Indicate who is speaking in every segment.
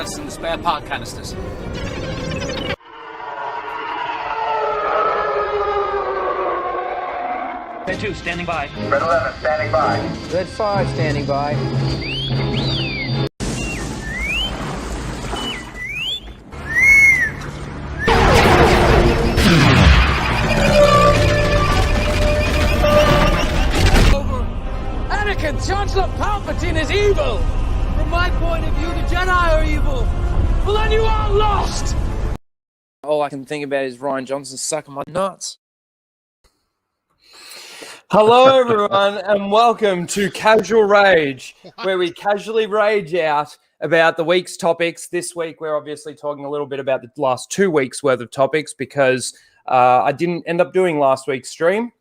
Speaker 1: access to the spare part canisters.
Speaker 2: Red 2, standing by.
Speaker 3: Red 11, standing by.
Speaker 4: Red 5, standing by.
Speaker 1: Anakin, Chancellor Palpatine is evil! From my point of view, the Jedi are evil! Well, then you are lost!
Speaker 5: All I can think about is Ryan Johnson sucking my nuts. Hello, everyone, and welcome to Casual Rage, where we casually rage out about the week's topics. This week, we're obviously talking a little bit about the last 2 weeks' worth of topics because I didn't end up doing last week's stream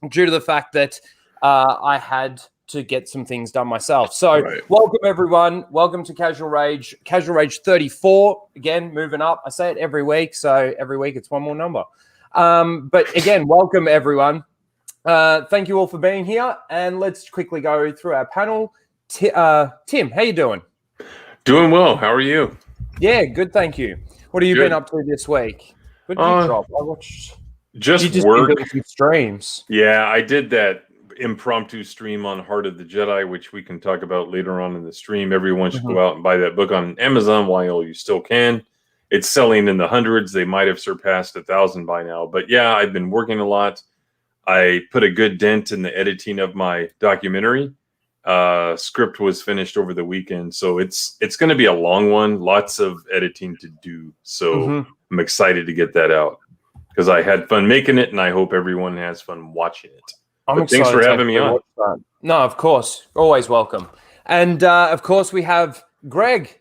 Speaker 5: due to the fact that I had to get some things done myself. So Welcome, everyone. Welcome to Casual Rage 34. Again, moving up. I say it every week, so every week it's one more number. But again, welcome, everyone. Thank you all for being here, and let's quickly go through our panel. Tim, how you doing?
Speaker 6: Doing well. How are you?
Speaker 5: Yeah, good, thank you. What have you been up to this week? What did you drop? I watched
Speaker 6: just work.
Speaker 5: Some streams.
Speaker 6: Yeah, I did that impromptu stream on Heart of the Jedi, which we can talk about later on in the stream. Everyone should go out and buy that book on Amazon while you still can. It's selling in the hundreds. They might have surpassed 1,000 by now. But yeah, I've been working a lot. I put a good dent in the editing of my documentary. Script was finished over the weekend, so it's going to be a long one. Lots of editing to do. So I'm excited to get that out because I had fun making it, and I hope everyone has fun watching it. Thanks for having me on.
Speaker 5: No, of course. Always welcome. And, of course, we have Greg,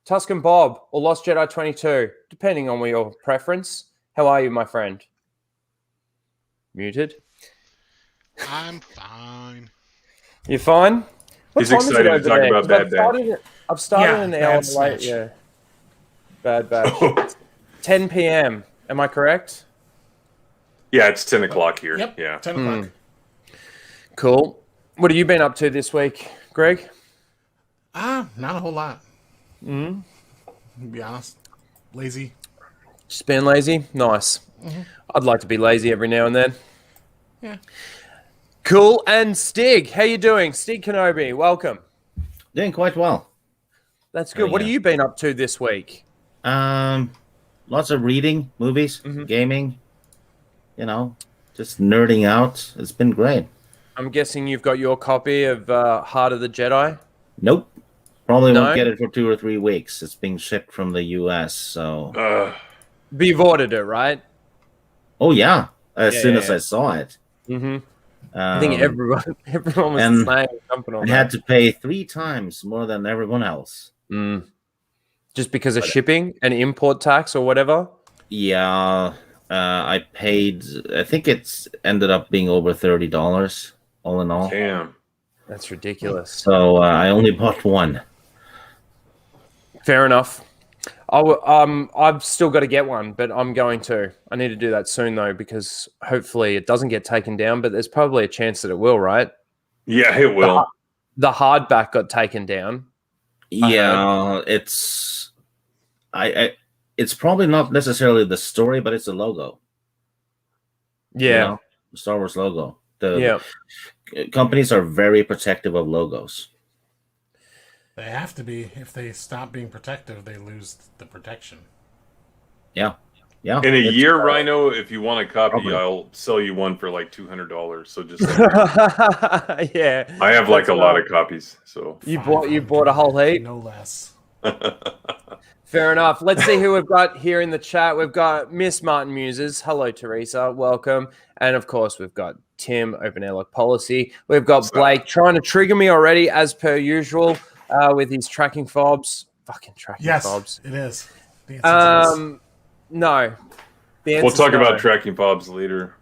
Speaker 5: Tuscan Bob, or Lost Jedi 22, depending on your preference. How are you, my friend? Muted.
Speaker 7: I'm fine.
Speaker 5: You're fine?
Speaker 6: He's excited to talk about Bad Batch.
Speaker 5: I've started an hour late. Yeah. Bad Batch. 10 p.m. Am I correct?
Speaker 6: Yeah, it's 10 o'clock here.
Speaker 7: Yep.
Speaker 6: Yeah.
Speaker 7: 10 o'clock.
Speaker 5: Cool. What have you been up to this week, Greg?
Speaker 7: Not a whole lot. To be honest. Lazy.
Speaker 5: Just being lazy? Nice. I'd like to be lazy every now and then.
Speaker 7: Yeah.
Speaker 5: Cool. And Stig, how you doing? Stig Kenobi, welcome.
Speaker 8: Doing quite well.
Speaker 5: That's good. What have you been up to this week?
Speaker 8: Lots of reading, movies, gaming, just nerding out. It's been great.
Speaker 5: I'm guessing you've got your copy of Heart of the Jedi?
Speaker 8: Nope. Probably won't get it for 2 or 3 weeks. It's being shipped from the US, so...
Speaker 5: But you've ordered it, right?
Speaker 8: Oh, yeah. As soon as I saw it.
Speaker 5: I think everyone was saying jumping on
Speaker 8: I had to pay 3 times more than everyone else.
Speaker 5: Just because of shipping and import tax or whatever?
Speaker 8: Yeah. I paid... I think it's ended up being over $30 all in all.
Speaker 6: Damn.
Speaker 5: That's ridiculous.
Speaker 8: So I only bought one.
Speaker 5: Fair enough. I've still got to get one, but I'm going to. I need to do that soon, though, because hopefully it doesn't get taken down, but there's probably a chance that it will, right?
Speaker 6: Yeah, it will.
Speaker 5: The hardback got taken down.
Speaker 8: Yeah, it's probably not necessarily the story, but it's the logo.
Speaker 5: Yeah.
Speaker 8: The Star Wars logo. Companies are very protective of logos.
Speaker 7: They have to be. If they stop being protective, they lose the protection.
Speaker 8: Yeah.
Speaker 6: In a year, Rhino, if you want a copy, I'll sell you one for like $200. So just
Speaker 5: yeah.
Speaker 6: I have like a lot of copies. So
Speaker 5: you bought a whole heap?
Speaker 7: No less.
Speaker 5: Fair enough. Let's see who we've got here in the chat. We've got Miss Martin Muses. Hello, Teresa. Welcome. And of course, we've got Tim, Open Airlock Policy. We've got Blake trying to trigger me already, as per usual, with his tracking fobs. Fucking tracking fobs.
Speaker 7: Yes, it is. The answer is
Speaker 5: no.
Speaker 6: We'll talk about tracking fobs later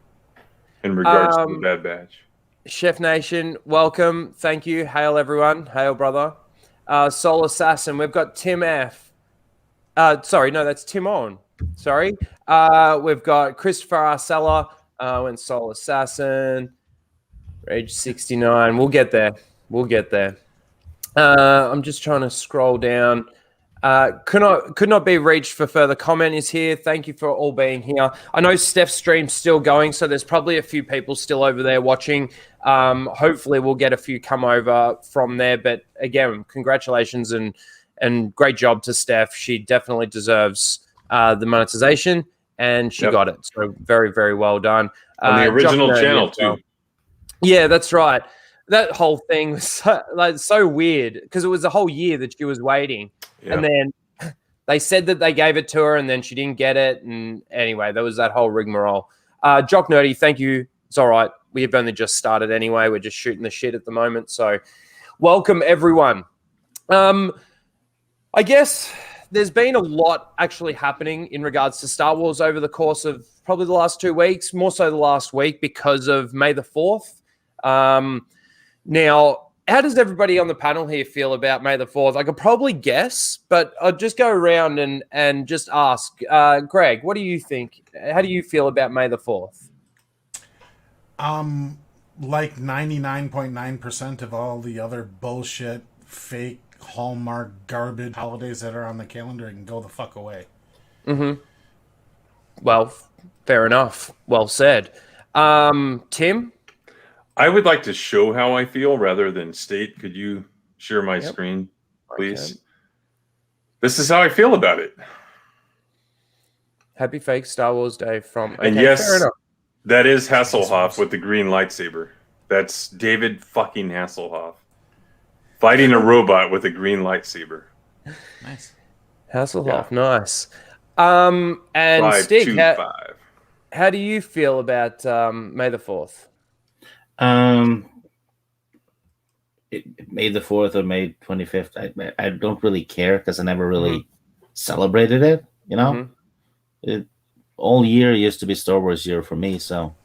Speaker 6: in regards to the Bad Batch.
Speaker 5: Chef Nation, welcome. Thank you. Hail, everyone. Hail, brother. Soul Assassin. We've got Tim F. Sorry, no, that's Tim On. Sorry. We've got Christopher Arcella and Soul Assassin. Rage 69. We'll get there. I'm just trying to scroll down. Could not be reached for further comment is here. Thank you for all being here. I know Steph's stream's still going, so there's probably a few people still over there watching. Hopefully we'll get a few come over from there. But again, congratulations and great job to Steph. She definitely deserves the monetization, and she got it. So very, very well done.
Speaker 6: On the original channel too.
Speaker 5: Yeah, that's right. That whole thing was so weird because it was a whole year that she was waiting. Yeah. And then they said that they gave it to her and then she didn't get it. And anyway, there was that whole rigmarole. Jock Nerdy, thank you. It's all right. We have only just started anyway. We're just shooting the shit at the moment. So welcome, everyone. I guess there's been a lot actually happening in regards to Star Wars over the course of probably the last 2 weeks, more so the last week because of May the 4th. Now, how does everybody on the panel here feel about May the 4th? I could probably guess, but I'll just go around and just ask. Greg, what do you think? How do you feel about May the 4th?
Speaker 7: Like 99.9% of all the other bullshit, fake, Hallmark, garbage holidays that are on the calendar can go the fuck away.
Speaker 5: Mm-hmm. Well, fair enough. Well said. Tim?
Speaker 6: I would like to show how I feel rather than state. Could you share my screen, please? Okay. This is how I feel about it.
Speaker 5: Happy fake Star Wars Day from...
Speaker 6: Okay, and yes, that is Hasselhoff with the green lightsaber. That's David fucking Hasselhoff. Fighting a robot with a green lightsaber.
Speaker 7: Nice.
Speaker 5: Hasselhoff, nice. And
Speaker 6: 5,
Speaker 5: Stig,
Speaker 6: 2, 5.
Speaker 5: How do you feel about May the 4th?
Speaker 8: May the 4th or May 25th. I don't really care because I never really celebrated it. You know, all year used to be Star Wars year for me. So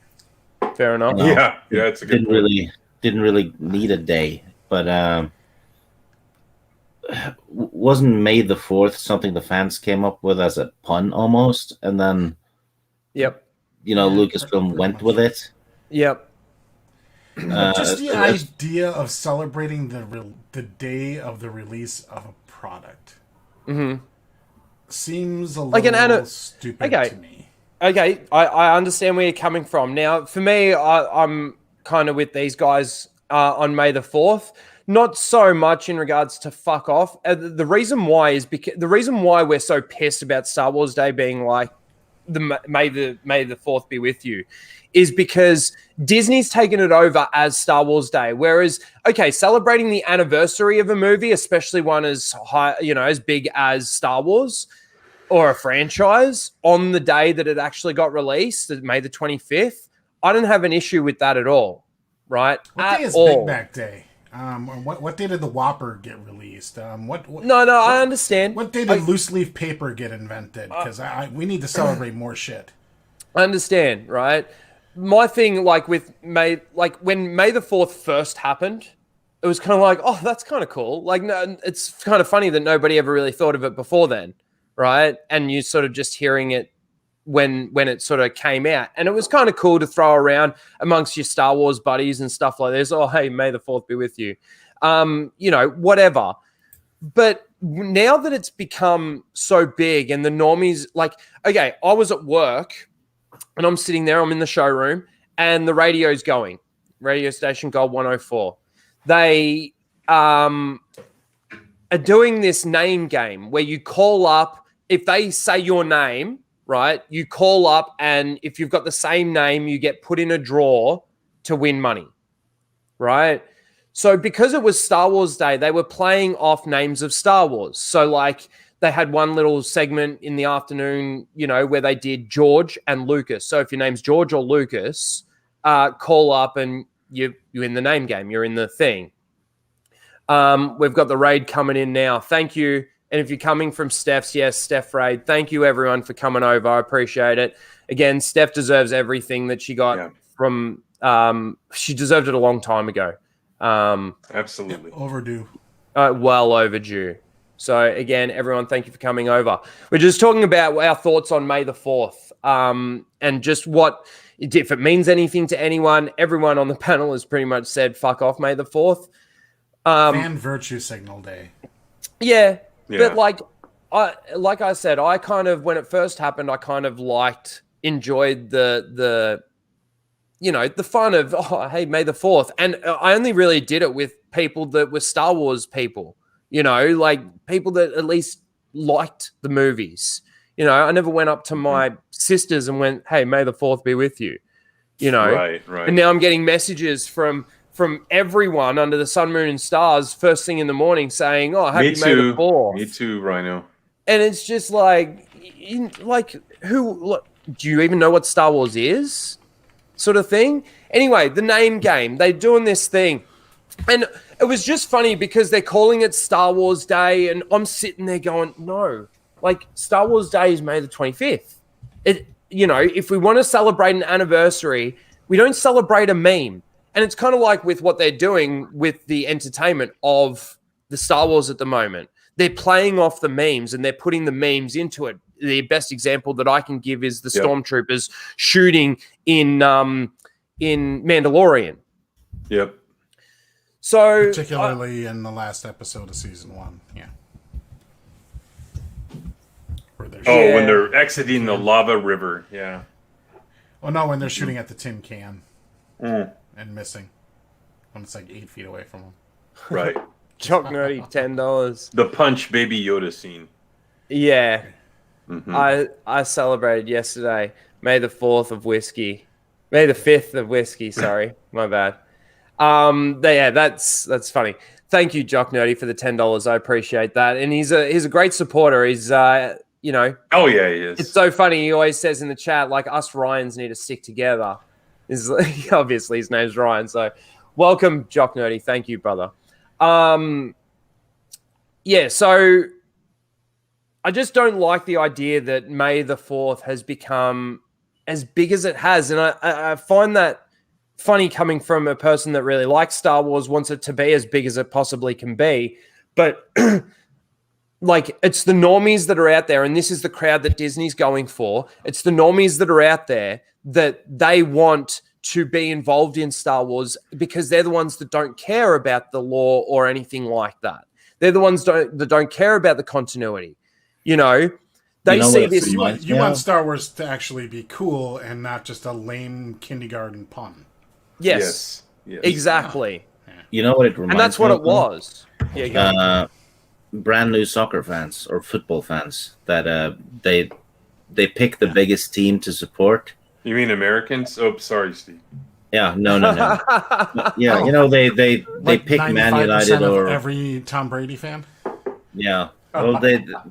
Speaker 5: fair enough.
Speaker 6: You know, yeah, it's a good point.
Speaker 8: Didn't really need a day, but wasn't May the 4th something the fans came up with as a pun almost, and then Lucasfilm went with it.
Speaker 5: Yep.
Speaker 7: Just the idea of celebrating the day of the release of a product seems a little stupid to me.
Speaker 5: Okay, I understand where you're coming from. Now, for me, I'm kind of with these guys on May the 4th. Not so much in regards to fuck off. The reason why is because the reason why we're so pissed about Star Wars Day being like May the 4th be with you is because Disney's taken it over as Star Wars Day. Whereas, okay, celebrating the anniversary of a movie, especially one as high, as big as Star Wars or a franchise on the day that it actually got released, May the 25th, I don't have an issue with that at all, right?
Speaker 7: What day is Big Mac Day? What day did the Whopper get released?
Speaker 5: No, I understand.
Speaker 7: What day did loose leaf paper get invented? Because we need to celebrate more shit.
Speaker 5: I understand, right? My thing, with May, when May the 4th first happened, it was kind of like, oh, that's kind of cool. No, it's kind of funny that nobody ever really thought of it before then, right? And you sort of just hearing it when it sort of came out. And it was kind of cool to throw around amongst your Star Wars buddies and stuff like this. Oh, hey, May the 4th be with you. Whatever. But now that it's become so big and the normies, okay, I was at work and I'm sitting there, I'm in the showroom and the radio's going. Radio station Gold 104. They are doing this name game where you call up, if they say your name, right? You call up and if you've got the same name, you get put in a draw to win money, right? So because it was Star Wars Day, they were playing off names of Star Wars. So they had one little segment in the afternoon, where they did George and Lucas. So if your name's George or Lucas, call up and you're in the name game. You're in the thing. We've got the raid coming in now. Thank you. And if you're coming from Steph's, yes, Steph Raid, thank you everyone for coming over. I appreciate it. Again, Steph deserves everything that she got from, she deserved it a long time ago.
Speaker 6: Absolutely.
Speaker 7: Overdue.
Speaker 5: Well overdue. So again, everyone, thank you for coming over. We're just talking about our thoughts on May the 4th and just if it means anything to anyone. Everyone on the panel has pretty much said, fuck off May the 4th.
Speaker 7: Fan virtue signal day.
Speaker 5: Yeah. But like I said, I kind of, when it first happened, I kind of enjoyed the the fun of, oh, hey, May the 4th. And I only really did it with people that were Star Wars people, like people that at least liked the movies. I never went up to my sisters and went, hey, May the 4th be with you,
Speaker 6: Right.
Speaker 5: And now I'm getting messages from everyone under the sun, moon, and stars first thing in the morning saying, oh, happy May the 4th.
Speaker 6: Me too, Rhino.
Speaker 5: And it's just like who, do you even know what Star Wars is? Sort of thing. Anyway, the name game, they're doing this thing. And it was just funny because they're calling it Star Wars Day. And I'm sitting there going, no, like Star Wars Day is May the 25th. If we want to celebrate an anniversary, we don't celebrate a meme. And it's kind of like with what they're doing with the entertainment of the Star Wars at the moment. They're playing off the memes and they're putting the memes into it. The best example that I can give is the stormtroopers shooting in Mandalorian.
Speaker 6: Yep.
Speaker 5: So
Speaker 7: particularly in the last episode of season 1,
Speaker 6: when they're exiting the lava river,
Speaker 7: Oh no, when they're shooting at the tin can and missing, when it's like 8 feet away from them.
Speaker 6: Right.
Speaker 5: Jock Nerdy, $10.
Speaker 6: The Punch Baby Yoda scene.
Speaker 5: Yeah. Mm-hmm. I celebrated yesterday, May the 4th of whiskey. May the 5th of whiskey, sorry. My bad. That's funny. Thank you, Jock Nerdy, for the $10. I appreciate that. And he's a great supporter. He's
Speaker 6: Oh yeah, he is.
Speaker 5: It's so funny. He always says in the chat, like, us Ryans need to stick together. Obviously his name's Ryan. So welcome, Jock Nerdy. Thank you, brother. So I just don't like the idea that May the 4th has become as big as it has. And I find that funny coming from a person that really likes Star Wars, wants it to be as big as it possibly can be. But like, it's the normies that are out there, and this is the crowd that Disney's going for. It's the normies that are out there that they want to be involved in Star Wars because they're the ones that don't care about the lore or anything like that. They're the ones that don't care about the continuity. They see this.
Speaker 7: So you want Star Wars to actually be cool and not just a lame kindergarten pun.
Speaker 5: Yes. Exactly.
Speaker 8: You know what it reminds me of?
Speaker 5: And that's what it was.
Speaker 8: Brand new soccer fans or football fans that they pick the biggest team to support.
Speaker 6: You mean Americans? Oh, sorry, Steve.
Speaker 8: Yeah, no. Yeah, they
Speaker 7: like
Speaker 8: pick Man United or
Speaker 7: every Tom Brady fan.
Speaker 8: Yeah. Well,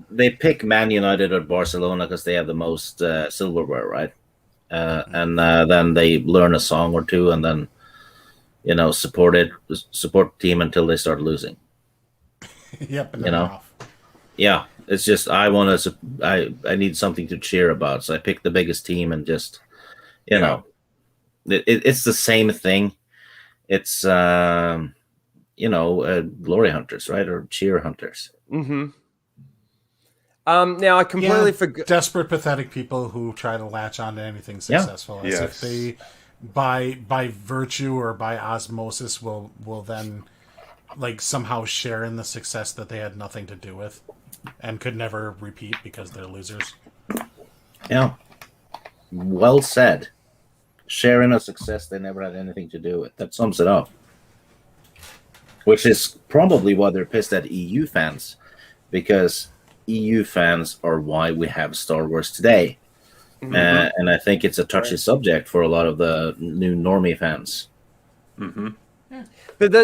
Speaker 8: they pick Man United or Barcelona because they have the most silverware, right? And then they learn a song or two, and then support the team until they start losing.
Speaker 7: Yep. And
Speaker 8: Yeah. It's just I need something to cheer about, so I pick the biggest team and just it's the same thing. It's glory hunters, right, or cheer hunters.
Speaker 5: Mm-hmm. Now I completely forgot.
Speaker 7: Desperate, pathetic people who try to latch on to anything successful, as if they, by virtue or by osmosis, will then like somehow share in the success that they had nothing to do with, and could never repeat because they're losers.
Speaker 8: Yeah, well said. Sharing a success they never had anything to do with. That sums it up. Which is probably why they're pissed at EU fans, because EU fans are why we have Star Wars today. Mm-hmm. And I think it's a touchy subject for a lot of the new normie fans.
Speaker 6: Mm-hmm.
Speaker 5: Yeah. But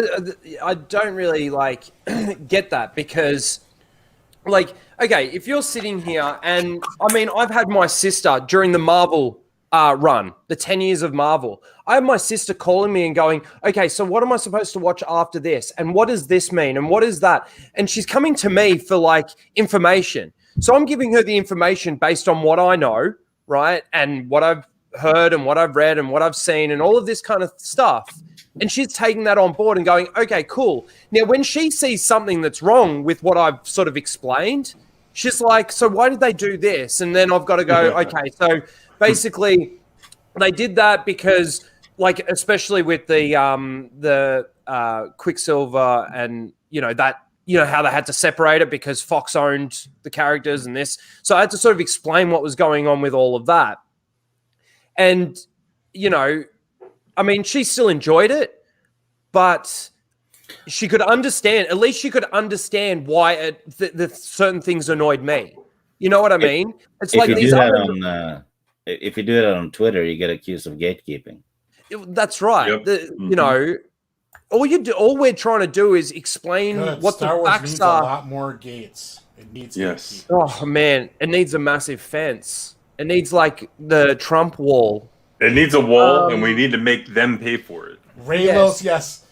Speaker 5: I don't really get that, because okay, if you're sitting here, and I mean, I've had my sister during the Marvel run, the 10 years of Marvel. I have my sister calling me and going, okay, so what am I supposed to watch after this? And what does this mean? And what is that? And she's coming to me for information. So I'm giving her the information based on what I know, right? And what I've heard and what I've read and what I've seen and all of this kind of stuff. And she's taking that on board and going, okay, cool. Now, when she sees something that's wrong with what I've sort of explained, she's like, so why did they do this? And then I've got to go, okay, so basically they did that because, especially with the Quicksilver and, that how they had to separate it because Fox owned the characters and this. So I had to sort of explain what was going on with all of that. And, she still enjoyed it, but she could understand, at least she could understand why the certain things annoyed me. You know what I mean? It's like these
Speaker 8: if you do it on Twitter, you get accused of gatekeeping.
Speaker 5: That's right. Yep. All we're trying to do is explain what
Speaker 7: Star
Speaker 5: the
Speaker 7: Wars
Speaker 5: facts
Speaker 7: needs
Speaker 5: are.
Speaker 7: A lot more gates. It needs
Speaker 6: yes.
Speaker 5: Oh man, it needs a massive fence. It needs like the Trump wall.
Speaker 6: It needs a wall, and we need to make them pay for it.
Speaker 7: Raylos, yes.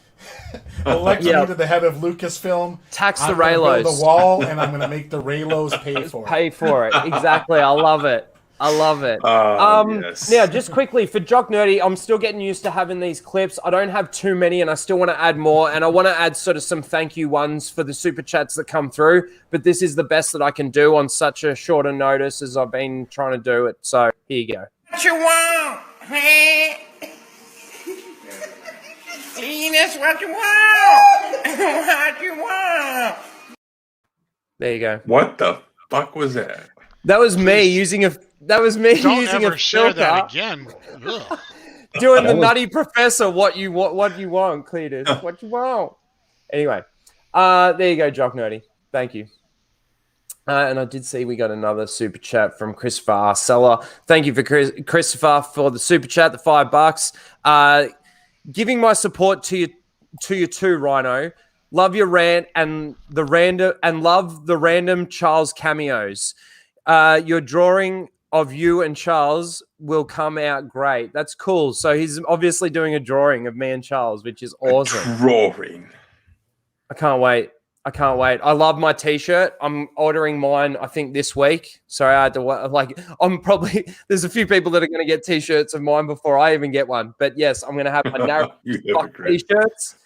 Speaker 7: Elect me to the head of Lucasfilm.
Speaker 5: Tax the Raylos.
Speaker 7: Build a wall, and I'm going to make the Raylos pay for it.
Speaker 5: Pay for it. Exactly. I love it.
Speaker 6: Yes.
Speaker 5: Now, just quickly, for Jock Nerdy, I'm still getting used to having these clips. I don't have too many, and I still want to add more. And I want to add sort of some thank you ones for the super chats that come through. But this is the best that I can do on such a shorter notice as I've been trying to do it. So here you go.
Speaker 2: What you want? Hey? See, that's what you want. What you want?
Speaker 5: There you go.
Speaker 6: What the fuck was that?
Speaker 5: That was me using a. That was me
Speaker 3: Don't
Speaker 5: using
Speaker 3: ever
Speaker 5: a
Speaker 3: share
Speaker 5: filter.
Speaker 3: that again. Ugh.
Speaker 5: Doing the Nutty Professor. What you want, Cletus? What you want? Anyway, there you go, Jock Nerdy. Thank you. And I did see we got another super chat from Christopher Arcella. Thank you for Christopher for the super chat, the $5. Giving my support to you too, Rhino. Love your rant and love the random Charles cameos. Your drawing of you and Charles will come out great. That's cool. So he's obviously doing a drawing of me and Charles, which is awesome.
Speaker 6: Drawing.
Speaker 5: I can't wait. I love my t-shirt. I'm ordering mine, I think, this week. Sorry, I had to there's a few people that are going to get t-shirts of mine before I even get one. But yes, I'm going to have my narrow t-shirts.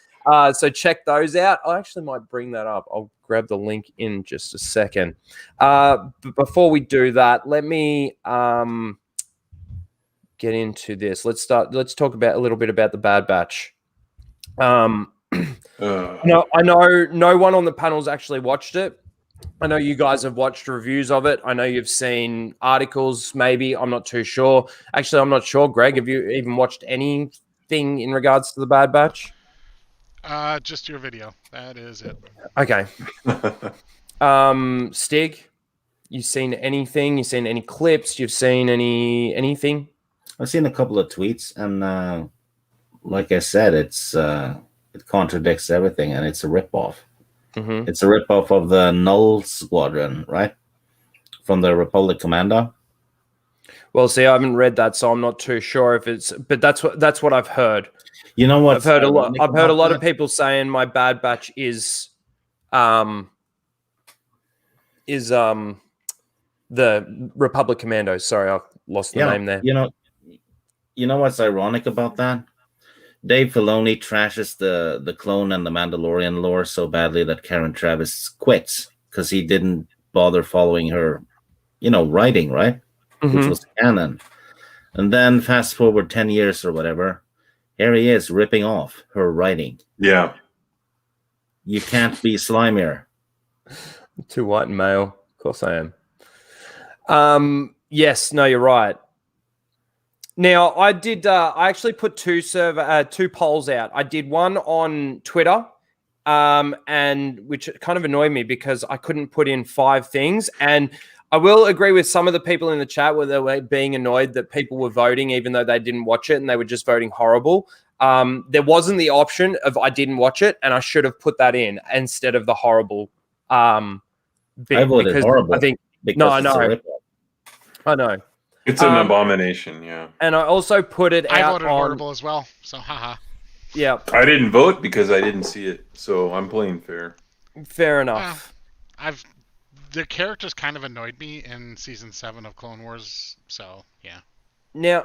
Speaker 5: So check those out. I actually might bring that up. I'll grab the link in just a second. But before we do that, let me get into this. Let's talk about a little bit about the Bad Batch. No, I know no one on the panel's actually watched it. I know you guys have watched reviews of it. I know you've seen articles, maybe. I'm not too sure. Actually, I'm not sure. Greg, have you even watched anything in regards to the Bad Batch?
Speaker 3: Just your video. That is it.
Speaker 5: Okay. Stig, you seen anything? You seen any clips? You've seen anything?
Speaker 8: I've seen a couple of tweets, and like I said, it contradicts everything, and it's a ripoff. Mm-hmm. It's a ripoff of the Null Squadron, right? From the Republic Commando.
Speaker 5: Well, see, I haven't read that, so I'm not too sure if it's. But that's what I've heard.
Speaker 8: You know what?
Speaker 5: I've heard a lot of people saying my Bad Batch is the Republic Commandos. Sorry, I've lost the name there.
Speaker 8: You know what's ironic about that? Dave Filoni trashes the Clone and the Mandalorian lore so badly that Karen Travis quits because he didn't bother following her, writing, right? Mm-hmm. Which was canon. And then fast forward 10 years or whatever, here he is ripping off her writing.
Speaker 6: Yeah.
Speaker 8: You can't be slimier.
Speaker 5: Too white and male. Of course I am. Yes, no, you're right. Now, I did. I actually put two polls out. I did one on Twitter, and which kind of annoyed me because I couldn't put in 5 things. And I will agree with some of the people in the chat where they were being annoyed that people were voting even though they didn't watch it and they were just voting horrible. There wasn't the option of I didn't watch it, and I should have put that in instead of the horrible. Bit
Speaker 8: I voted horrible.
Speaker 5: I think I know.
Speaker 6: It's an abomination, yeah.
Speaker 5: And I also put it out.
Speaker 3: I voted horrible as well, so haha.
Speaker 5: Yeah.
Speaker 6: I didn't vote because I didn't see it, so I'm playing fair.
Speaker 5: Fair enough.
Speaker 3: The characters kind of annoyed me in season 7 of Clone Wars, so yeah.
Speaker 5: Now,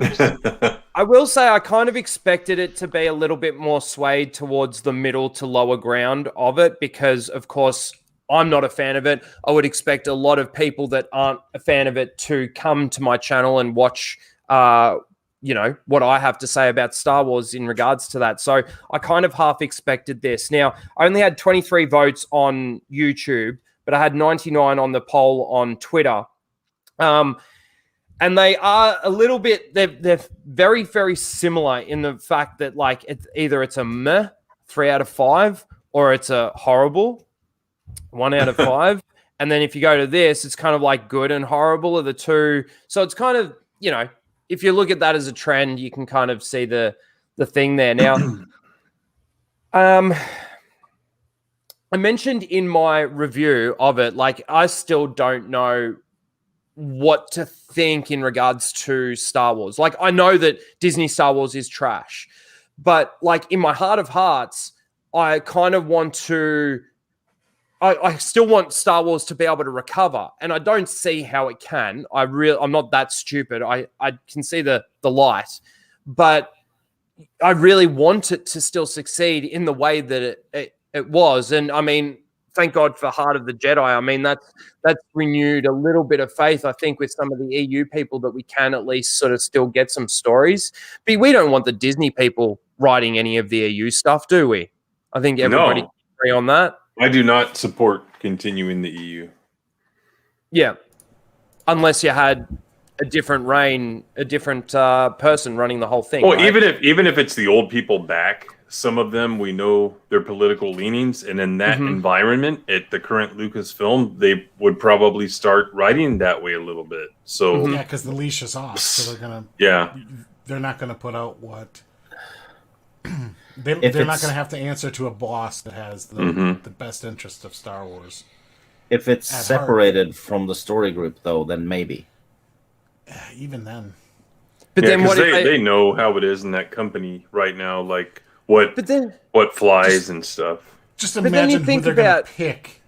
Speaker 5: I will say I kind of expected it to be a little bit more swayed towards the middle to lower ground of it because, of course, I'm not a fan of it. I would expect a lot of people that aren't a fan of it to come to my channel and watch what I have to say about Star Wars in regards to that. So I kind of half expected this. Now, I only had 23 votes on YouTube, but I had 99 on the poll on Twitter. And they are a little bit, they're very, very similar in the fact that like it's a meh, 3 out of 5, or it's a horrible, 1 out of 5. And then if you go to this, it's kind of like good and horrible are the two. So it's kind of, if you look at that as a trend, you can kind of see the thing there. Now, I mentioned in my review of it, like I still don't know what to think in regards to Star Wars. Like I know that Disney Star Wars is trash, but like in my heart of hearts, I kind of want to, I still want Star Wars to be able to recover, and I don't see how it can. I'm not that stupid. I can see the light, but I really want it to still succeed in the way that it was. And I mean, thank God for Heart of the Jedi. I mean, that's renewed a little bit of faith, I think, with some of the EU people that we can at least sort of still get some stories. But we don't want the Disney people writing any of the EU stuff, do we? I think everybody can agree on that.
Speaker 6: I do not support continuing the EU.
Speaker 5: Yeah, unless you had a different person running the whole thing.
Speaker 6: Well,
Speaker 5: right?
Speaker 6: even if it's the old people back, some of them we know their political leanings, and in that environment at the current Lucasfilm, they would probably start writing that way a little bit. So
Speaker 7: yeah, because the leash is off, so they're not gonna put out what. They're not going to have to answer to a boss that has the best interest of Star Wars.
Speaker 8: If it's separated from the story group, though, then maybe.
Speaker 7: Even then.
Speaker 5: But then what
Speaker 6: they know how it is in that company right now, like what flies and stuff.
Speaker 7: Just imagine who they're going to pick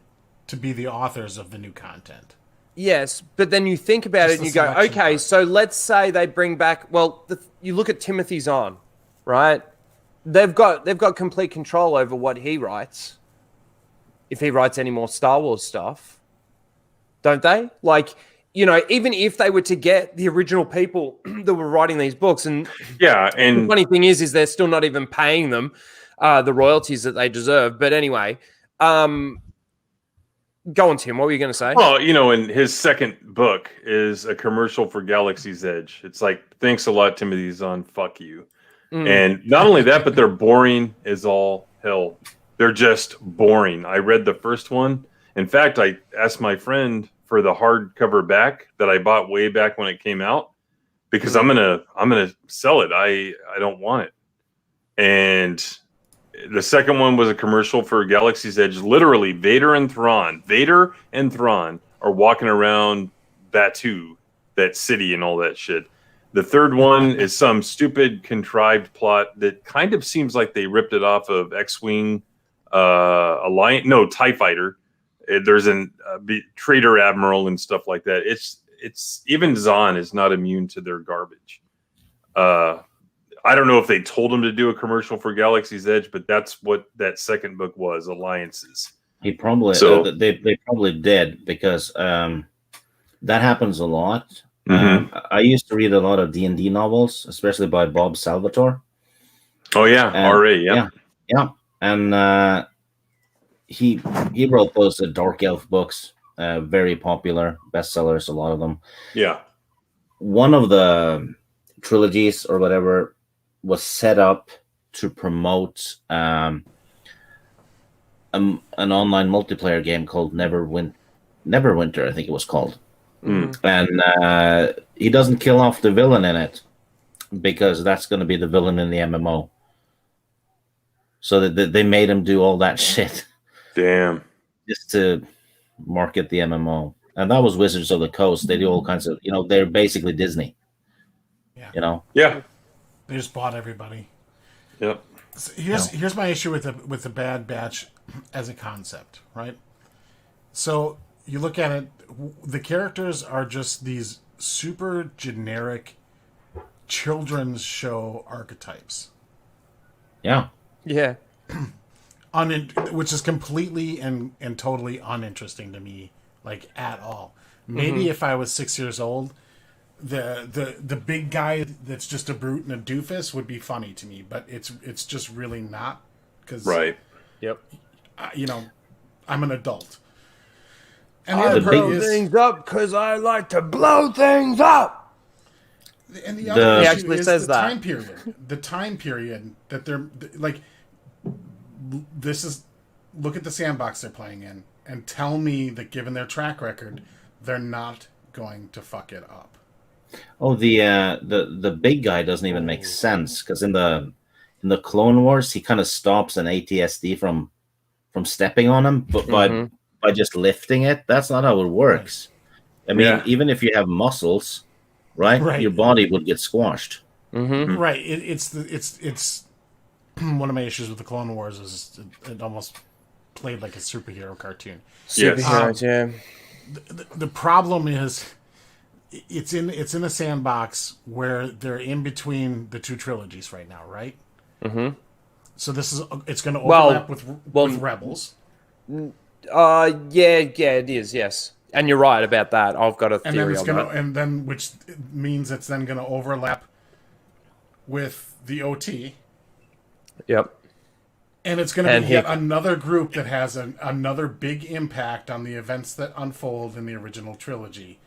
Speaker 7: to be the authors of the new content.
Speaker 5: Yes, but then you think about it and you go, okay, so let's say they bring back, you look at Timothy Zahn, right? They've got complete control over what he writes. If he writes any more Star Wars stuff, don't they? Like, even if they were to get the original people that were writing these books, and the funny thing is they're still not even paying them the royalties that they deserve. But anyway, go on, Tim. What were you going to say?
Speaker 6: Well, and his second book is a commercial for Galaxy's Edge. It's like, thanks a lot, Timothy Zahn. Fuck you. And not only that, but they're boring as all hell. They're just boring. I read the first one. In fact, I asked my friend for the hardcover back that I bought way back when it came out, because I'm gonna sell it. I don't want it. And the second one was a commercial for Galaxy's Edge. Literally, Vader and Thrawn are walking around Batu, that city, and all that shit. The third one is some stupid contrived plot that kind of seems like they ripped it off of X-Wing TIE Fighter. There's a traitor admiral and stuff like that. It's even Zahn is not immune to their garbage. I don't know if they told him to do a commercial for Galaxy's Edge, but that's what that second book was, Alliances.
Speaker 8: He probably they probably did, because that happens a lot. I used to read a lot of D&D novels, especially by Bob Salvatore.
Speaker 6: Oh yeah, RA,
Speaker 8: yeah. And he wrote those Dark Elf books, very popular bestsellers, a lot of them.
Speaker 6: Yeah.
Speaker 8: One of the trilogies or whatever was set up to promote an online multiplayer game called Neverwinter, I think it was called. And he doesn't kill off the villain in it, because that's going to be the villain in the MMO. So that they made him do all that shit.
Speaker 6: Damn.
Speaker 8: Just to market the MMO. And that was Wizards of the Coast. They do all kinds of, they're basically Disney.
Speaker 7: Yeah.
Speaker 6: Yeah.
Speaker 7: They just bought everybody.
Speaker 6: Yep.
Speaker 7: So here's my issue with the Bad Batch as a concept, right? So you look at it, the characters are just these super generic children's show archetypes.
Speaker 8: Yeah.
Speaker 5: Yeah.
Speaker 7: Which is completely and totally uninteresting to me, like, at all. Maybe if I was 6 years old, the big guy that's just a brute and a doofus would be funny to me, but it's just really not, because
Speaker 6: right.
Speaker 5: Yep.
Speaker 7: I'm an adult. And
Speaker 5: I blow things up because I like to blow things up.
Speaker 7: And the other
Speaker 5: He
Speaker 7: issue
Speaker 5: actually
Speaker 7: is
Speaker 5: says
Speaker 7: the
Speaker 5: that.
Speaker 7: time period. The time period that they're like, this is, look at the sandbox they're playing in, and tell me that given their track record, they're not going to fuck it up.
Speaker 8: Oh, the big guy doesn't even make sense, because in the Clone Wars, he kind of stops an ATSD from stepping on him, but by just lifting it. That's not how it works. I mean, even if you have muscles, right, your body would get squashed.
Speaker 7: Right. It's one of my issues with the Clone Wars is it almost played like a superhero cartoon.
Speaker 5: Superheroes, yeah.
Speaker 7: The problem is it's in a sandbox where they're in between the two trilogies right now, right? Mm-hmm. So it's going to overlap with Rebels.
Speaker 5: Yeah, it is. Yes, and you're right about that. I've got a theory on that.
Speaker 7: And then which means it's then going to overlap with the OT.
Speaker 5: Yep.
Speaker 7: And it's going to be yet another group that has another big impact on the events that unfold in the original trilogy,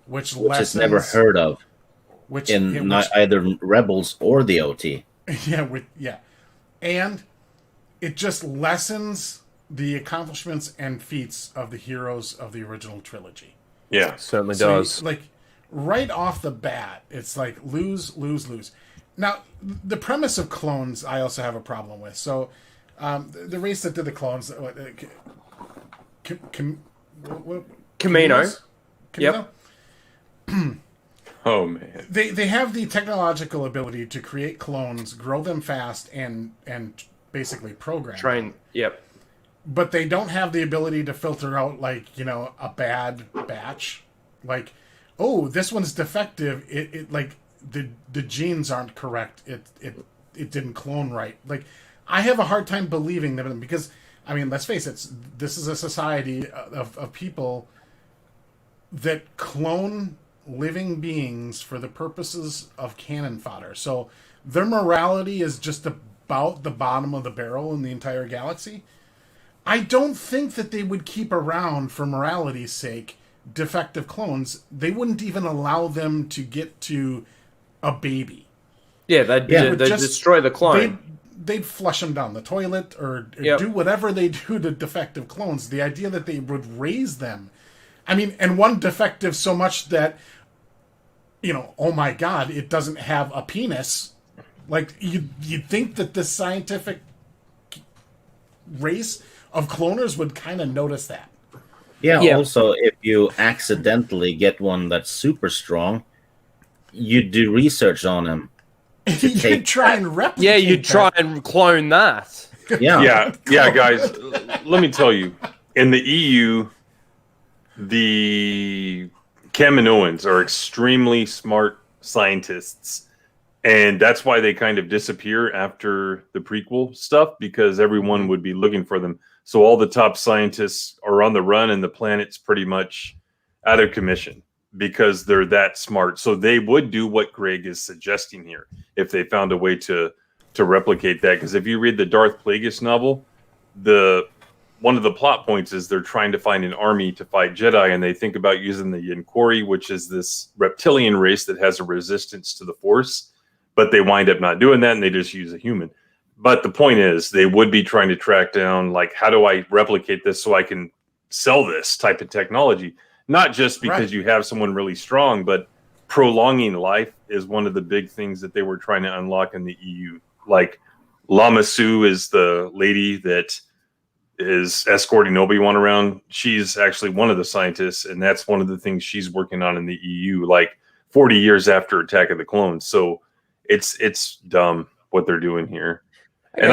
Speaker 7: which
Speaker 8: is never heard of, either Rebels or the OT.
Speaker 7: Yeah, and it just lessens the accomplishments and feats of the heroes of the original trilogy.
Speaker 6: Yeah,
Speaker 5: certainly does.
Speaker 7: Right off the bat, it's like lose. Now, the premise of clones, I also have a problem with. So, the race that did the clones,
Speaker 5: Camino.
Speaker 7: Yep.
Speaker 6: Oh man.
Speaker 7: They have the technological ability to create clones, grow them fast, and basically program
Speaker 5: Train.
Speaker 7: them.
Speaker 5: Yep.
Speaker 7: But they don't have the ability to filter out a bad batch. Like, oh, this one's defective. It the genes aren't correct. It didn't clone right. Like, I have a hard time believing them, because I mean, let's face it, this is a society of people that clone living beings for the purposes of cannon fodder. So their morality is just about the bottom of the barrel in the entire galaxy. I don't think that they would keep around, for morality's sake, defective clones. They wouldn't even allow them to get to a baby.
Speaker 5: Yeah, they'd destroy the clone.
Speaker 7: They'd flush them down the toilet or do whatever they do to defective clones. The idea that they would raise them, I mean, and one defective so much that, oh my God, it doesn't have a penis. Like, you'd think that this scientific race of cloners would kind of notice that.
Speaker 8: Yeah, also, if you accidentally get one that's super strong, you do research on him.
Speaker 7: You'd try and replicate.
Speaker 5: Yeah, you'd try and clone that.
Speaker 6: Yeah, guys. Let me tell you, in the EU, the Kaminoans are extremely smart scientists, and that's why they kind of disappear after the prequel stuff, because everyone would be looking for them. So all the top scientists are on the run, and the planet's pretty much out of commission because they're that smart. So they would do what Greg is suggesting here if they found a way to replicate that. Because if you read the Darth Plagueis novel, one of the plot points is they're trying to find an army to fight Jedi, and they think about using the Yinkori, which is this reptilian race that has a resistance to the Force, but they wind up not doing that, and they just use a human. But the point is, they would be trying to track down, like, how do I replicate this so I can sell this type of technology? Not just because you have someone really strong, but prolonging life is one of the big things that they were trying to unlock in the EU. Like, Lama Su is the lady that is escorting Obi-Wan around. She's actually one of the scientists, and that's one of the things she's working on in the EU, like 40 years after Attack of the Clones. So it's dumb what they're doing here. And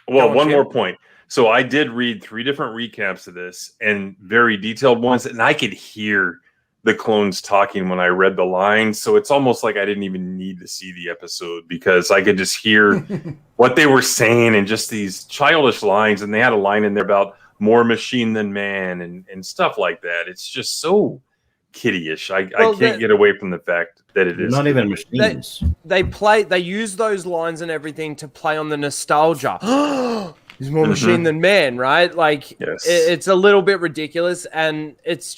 Speaker 6: one more point. So I did read 3 different recaps of this, and very detailed ones, and I could hear the clones talking when I read the lines. So it's almost like I didn't even need to see the episode, because I could just hear what they were saying, and just these childish lines. And they had a line in there about more machine than man and stuff like that. It's just so kiddyish. I
Speaker 5: Well,
Speaker 6: can't get away from the fact that it is
Speaker 8: Not even machines.
Speaker 5: They use those lines and everything to play on the nostalgia. He's more machine than man, right? Like, it's a little bit ridiculous, and it's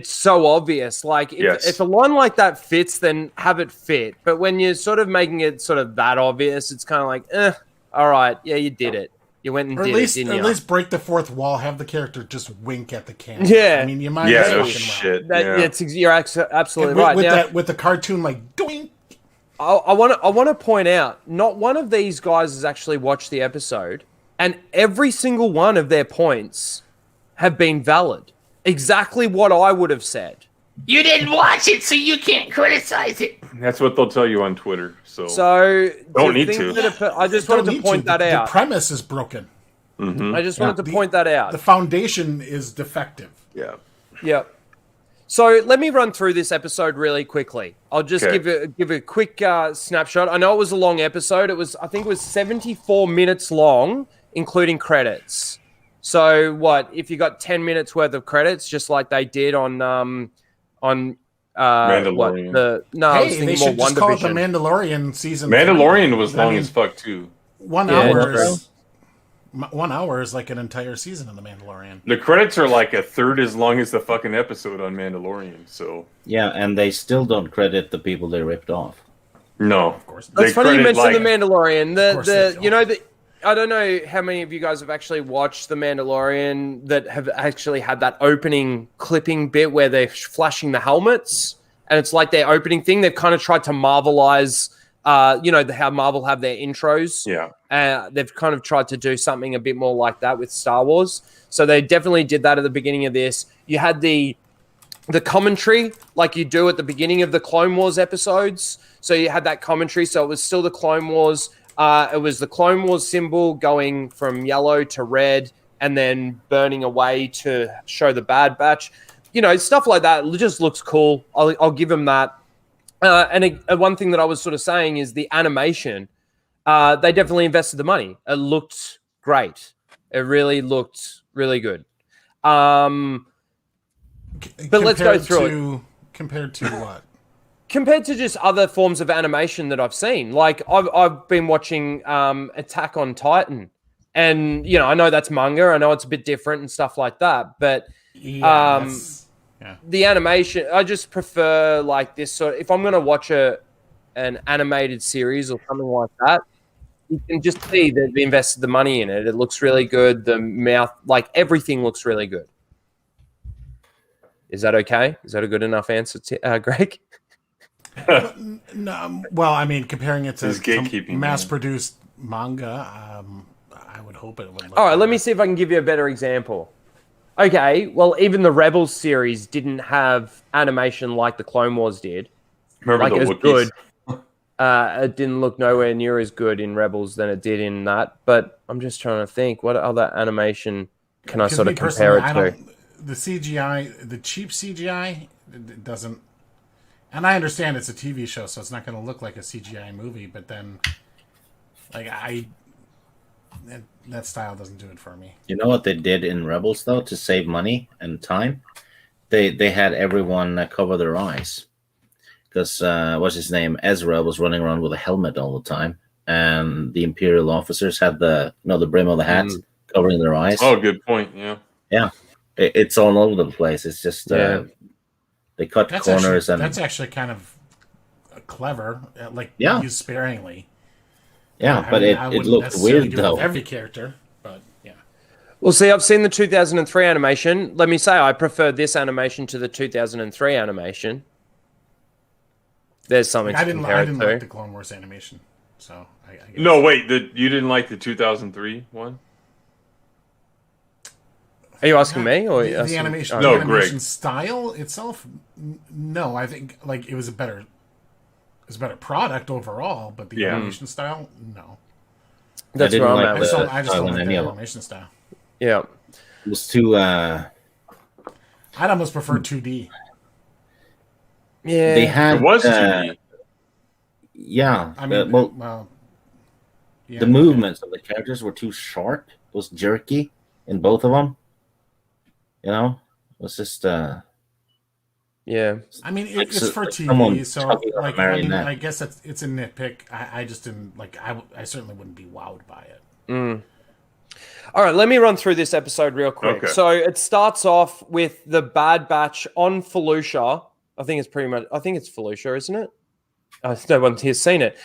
Speaker 5: so obvious. Like, if a line like that fits, then have it fit. But when you're sort of making it sort of that obvious, it's kind of like, all right, yeah, you did it. You went and did it, didn't you?
Speaker 7: At least break the fourth wall. Have the character just wink at the camera.
Speaker 5: Yeah.
Speaker 7: I mean, you might
Speaker 6: no shit.
Speaker 5: You're absolutely right.
Speaker 7: With the cartoon, like, doink.
Speaker 5: I want to point out, not one of these guys has actually watched the episode, and every single one of their points have been valid. Exactly what I would have said.
Speaker 2: You didn't watch it, so you can't criticize it.
Speaker 6: That's what they'll tell you on Twitter. So
Speaker 5: don't
Speaker 6: need to.
Speaker 5: I just wanted to point that out.
Speaker 7: The premise is broken.
Speaker 5: I just wanted to point that out.
Speaker 7: The foundation is defective.
Speaker 6: Yeah.
Speaker 5: Yep. So let me run through this episode really quickly. I'll just give a quick snapshot. I know it was a long episode. I think it was 74 minutes long, including credits. So what if you got 10 minutes worth of credits, just like they did on
Speaker 6: Mandalorian.
Speaker 7: They should just call it the Mandalorian season.
Speaker 6: Mandalorian was long as fuck too.
Speaker 7: 1 hour. 1 hour is like an entire season of the Mandalorian.
Speaker 6: The credits are like a third as long as the fucking episode on Mandalorian. So
Speaker 8: yeah, and they still don't credit the people they ripped off.
Speaker 6: No, of course.
Speaker 5: That's funny you mentioned the Mandalorian. I don't know how many of you guys have actually watched The Mandalorian that have actually had that opening clipping bit where they're flashing the helmets, and it's like their opening thing. They've kind of tried to Marvelize, how Marvel have their intros.
Speaker 6: Yeah.
Speaker 5: They've kind of tried to do something a bit more like that with Star Wars. So they definitely did that at the beginning of this. You had the commentary like you do at the beginning of the Clone Wars episodes. So you had that commentary. So it was still the Clone Wars. It was the Clone Wars symbol going from yellow to red and then burning away to show the Bad Batch. Stuff like that. It just looks cool. I'll give them that. One thing that I was sort of saying is the animation. They definitely invested the money. It looked great. It really looked really good. But let's go through it.
Speaker 7: Compared to what?
Speaker 5: Compared to just other forms of animation that I've seen. Like, I've been watching Attack on Titan. And, I know that's manga. I know it's a bit different and stuff like that. But the animation, I just prefer like this sort of... If I'm going to watch an animated series or something like that, you can just see that they invested the money in it. It looks really good. The mouth, like everything looks really good. Is that okay? Is that a good enough answer, Greg?
Speaker 7: No, well, I mean, comparing it to mass-produced manga, I would hope it would look...
Speaker 5: All right, let me see if I can give you a better example. Okay, well, even the Rebels series didn't have animation like the Clone Wars did.
Speaker 6: Remember
Speaker 5: like
Speaker 6: the
Speaker 5: as good. It didn't look nowhere near as good in Rebels than it did in that. But I'm just trying to think, what other animation can I sort of compare it to?
Speaker 7: The CGI, the cheap CGI, it doesn't... And I understand it's a TV show, so it's not going to look like a CGI movie, but then, like, that style doesn't do it for me.
Speaker 8: You know what they did in Rebels, though, to save money and time? They had everyone cover their eyes. Because, what's his name? Ezra was running around with a helmet all the time. And the Imperial officers had the brim of the hat covering their eyes.
Speaker 6: Oh, good point, yeah.
Speaker 8: Yeah. It's all over the place. It's just... They cut corners
Speaker 7: that's actually kind of clever, used sparingly.
Speaker 8: Yeah, but it looked weird though.
Speaker 7: With every character, but yeah.
Speaker 5: Well, see, I've seen the 2003 animation. Let me say, I prefer this animation to the 2003 animation. There's something to compare it to. I didn't
Speaker 7: like the Clone Wars animation, so I guess.
Speaker 6: No, wait, you didn't like the 2003 one?
Speaker 5: Are you asking me or
Speaker 7: the animation?
Speaker 6: No,
Speaker 7: the animation
Speaker 6: Greg.
Speaker 7: Style itself, no. I think like it was a better product overall, but the animation style, no.
Speaker 5: That's where I'm at.
Speaker 7: I just don't like the animation style.
Speaker 5: Yeah,
Speaker 8: it was too.
Speaker 7: I'd almost prefer 2D.
Speaker 5: Yeah,
Speaker 8: they had.
Speaker 6: It was 2D.
Speaker 8: Yeah,
Speaker 7: I mean,
Speaker 8: the movements of the characters were too short. It was jerky in both of them. It was just... Yeah,
Speaker 5: Yeah.
Speaker 7: I mean,
Speaker 8: Like,
Speaker 7: it's for
Speaker 8: someone
Speaker 7: TV, so
Speaker 8: tugging on a
Speaker 7: like, I mean,
Speaker 8: marionette.
Speaker 7: I guess it's a nitpick. I just didn't like. I certainly wouldn't be wowed by it.
Speaker 5: All right, let me run through this episode real quick.
Speaker 6: Okay.
Speaker 5: So it starts off with the Bad Batch on Felucia. I think it's Felucia, isn't it? No one here's seen it.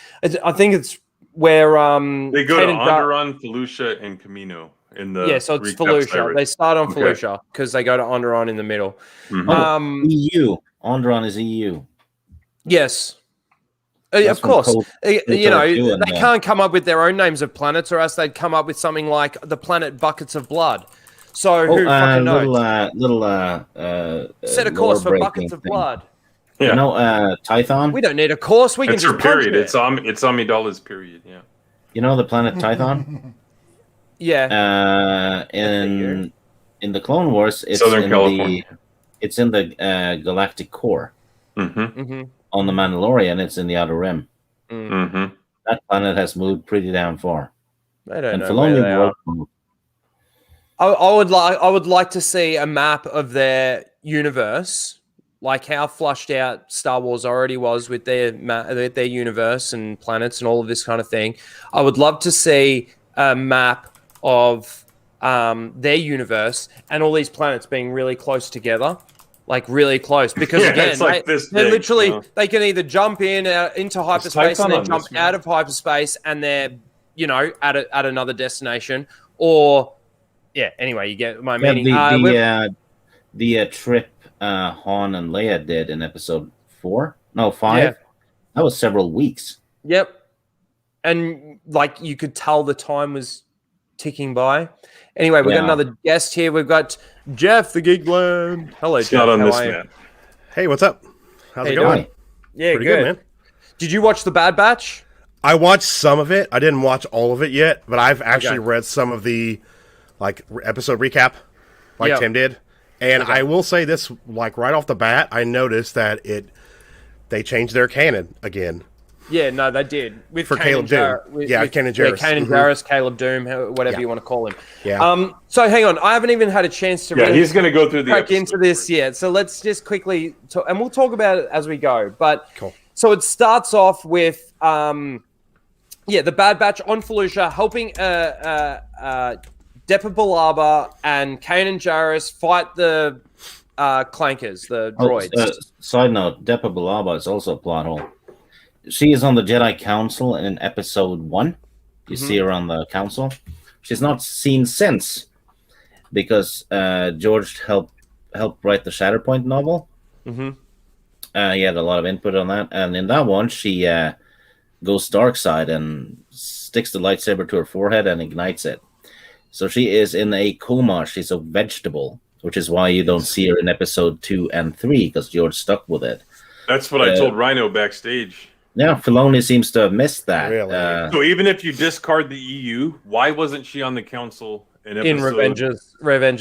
Speaker 5: I think it's where
Speaker 6: They go to
Speaker 5: Kanan Jar-
Speaker 6: Onderon, Felucia, and Camino in the
Speaker 5: so it's
Speaker 6: recaps I
Speaker 5: Felucia.
Speaker 6: read.
Speaker 5: They start on
Speaker 6: Okay.
Speaker 5: Felucia because they go to Onderon in the middle.
Speaker 6: Mhm.
Speaker 8: EU. Onderon is EU.
Speaker 5: Yes.
Speaker 8: That's
Speaker 5: Of
Speaker 8: from
Speaker 5: course.
Speaker 8: Cold-
Speaker 5: You know,
Speaker 8: Cold 2 and
Speaker 5: they can't come up with their own names of planets, or else they'd come up with something like the planet Buckets of Blood. So who fucking knows? Set a course for Buckets of Blood.
Speaker 6: Yeah.
Speaker 8: You know, Tython?
Speaker 5: We don't need a course. We can
Speaker 6: It's
Speaker 5: just
Speaker 6: her period.
Speaker 5: punch it.
Speaker 6: It's Amidala's period. Yeah.
Speaker 8: You know the planet Tython?
Speaker 5: Yeah.
Speaker 8: In the Clone Wars, it's
Speaker 6: Southern
Speaker 8: in
Speaker 6: California.
Speaker 8: it's in the galactic core.
Speaker 6: Mm-hmm.
Speaker 8: On the Mandalorian, it's in the Outer Rim.
Speaker 6: Mm-hmm.
Speaker 8: That planet has moved pretty damn far.
Speaker 5: I don't
Speaker 8: And
Speaker 5: know where
Speaker 8: Filoni
Speaker 5: they are.
Speaker 8: will-
Speaker 5: I would like to see a map of their universe, like how flushed out Star Wars already was with their universe and planets and all of this kind of thing. I would love to see a map of their universe and all these planets being really close together, like really close. Because
Speaker 6: Yeah,
Speaker 5: again,
Speaker 6: it's like this
Speaker 5: they're
Speaker 6: big,
Speaker 5: literally
Speaker 6: you know?
Speaker 5: they can either jump into hyperspace and
Speaker 6: Typhon
Speaker 5: then
Speaker 6: on
Speaker 5: jump
Speaker 6: this, man?
Speaker 5: out of hyperspace and they're at another destination, or anyway, you get my meaning.
Speaker 8: The trip Han and Leia did in episode 5.
Speaker 5: Yeah.
Speaker 8: That was several weeks.
Speaker 5: Yep. And like you could tell the time was ticking by. Anyway, we've got another guest here. We've got Jeff the Gigland. Hello,
Speaker 6: It's
Speaker 5: Jeff.
Speaker 6: not on
Speaker 5: How
Speaker 6: this
Speaker 5: are you?
Speaker 6: map.
Speaker 9: Hey, what's up? How's
Speaker 5: How
Speaker 9: it
Speaker 5: you
Speaker 9: going?
Speaker 5: doing? Yeah,
Speaker 9: Pretty
Speaker 5: good.
Speaker 9: good, man.
Speaker 5: Did you watch The Bad Batch?
Speaker 9: I watched some of it. I didn't watch all of it yet, but I've actually
Speaker 5: Okay.
Speaker 9: read some of the episode recap, like
Speaker 5: Yeah.
Speaker 9: Tim did. And I will say this, like right off the bat, I noticed that they changed their canon again.
Speaker 5: Yeah, no, they did. With
Speaker 9: For
Speaker 5: Kanan
Speaker 9: Caleb
Speaker 5: Jar-
Speaker 9: Doom. Yeah, Kanan Jarrus.
Speaker 5: Kanan
Speaker 9: Mhm.
Speaker 5: Jarrus, Caleb Doom, whatever
Speaker 9: Yeah.
Speaker 5: you want to call him.
Speaker 9: Yeah.
Speaker 5: So hang on. I haven't even had a chance to
Speaker 6: Yeah,
Speaker 5: really
Speaker 6: he's going to go through the
Speaker 5: crack
Speaker 6: episode.
Speaker 5: into this yet. So let's just quickly talk, and we'll talk about it as we go. But
Speaker 9: Cool.
Speaker 5: So it starts off with the Bad Batch on Felucia helping Depa Billaba and Kanan Jarrus fight the clankers, the droids.
Speaker 8: Side note: Depa Billaba is also a plot hole. She is on the Jedi Council in episode 1. You see her on the council. She's not seen since because George helped write the Shatterpoint novel.
Speaker 5: Mm-hmm.
Speaker 8: He had a lot of input on that, and in that one, she goes dark side and sticks the lightsaber to her forehead and ignites it. So she is in a coma. She's a vegetable, which is why you don't see her in episode 2 and 3 because George stuck with it.
Speaker 6: That's what I told Rhino backstage.
Speaker 8: Yeah, Filoni seems to have missed that.
Speaker 9: Really?
Speaker 6: So even if you discard the EU, why wasn't she on the council in
Speaker 5: Revenge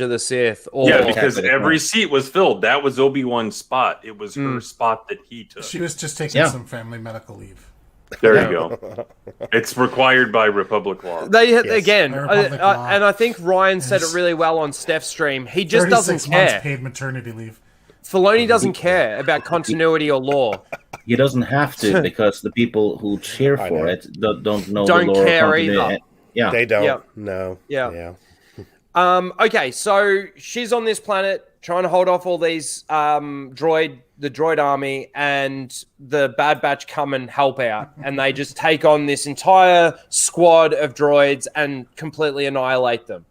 Speaker 5: of the Sith? Or
Speaker 6: Yeah, because every seat was filled. That was Obi-Wan's spot. It was her spot that he took.
Speaker 7: She was just taking some family medical leave.
Speaker 6: There you go. It's required by Republic law.
Speaker 5: Again,
Speaker 7: Republic law.
Speaker 5: and I think Ryan said it really well on Steph's stream. He just doesn't
Speaker 7: 36 months
Speaker 5: care.
Speaker 7: paid maternity leave.
Speaker 5: Filoni doesn't care about continuity or lore.
Speaker 8: He doesn't have to because the people who cheer for it don't know
Speaker 5: Don't
Speaker 8: the lore
Speaker 5: care
Speaker 8: continuity.
Speaker 5: either.
Speaker 8: Yeah,
Speaker 9: They don't.
Speaker 5: Yep.
Speaker 9: No.
Speaker 5: Yeah. Okay, so she's on this planet trying to hold off all these the droid army, and the Bad Batch come and help out, and they just take on this entire squad of droids and completely annihilate them.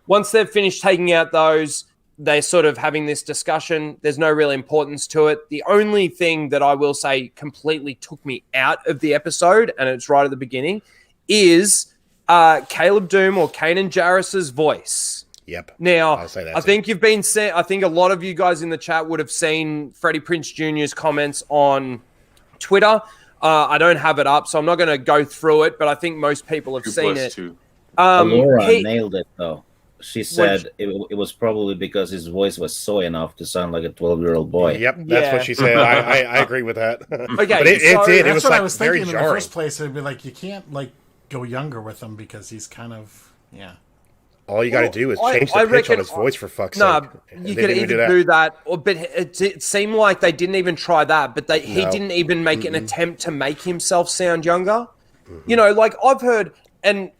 Speaker 5: Once they've finished taking out those, they're sort of having this discussion. There's no real importance to it. The only thing that I will say completely took me out of the episode, and it's right at the beginning, is Caleb Doom or Kanan Jarrus's voice.
Speaker 9: Yep.
Speaker 5: Now,
Speaker 9: I'll say that
Speaker 5: I
Speaker 9: too.
Speaker 5: think you've been I think a lot of you guys in the chat would have seen Freddie Prinze Jr.'s comments on Twitter. I don't have it up, so I'm not going to go through it, but I think most people have seen it.
Speaker 6: 2+2.
Speaker 8: Laura nailed it though. She said it was probably because his voice was soy enough to sound like a 12-year-old boy.
Speaker 9: Yep, that's what she said. I agree with that.
Speaker 5: Okay,
Speaker 9: but it
Speaker 5: so
Speaker 9: did. It
Speaker 7: That's
Speaker 9: was
Speaker 7: what
Speaker 9: like
Speaker 7: I was
Speaker 9: very
Speaker 7: thinking in the
Speaker 9: jarring.
Speaker 7: first place. It'd be like, you can't go younger with him because he's kind of,
Speaker 9: All you got to do is change the pitch on his voice, for fuck's sake.
Speaker 5: You could either do that, but it seemed like they didn't even try that. But he didn't even make an attempt to make himself sound younger. You know, like I've heard, and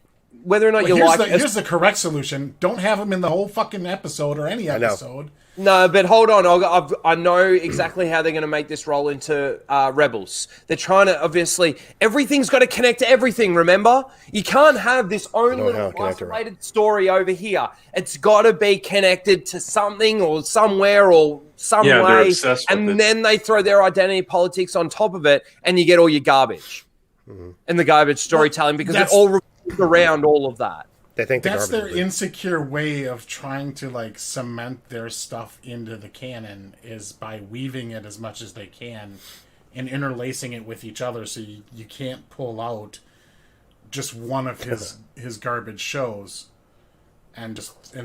Speaker 5: whether or not
Speaker 7: here's the correct solution: don't have him in the whole fucking episode or any episode.
Speaker 5: No, but hold on. I know exactly how they're going to make this roll into Rebels. They're trying to, obviously, everything's got to connect to everything, remember? You can't have this own little isolated story over here. It's got to be connected to something or somewhere or some way. And then they throw their identity politics on top of it, and you get all your garbage. And the garbage storytelling, because it all revolves around all of that.
Speaker 9: They think
Speaker 7: that's their insecure way of trying to like cement their stuff into the canon, is by weaving it as much as they can and interlacing it with each other, so you can't pull out just one of his garbage shows and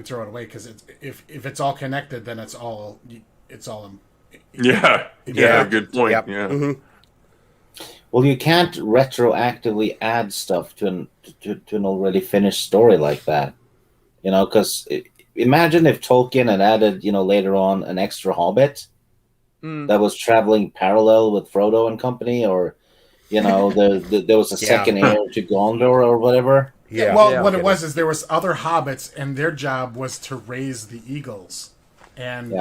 Speaker 7: throw it away, because if it's all connected, then it's all good point.
Speaker 6: Yep. Yeah. Mm-hmm.
Speaker 8: Well, you can't retroactively add stuff to an already finished story like that, you know. Because imagine if Tolkien had added, you know, later on an extra Hobbit that was traveling parallel with Frodo and company, or you know, there was a second heir to Gondor or whatever.
Speaker 7: Yeah. Well, what it was is there was other hobbits, and their job was to raise the eagles, and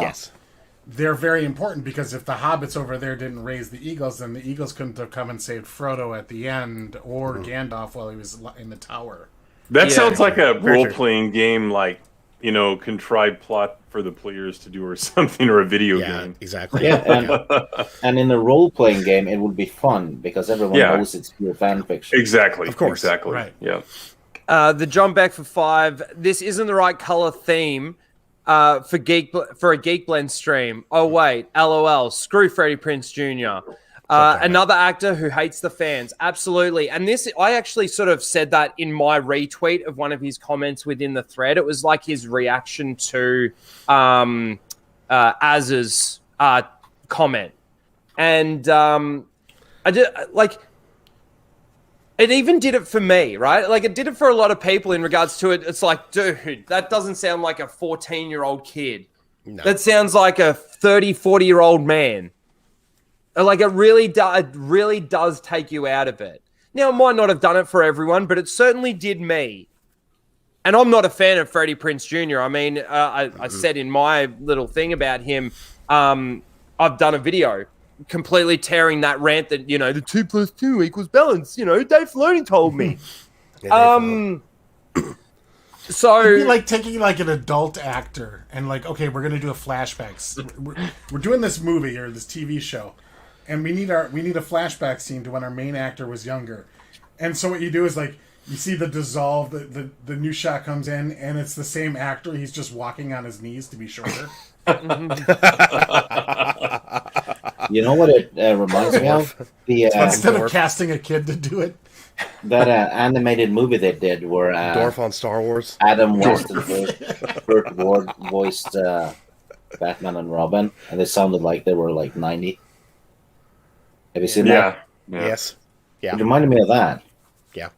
Speaker 7: they're very important, because if the hobbits over there didn't raise the eagles, then the eagles couldn't have come and saved Frodo at the end, or Gandalf while he was in the tower.
Speaker 6: That sounds like a role-playing game, like, you know, contrived plot for the players to do or something, or a video game.
Speaker 9: Exactly.
Speaker 8: Yeah, and in a role-playing game, it would be fun, because everyone knows it's pure fan fiction.
Speaker 6: Exactly.
Speaker 9: Of course.
Speaker 6: Exactly.
Speaker 7: Right.
Speaker 6: Yeah.
Speaker 5: The John Beck for 5. This isn't the right color theme for a Geek Blend stream. Oh wait, LOL. Screw Freddie Prinze Jr. Another actor who hates the fans. Absolutely. And this, I actually sort of said that in my retweet of one of his comments within the thread. It was like his reaction to Az's comment, and I did like. It even did it for me, right? Like, it did it for a lot of people in regards to it. It's like, dude, that doesn't sound like a 14-year-old kid. No. That sounds like a 30, 40-year-old man. Like, it really does take you out of it. Now, it might not have done it for everyone, but it certainly did me. And I'm not a fan of Freddie Prinze Jr. I mean, I said in my little thing about him, I've done a video completely tearing that rant that, you know, the 2 + 2 = balance. You know, Dave Filoni told me. So
Speaker 7: it'd be like taking like an adult actor and like, okay, we're gonna do a flashbacks. We're doing this movie or this TV show, and we need a flashback scene to when our main actor was younger. And so what you do is like, you see the dissolve, the new shot comes in, and it's the same actor. He's just walking on his knees to be shorter.
Speaker 8: You know what it reminds me of?
Speaker 7: Instead of casting a kid to do it.
Speaker 8: That animated movie they did where
Speaker 9: Dorf on Star Wars.
Speaker 8: Adam West and Burt Ward voiced Batman and Robin, and they sounded like they were like 90. Have you seen that?
Speaker 9: Yes. Yeah.
Speaker 8: It reminded me of that.
Speaker 9: Yeah.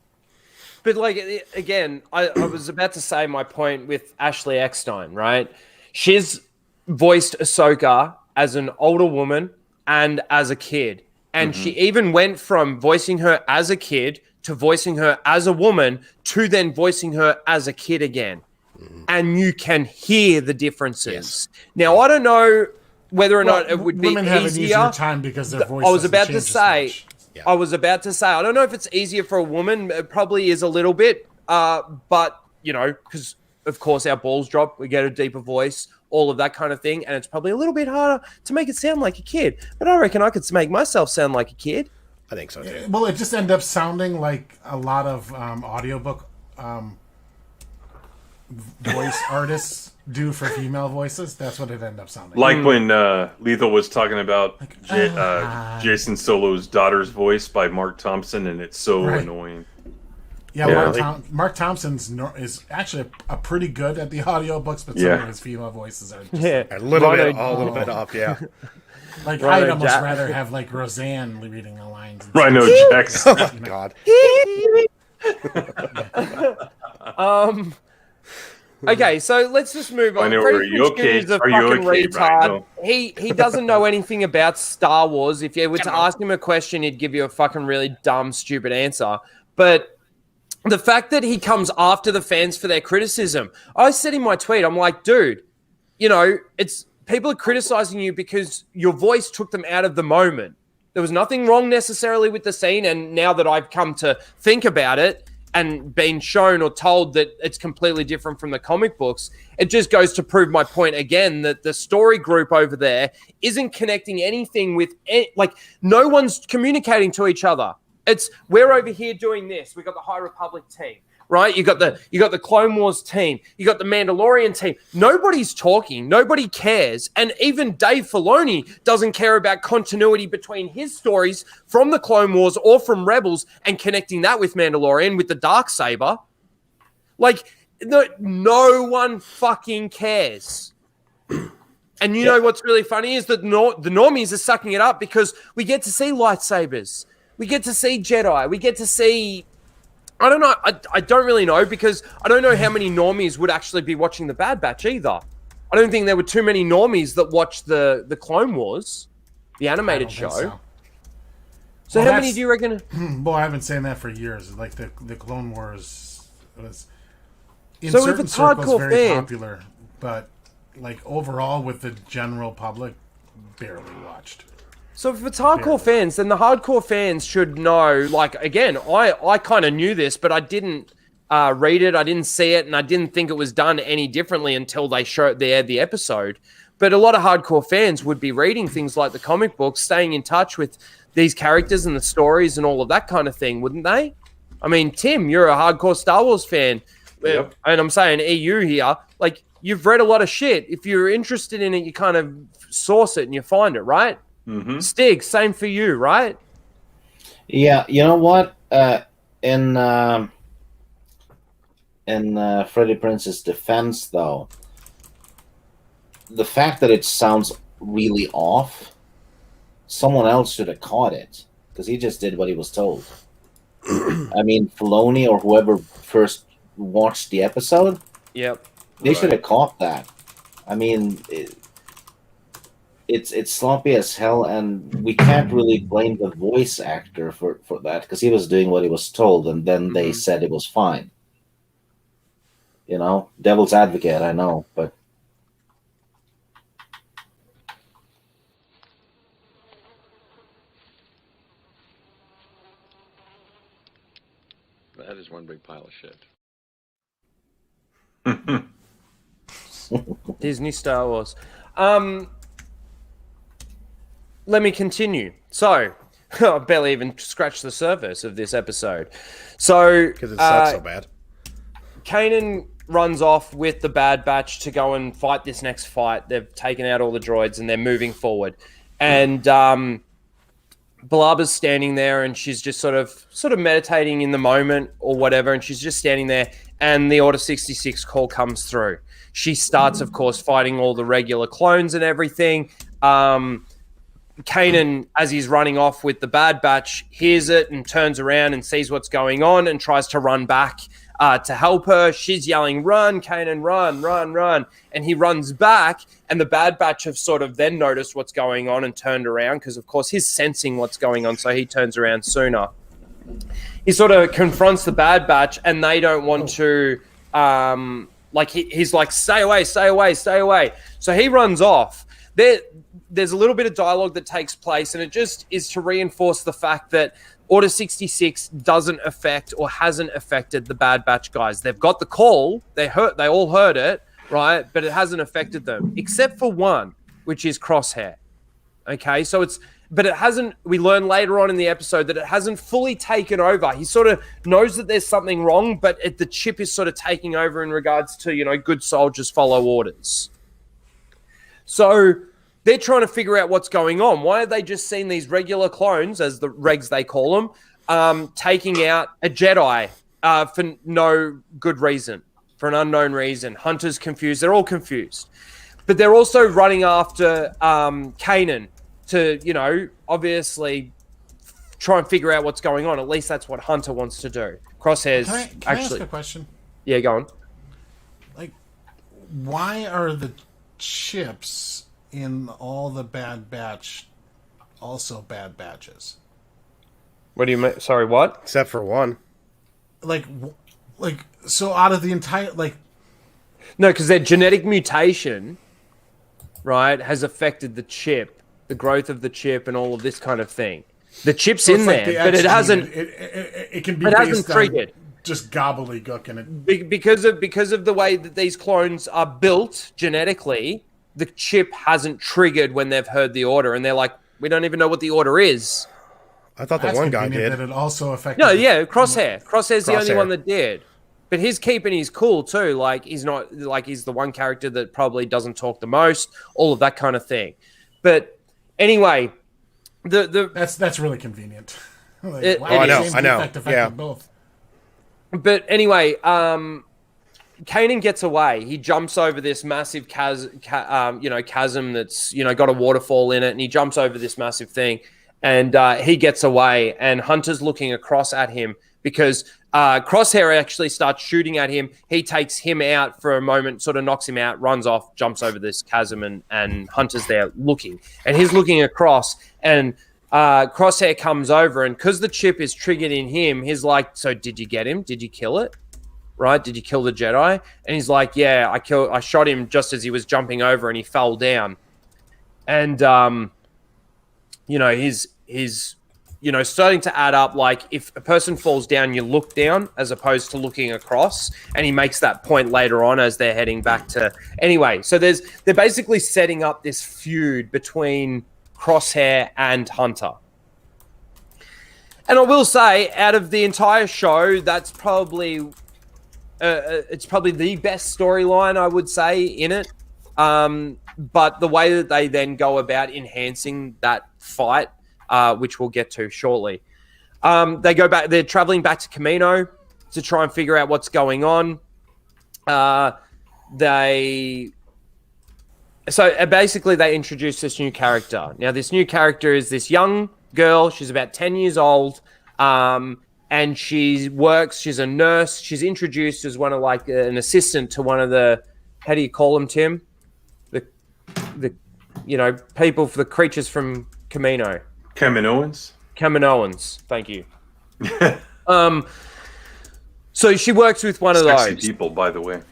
Speaker 5: But like, again, I was about to say my point with Ashley Eckstein, right? She's voiced Ahsoka as an older woman and as a kid. And she even went from voicing her as a kid to voicing her as a woman to then voicing her as a kid again. And you can hear the differences. Yes. Now, I don't know whether or not it would be
Speaker 7: women have an easier time because their voice
Speaker 5: I was about to say, I don't know if it's easier for a woman. It probably is a little bit. But, you know, because, of course, our balls drop. We get a deeper voice. All of that kind of thing, and it's probably a little bit harder to make it sound like a kid. But I reckon I could make myself sound like a kid.
Speaker 9: I think so too.
Speaker 7: Well, it just ended up sounding like a lot of audiobook voice artists do for female voices. That's what it ended up sounding
Speaker 6: like. When Lethal was talking about Jason Solo's daughter's voice by Mark Thompson, and it's so annoying.
Speaker 7: Yeah, Mark Thompson's is actually a pretty good at the audiobooks, but some of his female voices are just
Speaker 9: a little bit off. Yeah,
Speaker 7: like I'd almost rather have like Roseanne reading the lines.
Speaker 6: Rhino Jax.
Speaker 9: Oh my god.
Speaker 5: Okay, so let's just move on.
Speaker 6: I know.
Speaker 5: Freddie
Speaker 6: Are you
Speaker 5: Prinze Jr.
Speaker 6: okay?
Speaker 5: is a
Speaker 6: Are you
Speaker 5: fucking
Speaker 6: okay,
Speaker 5: retard.
Speaker 6: Brian? No.
Speaker 5: He doesn't know anything about Star Wars. If you were to ask him a question, he'd give you a fucking really dumb, stupid answer. But the fact that he comes after the fans for their criticism, I said in my tweet, I'm like, dude, you know, it's people are criticizing you because your voice took them out of the moment. There was nothing wrong necessarily with the scene, and now that I've come to think about it and been shown or told that it's completely different from the comic books, it just goes to prove my point again that the story group over there isn't connecting anything with, like, no one's communicating to each other. It's, we're over here doing this. We got the High Republic team, right? You got the Clone Wars team. You got the Mandalorian team. Nobody's talking. Nobody cares. And even Dave Filoni doesn't care about continuity between his stories from the Clone Wars or from Rebels and connecting that with Mandalorian, with the Darksaber. Like, no one fucking cares. And you know what's really funny is that the normies are sucking it up because we get to see lightsabers. We get to see Jedi. We get to see... I don't know. I don't really know because I don't know how many normies would actually be watching the Bad Batch either. I don't think there were too many normies that watched the Clone Wars, the animated show. So well, how many do you reckon?
Speaker 7: Boy, I've been saying that for years. Like the Clone Wars was in
Speaker 5: so
Speaker 7: certain
Speaker 5: if it's
Speaker 7: circles
Speaker 5: hardcore
Speaker 7: very
Speaker 5: fan,
Speaker 7: popular, but like overall with the general public, barely watched.
Speaker 5: So if it's hardcore fans, then the hardcore fans should know, like, again, I kind of knew this, but I didn't read it, I didn't see it, and I didn't think it was done any differently until they aired the episode. But a lot of hardcore fans would be reading things like the comic books, staying in touch with these characters and the stories and all of that kind of thing, wouldn't they? I mean, Tim, you're a hardcore Star Wars fan, and I'm saying EU here, like, you've read a lot of shit. If you're interested in it, you kind of source it and you find it, right?
Speaker 6: Mm-hmm.
Speaker 5: Stig, same for you, right?
Speaker 8: Yeah, you know what? In Freddie Prince's defense, though, the fact that it sounds really off, someone else should have caught it because he just did what he was told. I mean, Filoni or whoever first watched the episode, they should have caught that. I mean. It's sloppy as hell, and we can't really blame the voice actor for that because he was doing what he was told, and then they said it was fine. You know, devil's advocate, I know, but
Speaker 10: that is one big pile of shit.
Speaker 5: Disney Star Wars. Let me continue. So, I barely even scratched the surface of this episode. So,
Speaker 9: because it sucks so bad.
Speaker 5: Kanan runs off with the Bad Batch to go and fight this next fight. They've taken out all the droids and they're moving forward. And Balaba's standing there and she's just sort of meditating in the moment or whatever. And she's just standing there and the Order 66 call comes through. She starts, of course, fighting all the regular clones and everything. Kanan, as he's running off with the Bad Batch, hears it and turns around and sees what's going on and tries to run back to help her. She's yelling, "Run, Kanan, run, run, run." And he runs back, and the Bad Batch have sort of then noticed what's going on and turned around because, of course, he's sensing what's going on, so he turns around sooner. He sort of confronts the Bad Batch, and they don't want to... he's like, "Stay away, stay away, stay away." So he runs off. There's a little bit of dialogue that takes place, and it just is to reinforce the fact that Order 66 doesn't affect or hasn't affected the Bad Batch guys. They've got the call, they all heard it, right? But it hasn't affected them, except for one, which is Crosshair. Okay, so it hasn't, we learn later on in the episode that it hasn't fully taken over. He sort of knows that there's something wrong, but the chip is sort of taking over in regards to, you know, good soldiers follow orders. So they're trying to figure out what's going on. Why have they just seen these regular clones, as the regs they call them, taking out a Jedi for no good reason, for an unknown reason? Hunter's confused. They're all confused. But they're also running after Kanan to, you know, obviously try and figure out what's going on. At least that's what Hunter wants to do. Crosshair's
Speaker 7: Can I ask a question?
Speaker 5: Yeah, go on.
Speaker 7: Like, why are the chips in all the Bad Batch also Bad Batches?
Speaker 5: What do you mean? Sorry, what?
Speaker 9: Except for one.
Speaker 7: Like, so out of the entire, like...
Speaker 5: No, because their genetic mutation, right, has affected the chip, the growth of the chip and all of this kind of thing. The chip's so in there, but it hasn't...
Speaker 7: It can be
Speaker 5: it hasn't triggered.
Speaker 7: Just gobbledygook in it.
Speaker 5: Because of the way that these clones are built genetically, the chip hasn't triggered when they've heard the order, and they're like, we don't even know what the order is.
Speaker 9: I thought the one guy did.
Speaker 7: That it also affected.
Speaker 5: No, yeah, Crosshair. Crosshair's the only one that did. But he's keeping his cool too. Like he's not like he's the one character that probably doesn't talk the most. All of that kind of thing. But anyway,
Speaker 7: that's really convenient. Like,
Speaker 9: I know. Yeah.
Speaker 7: Both.
Speaker 5: But anyway, Kanan gets away. He jumps over this massive chasm that's got a waterfall in it, and he jumps over this massive thing. And he gets away, and Hunter's looking across at him because Crosshair actually starts shooting at him. He takes him out for a moment, sort of knocks him out, runs off, jumps over this chasm, and Hunter's there looking. And he's looking across, and Crosshair comes over, and because the chip is triggered in him, he's like, so did you get him? Did you kill it? Right? Did you kill the Jedi? And he's like, yeah, I shot him just as he was jumping over, and he fell down. And... he's starting to add up, like if a person falls down, you look down as opposed to looking across. And he makes that point later on as they're heading back to... Anyway, so they're basically setting up this feud between Crosshair and Hunter. And I will say, out of the entire show, that's probably... it's probably the best storyline, I would say, in it. But the way that they then go about enhancing that fight, which we'll get to shortly, they go back. They're traveling back to Camino to try and figure out what's going on. Basically they introduce this new character. Now, this new character is this young girl. She's about 10 years old, and she works. She's a nurse. She's introduced as one of an assistant to one of the, how do you call them, Tim? The people for the creatures from Camino. Kaminoans. Thank you. So she works with one of those
Speaker 6: people, by the way.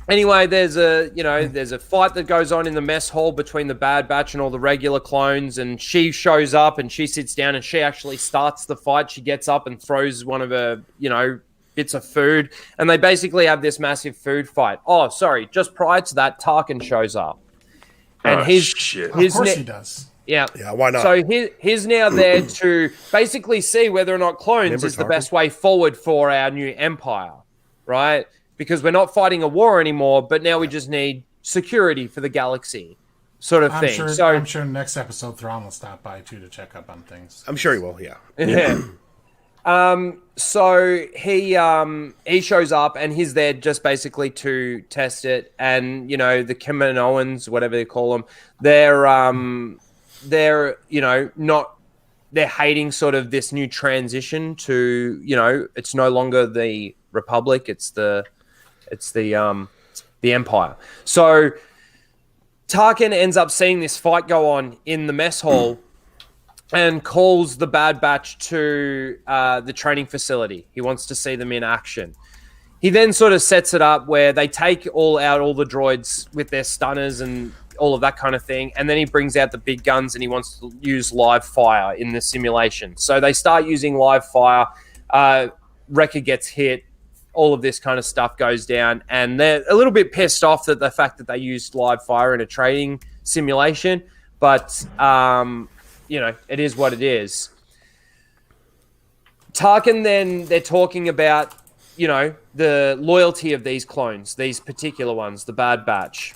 Speaker 5: Anyway, there's a fight that goes on in the mess hall between the Bad Batch and all the regular clones, and she shows up and she sits down and she actually starts the fight. She gets up and throws one of her, bits of food, and they basically have this massive food fight. Oh, sorry, just prior to that, Tarkin shows up. And
Speaker 7: of course he does.
Speaker 5: Yeah.
Speaker 9: Yeah, why not?
Speaker 5: So he's now there to basically see whether or not clones is the best way forward for our new empire, right? Because we're not fighting a war anymore, but now we just need security for the galaxy, sort of thing.
Speaker 7: I'm sure next episode Thrawn will stop by too to check up on things.
Speaker 9: I'm sure he will, yeah.
Speaker 5: So he shows up and he's there just basically to test it. And, the Kaminoans, whatever they call them, they're hating sort of this new transition to, it's no longer the Republic. It's the Empire. So Tarkin ends up seeing this fight go on in the mess hall and calls the Bad Batch to the training facility. He wants to see them in action. He then sort of sets it up where they take all the droids with their stunners and all of that kind of thing, and then he brings out the big guns and he wants to use live fire in the simulation. So they start using live fire. Wrecker gets hit. All of this kind of stuff goes down, and they're a little bit pissed off at the fact that they used live fire in a training simulation, but it is what it is. Tarkin, then they're talking about, the loyalty of these clones, these particular ones, the Bad Batch.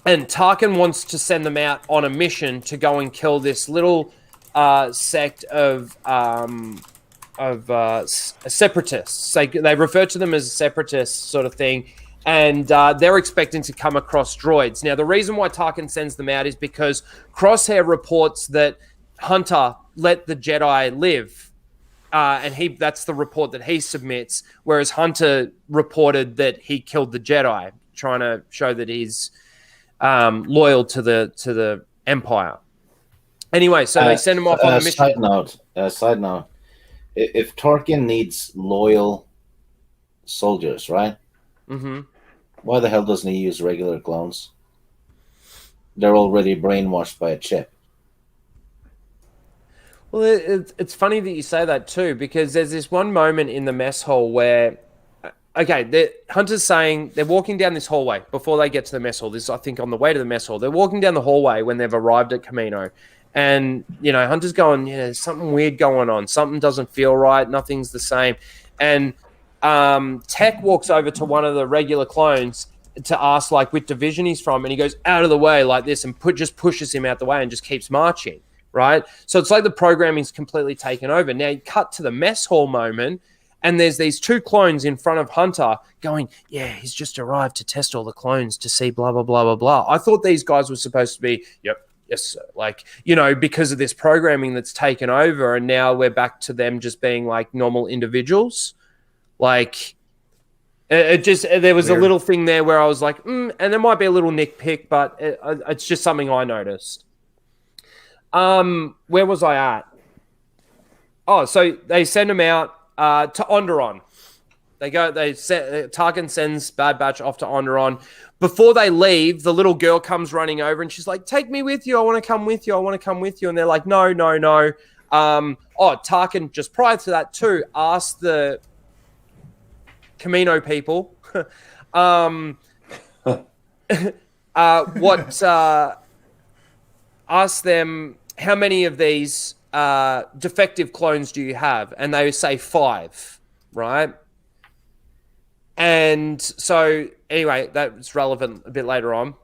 Speaker 5: And Tarkin wants to send them out on a mission to go and kill this little sect of separatists. They refer to them as separatists sort of thing. And they're expecting to come across droids. Now, the reason why Tarkin sends them out is because Crosshair reports that Hunter let the Jedi live. That's the report that he submits, whereas Hunter reported that he killed the Jedi. trying to show that he's loyal to the Empire. Anyway, so they send him off on a mission.
Speaker 8: Side note. If Tarkin needs loyal soldiers, right?
Speaker 5: Mm-hmm.
Speaker 8: Why the hell doesn't he use regular clones? They're already brainwashed by a chip.
Speaker 5: Well, it's funny that you say that too, because there's this one moment in the mess hall where, okay, Hunter's saying they're walking down this hallway before they get to the mess hall. This is, I think, on the way to the mess hall. They're walking down the hallway when they've arrived at Camino. And, Hunter's going, there's something weird going on. Something doesn't feel right. Nothing's the same. And Tech walks over to one of the regular clones to ask, like, which division he's from. And he goes out of the way like this and just pushes him out the way and just keeps marching, right? So it's like the programming's completely taken over. Now you cut to the mess hall moment, and there's these two clones in front of Hunter going, yeah, he's just arrived to test all the clones to see blah, blah, blah, blah, blah. I thought these guys were supposed to be, yep, yes, sir. Like, because of this programming that's taken over, and now we're back to them just being like normal individuals. Like, there was a little thing there where I was like, and there might be a little nitpick, but it's just something I noticed. Where was I at? Oh, so they send him out to Onderon. Tarkin sends Bad Batch off to Onderon. Before they leave, the little girl comes running over and she's like, take me with you. I want to come with you. I want to come with you. And they're like, no. Tarkin, just prior to that too, asked the Camino people asked them, how many of these defective clones do you have? And they say 5, right? And so anyway, that's relevant a bit later on.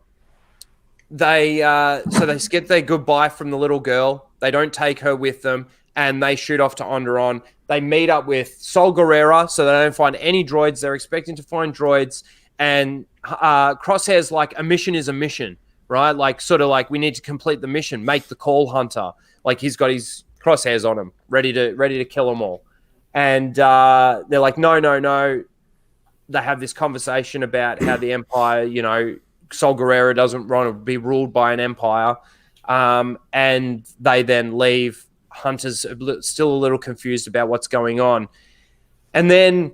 Speaker 5: They get their goodbye from the little girl. They don't take her with them, and they shoot off to Onderon. They meet up with Sol Guerrera, so they don't find any droids. They're expecting to find droids, and Crosshair's like, a mission is a mission, right? Like, sort of like, we need to complete the mission, make the call, Hunter. Like, he's got his crosshairs on him, ready to kill them all. And they're like, no. They have this conversation about how the Empire, Sol Guerrera doesn't want to be ruled by an Empire. And they then leave. Hunter's still a little confused about what's going on. And then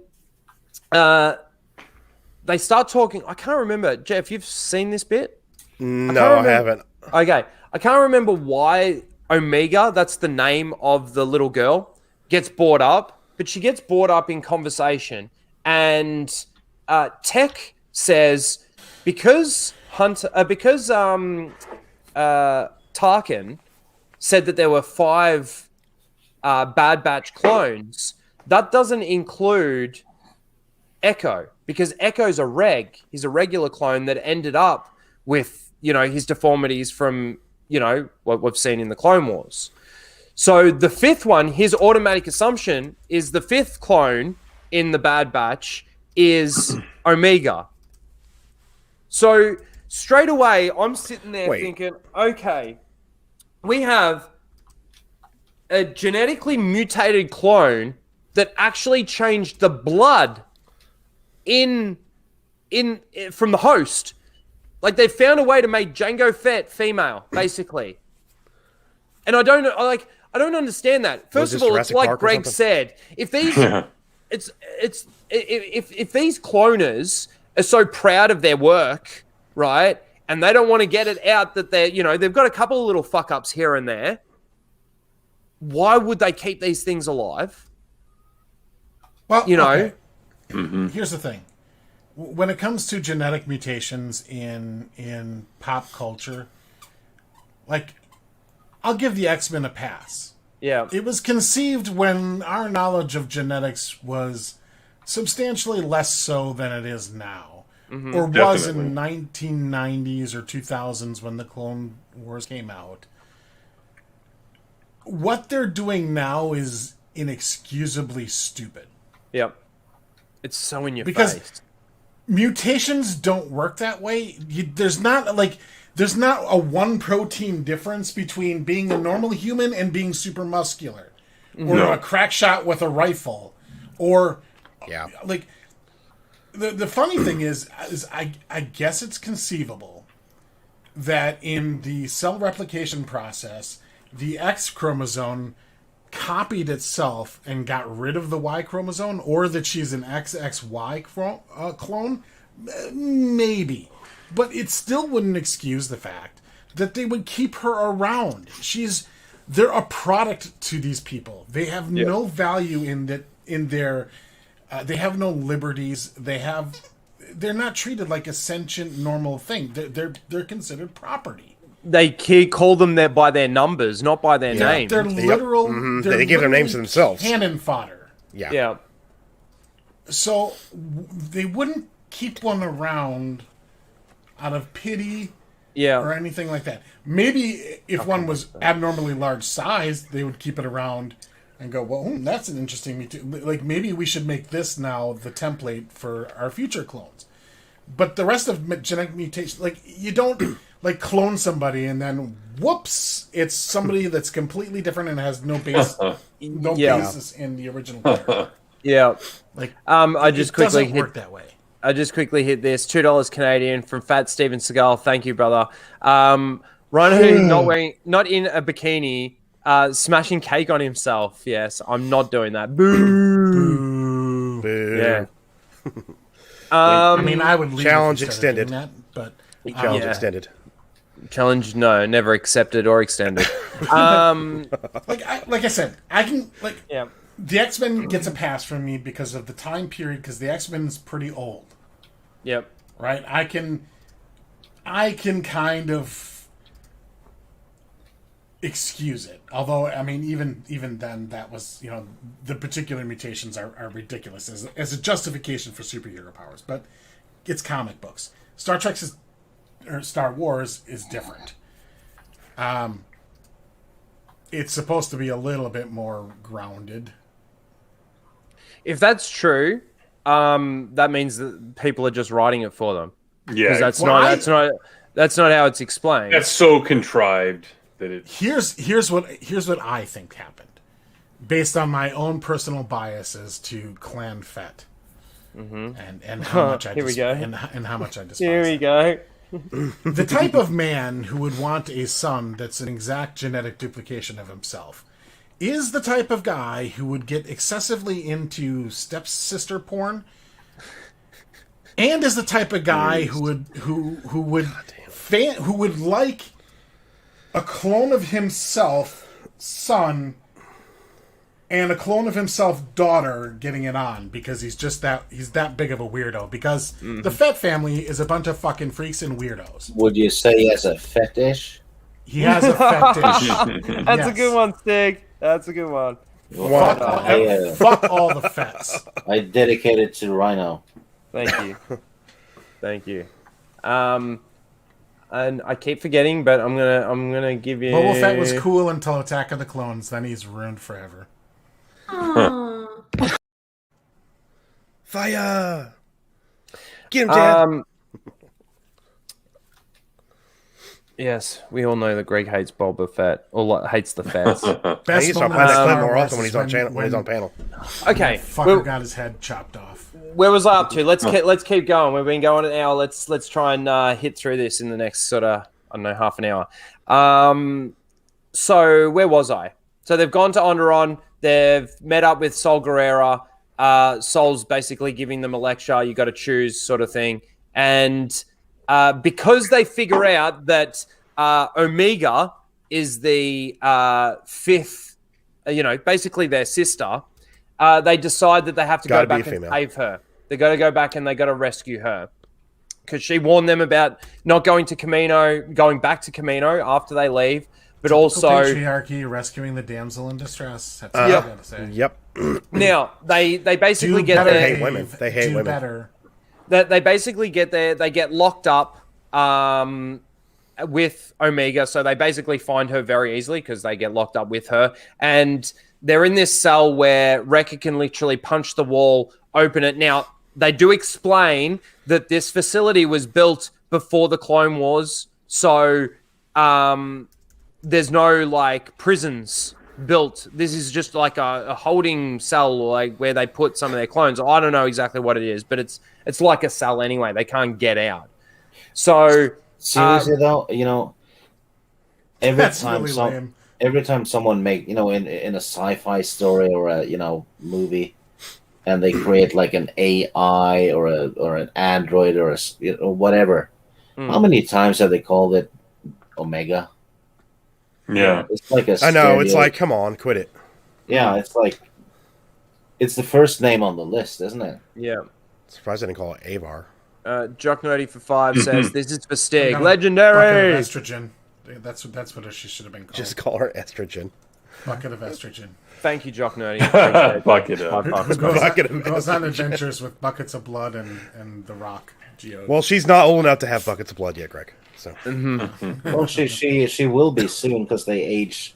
Speaker 5: they start talking. I can't remember. Jeff, you've seen this bit?
Speaker 9: No, I haven't.
Speaker 5: Okay. I can't remember why Omega, that's the name of the little girl, gets brought up, but she gets brought up in conversation. And Tech says, because Tarkin said that there were 5 Bad Batch clones, that doesn't include Echo, because Echo's a reg. He's a regular clone that ended up with, his deformities from, what we've seen in the Clone Wars. So the 5th one, his automatic assumption is the 5th clone in the Bad Batch is Omega. So straight away, I'm sitting there thinking, okay, we have a genetically mutated clone that actually changed the blood in from the host. Like, they found a way to make Jango Fett female, basically. And I don't understand that. First of all, it's like Greg said, if these if these cloners are so proud of their work, right, and they don't want to get it out that they're, they've got a couple of little fuck ups here and there, why would they keep these things alive?
Speaker 7: Well,
Speaker 5: okay.
Speaker 7: Here's the thing. When it comes to genetic mutations in pop culture, like, I'll give the X-Men a pass.
Speaker 5: Yeah.
Speaker 7: It was conceived when our knowledge of genetics was substantially less so than it is now. Mm-hmm. Or was in 1990s or 2000s when the Clone Wars came out. What they're doing now is inexcusably stupid.
Speaker 5: Yep. It's so in your face.
Speaker 7: Mutations don't work that way. There's not a one protein difference between being a normal human and being super muscular, or a crack shot with a rifle, or the funny thing is I guess it's conceivable that in the cell replication process, the X chromosome copied itself and got rid of the Y chromosome, or that she's an XXY clone. Maybe. But it still wouldn't excuse the fact that they would keep her around. They're a product to these people. They have no value in their they have no liberties. They're not treated like a sentient normal thing. They're considered property.
Speaker 5: They call them by their numbers, not by their names.
Speaker 7: They're literal.
Speaker 9: They give their names to themselves.
Speaker 7: Cannon fodder.
Speaker 5: Yeah.
Speaker 7: So they wouldn't keep one around out of pity or anything like that. Maybe if one was abnormally large sized, they would keep it around and go, well, that's an interesting like maybe we should make this now the template for our future clones. But the rest of genetic mutation, like you don't like clone somebody and then whoops, it's somebody that's completely different and has no basis in the original character.
Speaker 5: Like I just quickly
Speaker 7: doesn't work that way.
Speaker 5: I just quickly hit this $2 Canadian from Fat Steven Seagal. Thank you, brother. Rhino not in a bikini, smashing cake on himself. Yes, I'm not doing that. Boo.
Speaker 9: Boo.
Speaker 5: Yeah.
Speaker 7: I mean, I would leave
Speaker 9: challenge extended.
Speaker 7: That, but
Speaker 9: challenge extended.
Speaker 5: Challenge never accepted or extended.
Speaker 7: like I said, I can the X-Men gets a pass from me because of the time period, because the X-Men is pretty old.
Speaker 5: Yep.
Speaker 7: Right? I can kind of excuse it. Although, I mean, even then, that was, the particular mutations are ridiculous as a justification for superhero powers. But it's comic books. Star Wars is different. It's supposed to be a little bit more grounded.
Speaker 5: If that's true, that means that people are just writing it for them.
Speaker 6: Yeah,
Speaker 5: because that's not how it's explained.
Speaker 6: That's so contrived that it.
Speaker 7: Here's what I think happened, based on my own personal biases to Clan Fett, and how much I and how much I despise.
Speaker 5: Here we go.
Speaker 7: The type of man who would want a son that's an exact genetic duplication of himself is the type of guy who would get excessively into stepsister porn, and is the type of guy who would like a clone of himself son and a clone of himself daughter getting it on, because he's that big of a weirdo, because the Fett family is a bunch of fucking freaks and weirdos.
Speaker 8: Would you say he has a fetish?
Speaker 7: He has a fetish.
Speaker 5: That's a good one, Stig. That's a good one.
Speaker 7: Fuck all the Fets.
Speaker 8: I dedicate it to Rhino.
Speaker 5: Thank you. Thank you. And I keep forgetting, but I'm gonna give you.
Speaker 7: Boba Fett was cool until Attack of the Clones. Then he's ruined forever.
Speaker 9: Fire! Get him, Dad.
Speaker 5: Yes, we all know that Greg hates Boba Fett, or hates the Fets.
Speaker 9: He needs to play that clip more often when he's on channel. When he's on panel.
Speaker 5: Okay,
Speaker 7: fucker got his head chopped off.
Speaker 5: Where was I up to? Let's keep going. We've been going an hour. Let's try and hit through this in the next sort of half an hour. So where was I? So they've gone to Onderon. They've met up with Sol Guerrera. Sol's basically giving them a lecture. You got to choose, sort of thing. And because they figure out that Omega is the fifth, basically their sister, they decide that they have to go back and save her. They got to go back and they got to rescue her, because she warned them about not going back to Camino after they leave, but also
Speaker 7: patriarchy, rescuing the damsel in distress. That's what I gotta say.
Speaker 9: Yep.
Speaker 5: Now they basically get there.
Speaker 9: They hate women. They hate women.
Speaker 7: Better.
Speaker 5: They basically get there. They get locked up with Omega, so they basically find her very easily because they get locked up with her, and they're in this cell where Wrecker can literally punch the wall, open it. Now they do explain that this facility was built before the Clone Wars, so there's no prisons built. This is just like a holding cell, like where they put some of their clones. I don't know exactly what it is, but it's like a cell anyway. They can't get out. So
Speaker 8: seriously though, every
Speaker 7: That's
Speaker 8: time
Speaker 7: really lame.
Speaker 8: every time someone in a sci-fi story or a movie, and they create like an AI or an android or whatever, how many times have they called it Omega?
Speaker 6: Yeah,
Speaker 8: it's like
Speaker 9: I know. It's like, come on, quit it.
Speaker 8: Yeah, it's like it's the first name on the list, isn't it?
Speaker 5: Yeah.
Speaker 9: Surprised I didn't call it Avar.
Speaker 5: Jock Nerdy for 5 says this is for Stig.
Speaker 7: Bucket
Speaker 5: Legendary.
Speaker 7: of estrogen. That's what she should have been called.
Speaker 9: Just call her Estrogen.
Speaker 7: Bucket of estrogen.
Speaker 5: Thank you, Jock Nerdy. Appreciate it.
Speaker 6: Bucket of.
Speaker 7: Who goes on adventures with buckets of blood and the Rock. Geode.
Speaker 9: Well, she's not old enough to have buckets of blood yet, Greg. So.
Speaker 8: Well, she will be soon because they age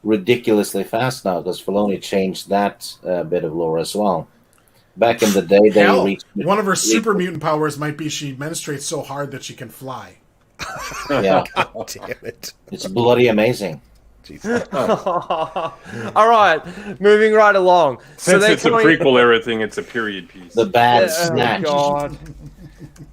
Speaker 8: ridiculously fast now. Because Filoni changed that bit of lore as well. Back in the day,
Speaker 7: one of her super mutant powers might be she menstruates so hard that she can fly.
Speaker 8: Yeah,
Speaker 9: God damn it!
Speaker 8: It's bloody amazing.
Speaker 5: All right, moving right along.
Speaker 6: Since it's a prequel era thing, it's a period piece.
Speaker 8: The bad snatch.
Speaker 5: Oh, God.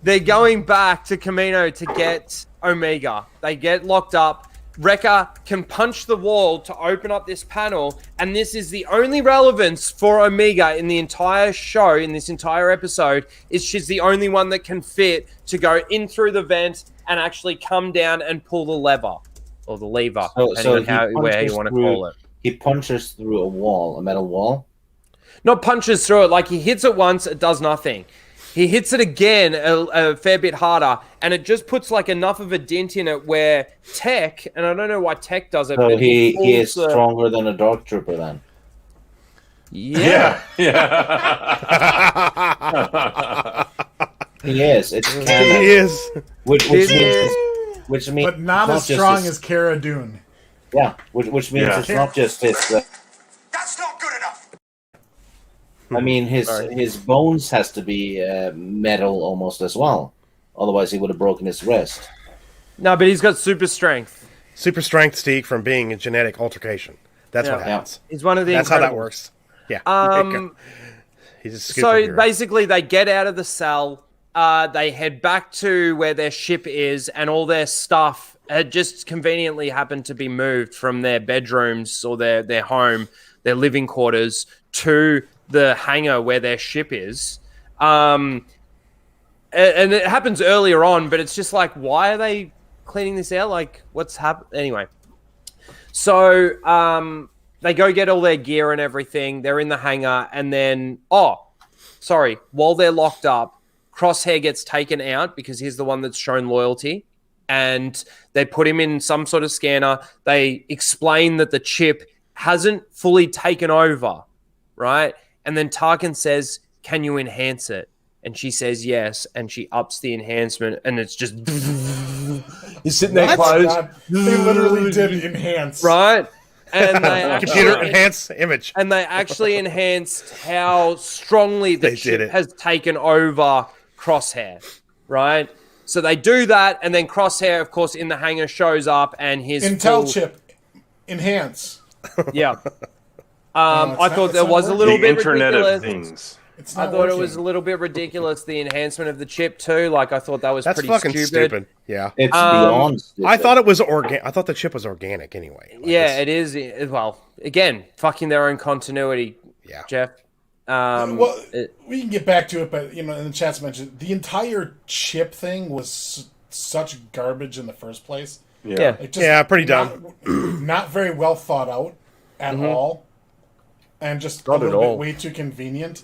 Speaker 5: They're going back to Camino to get Omega. They get locked up. Wrecker can punch the wall to open up this panel, and this is the only relevance for Omega in the entire show, in this entire episode, is she's the only one that can fit to go in through the vent and actually come down and pull the lever. Or the lever, depending on where you want to call it.
Speaker 8: He punches through a metal wall?
Speaker 5: Not punches through it, like he hits it once, it does nothing. He hits it again a fair bit harder, and it just puts like enough of a dent in it where Tech, and I don't know why Tech does it,
Speaker 8: so
Speaker 5: but
Speaker 8: he is stronger than a Dark Trooper then.
Speaker 5: Yeah.
Speaker 8: He is. It's canon.
Speaker 9: He is.
Speaker 8: Which means
Speaker 7: but not as strong as Cara Dune.
Speaker 8: Yeah, which means it's not just his.
Speaker 2: That's not good enough.
Speaker 8: I mean, his bones has to be metal almost as well. Otherwise, he would have broken his wrist.
Speaker 5: No, but he's got super strength.
Speaker 9: Super strength, Steve, from being a genetic altercation. That's what happens.
Speaker 5: He's one of the.
Speaker 9: That's how that works. Yeah. He's a
Speaker 5: so basically, they get out of the cell. They head back to where their ship is, and all their stuff had just conveniently happened to be moved from their bedrooms or their home, their living quarters, to the hangar where their ship is. And it happens earlier on, but it's just like, why are they cleaning this out? Like, what's happened? Anyway. So they go get all their gear and everything. They're in the hangar, and then, while they're locked up, Crosshair gets taken out because he's the one that's shown loyalty. And they put him in some sort of scanner. They explain that the chip hasn't fully taken over, right? And then Tarkin says, "Can you enhance it?" And she says yes, and she ups the enhancement, and it's just... He's sitting there closed.
Speaker 7: They literally did enhance.
Speaker 5: Right? And they
Speaker 9: computer enhance image.
Speaker 5: And they actually enhanced how strongly the chip has taken over Crosshair, right? So they do that, and then Crosshair, of course, in the hangar shows up, and his
Speaker 7: Intel chip enhance.
Speaker 5: Yeah. I thought there was a little bit
Speaker 6: Internet
Speaker 5: ridiculous.
Speaker 6: of Things.
Speaker 5: I thought it was a little bit ridiculous, the enhancement of the chip too. Like, I thought that was
Speaker 9: That's
Speaker 5: pretty
Speaker 9: fucking
Speaker 5: stupid.
Speaker 9: Yeah,
Speaker 8: it's beyond stupid.
Speaker 9: I thought it was organic. I thought the chip was organic anyway. Like
Speaker 5: it is. Well, again, fucking their own continuity.
Speaker 9: Yeah,
Speaker 5: Jeff.
Speaker 7: We can get back to it, but in the chat's mentioned the entire chip thing was such garbage in the first place.
Speaker 5: Yeah,
Speaker 9: pretty dumb.
Speaker 7: Not very well thought out at all, and just a little bit way too convenient.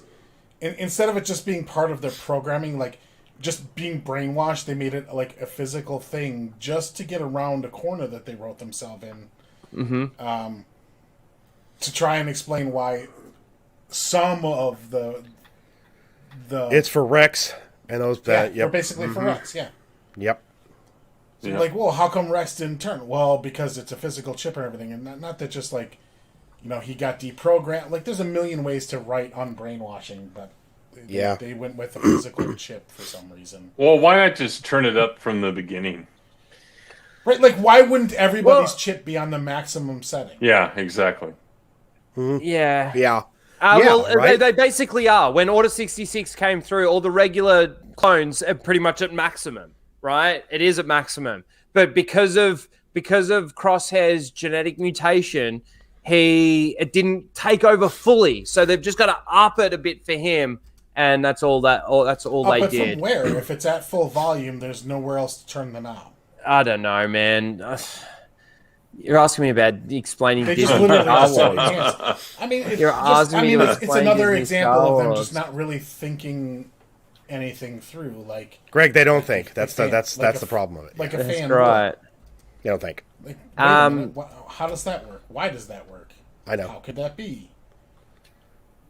Speaker 7: Instead of it just being part of their programming, like just being brainwashed, they made it like a physical thing just to get around a corner that they wrote themselves in. To try and explain why some of the
Speaker 9: it's for Rex and those that
Speaker 7: they're basically for Rex.
Speaker 9: Yep.
Speaker 7: So like, well, how come Rex didn't turn? Well, because it's a physical chip and everything, and not that just like, he got deprogrammed. Like, there's a million ways to write on brainwashing, but they went with a physical chip for some reason.
Speaker 6: Well, why not just turn it up from the beginning?
Speaker 7: Right, like, why wouldn't everybody's chip be on the maximum setting?
Speaker 6: Yeah, exactly.
Speaker 5: Yeah.
Speaker 9: Yeah.
Speaker 5: Well,
Speaker 9: right?
Speaker 5: they basically are. When Order 66 came through, all the regular clones are pretty much at maximum, right? It is at maximum. But because of Crosshair's genetic mutation, it didn't take over fully. So they've just got to up it a bit for him, and that's all they did.
Speaker 7: From where? If it's at full volume, there's nowhere else to turn the knob.
Speaker 5: I don't know, man. You're asking me about explaining
Speaker 7: They
Speaker 5: Disney
Speaker 7: just literally
Speaker 5: Star
Speaker 7: have so
Speaker 5: Wars.
Speaker 7: many hands. I mean, it's another example of them just not really thinking anything through. Like,
Speaker 9: Greg, they don't think. That's the problem of it.
Speaker 7: Like a
Speaker 5: That's
Speaker 7: fan.
Speaker 5: right.
Speaker 9: They don't think.
Speaker 7: Like, wait a minute, how does that work? Why does that work?
Speaker 9: I know.
Speaker 7: How could that be?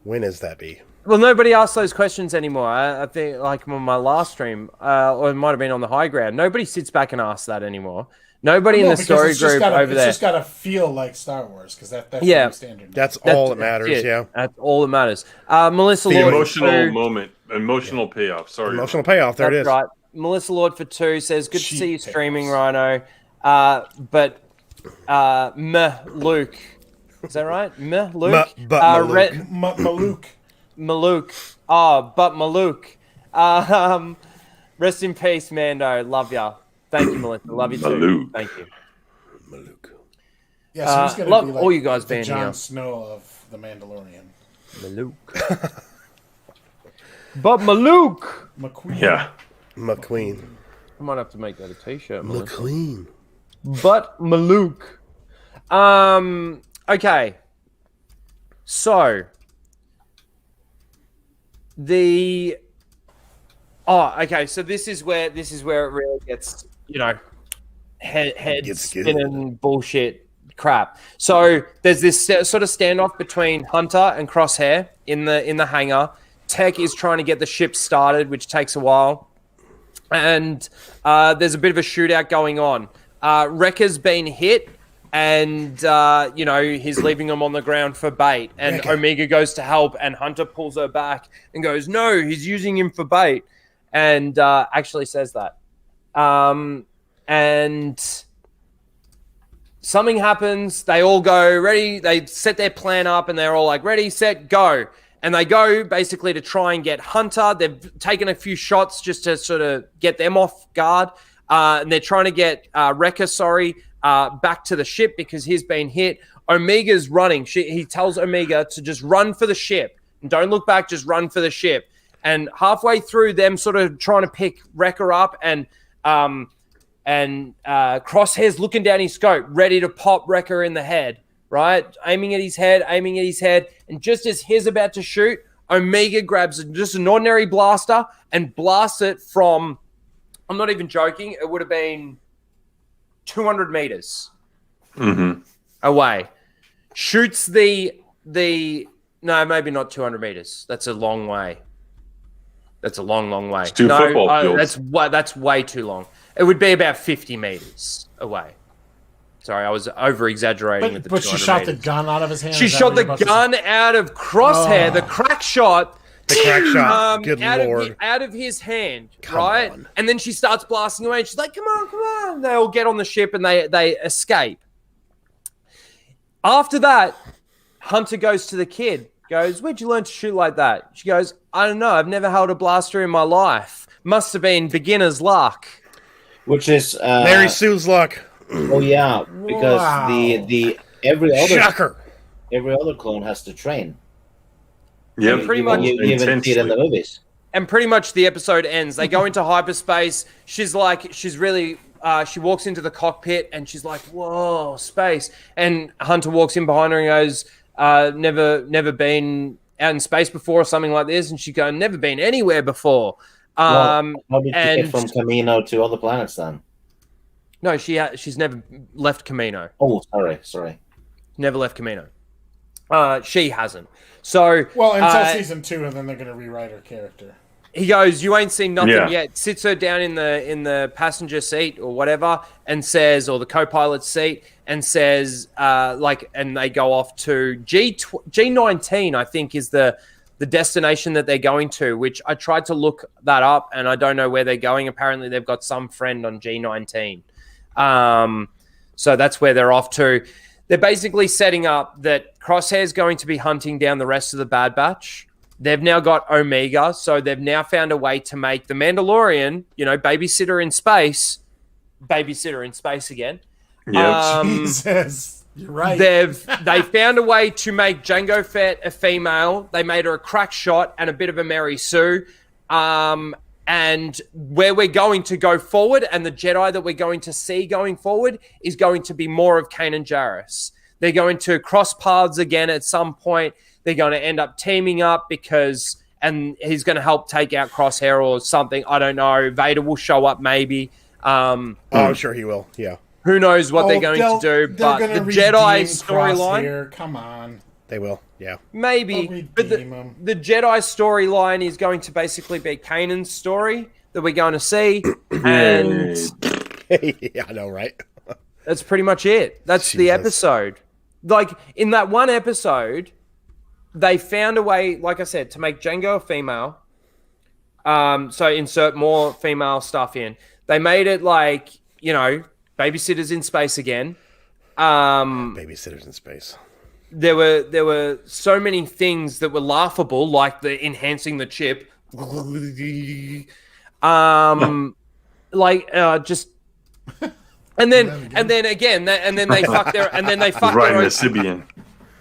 Speaker 9: When is that be?
Speaker 5: Well, nobody asks those questions anymore. I think, like on my last stream, or it might have been on the high ground, nobody sits back and asks that anymore. Nobody in the story group over there.
Speaker 7: It's just got to feel like Star Wars, because that's
Speaker 5: yeah.
Speaker 7: the standard.
Speaker 9: That's all that matters, yeah.
Speaker 5: That's all that matters. Melissa
Speaker 6: The
Speaker 5: Lord
Speaker 6: emotional moment, emotional payoff. Sorry.
Speaker 9: Emotional payoff, there it is.
Speaker 5: Right. Melissa Lord for 2 says, good to see you streaming, Rhino. But Luke. Is that right? Luke?
Speaker 7: Maluk.
Speaker 5: Maluk. Oh, but Maluk. Rest in peace, Mando. Love ya. Thank you, Melissa. Love you too.
Speaker 6: Maluk.
Speaker 5: Thank you.
Speaker 9: Maluk.
Speaker 7: Yeah, so he's going to
Speaker 5: love
Speaker 7: be like
Speaker 5: all you guys
Speaker 7: the
Speaker 5: being
Speaker 7: Jon
Speaker 5: here.
Speaker 7: Snow of The Mandalorian.
Speaker 5: Maluk. But Maluk.
Speaker 7: McQueen.
Speaker 6: Yeah.
Speaker 9: McQueen.
Speaker 5: I might have to make that a t-shirt. Melissa.
Speaker 9: McQueen.
Speaker 5: But Maluk. Okay. So so this is where it really gets, head spinning bullshit crap. So there's this sort of standoff between Hunter and Crosshair in the hangar. Tech is trying to get the ship started, which takes a while. And there's a bit of a shootout going on. Wrecker's been hit, and he's leaving him on the ground for bait. And Omega goes to help, and Hunter pulls her back and goes, "No, he's using him for bait," and actually says that. And something happens. They all go ready. They set their plan up, and they're all like, "Ready, set, go." And they go basically to try and get Hunter. They've taken a few shots just to sort of get them off guard. And they're trying to get Wrecker, back to the ship because he's been hit. Omega's running. He tells Omega to just run for the ship. And don't look back, just run for the ship. And halfway through them sort of trying to pick Wrecker up, and Crosshair's looking down his scope, ready to pop Wrecker in the head. Right? Aiming at his head. And just as he's about to shoot, Omega grabs just an ordinary blaster and blasts it from, I'm not even joking, it would have been 200 meters away. Shoots no, maybe not 200 meters. That's a long way. That's a long, long way.
Speaker 6: It's two football fields.
Speaker 5: That's way too long. It would be about 50 meters away. Sorry, I was over-exaggerating with the 200
Speaker 7: But she shot
Speaker 5: meters.
Speaker 7: the gun out of his hand?
Speaker 5: She shot the gun out of Crosshair, the crack shot.
Speaker 9: The crack shot. Good Lord.
Speaker 5: Out of his hand,
Speaker 9: Come
Speaker 5: right?
Speaker 9: on.
Speaker 5: And then she starts blasting away. And she's like, come on. They all get on the ship and they escape. After that, Hunter goes to the kid. Goes, where'd you learn to shoot like that? She goes, I don't know. I've never held a blaster in my life. Must have been beginner's luck.
Speaker 8: Which is
Speaker 9: Mary Sue's luck.
Speaker 8: Oh yeah, because the every other clone has to train.
Speaker 6: Yeah,
Speaker 5: pretty much.
Speaker 8: You even see it in the movies.
Speaker 5: And pretty much the episode ends. They go into hyperspace. She walks into the cockpit and she's like, whoa, space. And Hunter walks in behind her and goes, never been out in space before or something like this. And she goes, never been anywhere before.
Speaker 8: How did she get from Camino to other planets then?
Speaker 5: No, she's never left Camino.
Speaker 8: Oh, sorry.
Speaker 5: Never left Camino. She hasn't. So
Speaker 7: until season 2, and then they're going to rewrite her character.
Speaker 5: He goes, "You ain't seen nothing yet." Sits her down in the passenger seat or whatever, and says, or the co-pilot seat, and says, and they go off to G19. I think is the destination that they're going to. Which I tried to look that up, and I don't know where they're going. Apparently, they've got some friend on G19. So that's where they're off to. they're basically setting up that Crosshair's going to be hunting down the rest of the Bad Batch. They've now got Omega, so they've now found a way to make the Mandalorian, babysitter in space again.
Speaker 6: Yeah,
Speaker 7: Jesus, you're right.
Speaker 5: They found a way to make Jango Fett a female. They made her a crack shot and a bit of a Mary Sue. And where we're going to go forward, and the Jedi that we're going to see going forward, is going to be more of Kanan Jarrus. They're going to cross paths again at some point. They're going to end up teaming up and he's going to help take out Crosshair or something. I don't know. Vader will show up maybe.
Speaker 9: I'm sure he will. Yeah.
Speaker 5: Who knows what they're going to do? But the Jedi storyline.
Speaker 7: Come on.
Speaker 9: They will. Yeah.
Speaker 5: Maybe. But the Jedi storyline is going to basically be Kanan's story that we're going to see. And
Speaker 9: yeah, I know, right?
Speaker 5: That's pretty much it. That's the episode. Like, in that one episode, they found a way, like I said, to make Jango a female. So insert more female stuff in. They made it like, babysitters in space again.
Speaker 9: Babysitters in space.
Speaker 5: There were so many things that were laughable, like the enhancing the chip. And then again, they fuck their
Speaker 6: Sibian.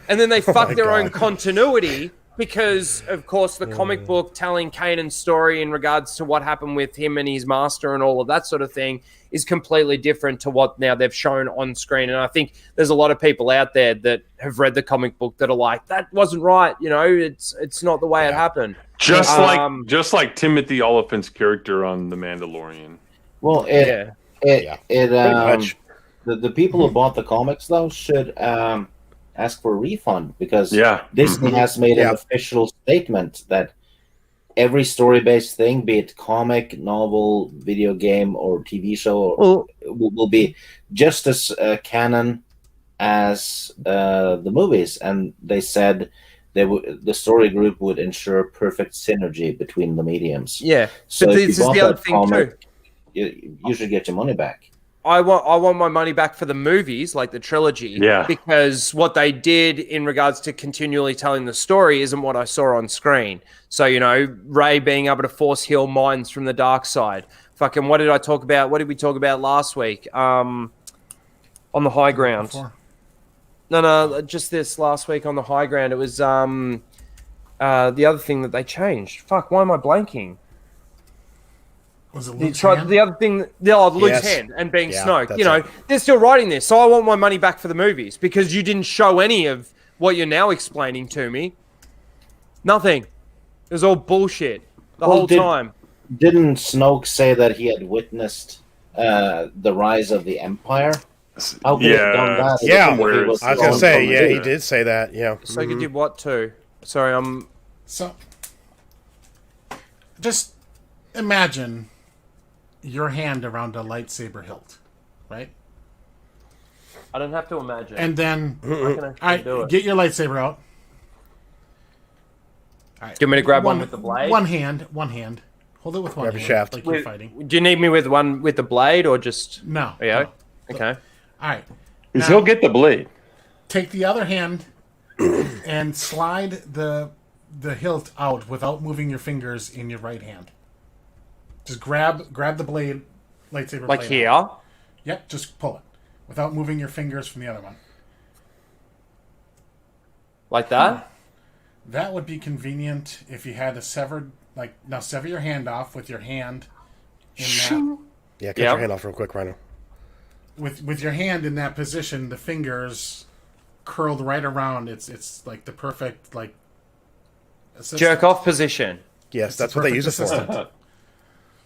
Speaker 5: And then they fuck their own continuity because, of course, the comic book telling Kanan's story in regards to what happened with him and his master and all of that sort of thing is completely different to what now they've shown on screen. And I think there's a lot of people out there that have read the comic book that are like, that wasn't right. It's not the way it happened.
Speaker 6: Just like Timothy Oliphant's character on The Mandalorian.
Speaker 8: Well, the people who bought the comics though should ask for a refund because Disney has made an official statement that every story-based thing, be it comic, novel, video game, or TV show, will be just as canon as the movies. And they said the story group would ensure perfect synergy between the mediums.
Speaker 5: Yeah,
Speaker 8: so
Speaker 5: but this is the other thing too.
Speaker 8: You should get your money back.
Speaker 5: I want my money back for the movies, like the trilogy, because what they did in regards to continually telling the story isn't what I saw on screen. So, Rey being able to force heal minds from the dark side. Fucking, what did I talk about? What did we talk about last week? On the high ground. No, just this last week on the high ground. It was the other thing that they changed. Fuck, why am I blanking?
Speaker 7: Was it Luke's hand?
Speaker 5: The other thing, Luke's hand and being Snoke. They're still writing this, so I want my money back for the movies because you didn't show any of what you're now explaining to me. Nothing. It was all bullshit the whole time.
Speaker 8: Didn't Snoke say that he had witnessed the rise of the Empire? How could he have done that?
Speaker 9: Yeah, I was going to say, he did say that, yeah.
Speaker 5: So he did what too? Sorry,
Speaker 7: So, just imagine your hand around a lightsaber hilt, right?
Speaker 5: I don't have to imagine.
Speaker 7: And then,
Speaker 5: do it.
Speaker 7: Get your lightsaber out. All right.
Speaker 5: Do you want me to grab one with the blade?
Speaker 7: One hand. Hold it with one hand.
Speaker 9: Grab a shaft.
Speaker 7: Like you're fighting.
Speaker 5: Do you need me with one with the blade or just...
Speaker 7: No.
Speaker 5: Yeah?
Speaker 7: No.
Speaker 5: Okay.
Speaker 7: All right.
Speaker 6: Because he'll get the blade.
Speaker 7: Take the other hand and slide the hilt out without moving your fingers in your right hand. Just grab the blade, lightsaber
Speaker 5: like
Speaker 7: blade. Like
Speaker 5: here?
Speaker 7: out. Yep, just pull it. Without moving your fingers from the other one.
Speaker 5: Like that?
Speaker 7: That would be convenient if you had a severed... now sever your hand off with your hand in that...
Speaker 9: Yeah, cut your hand off real quick, Rhino.
Speaker 7: With your hand in that position, the fingers curled right around. It's like the perfect, assistant.
Speaker 5: Jerk off position.
Speaker 9: Yes, that's what they use it for.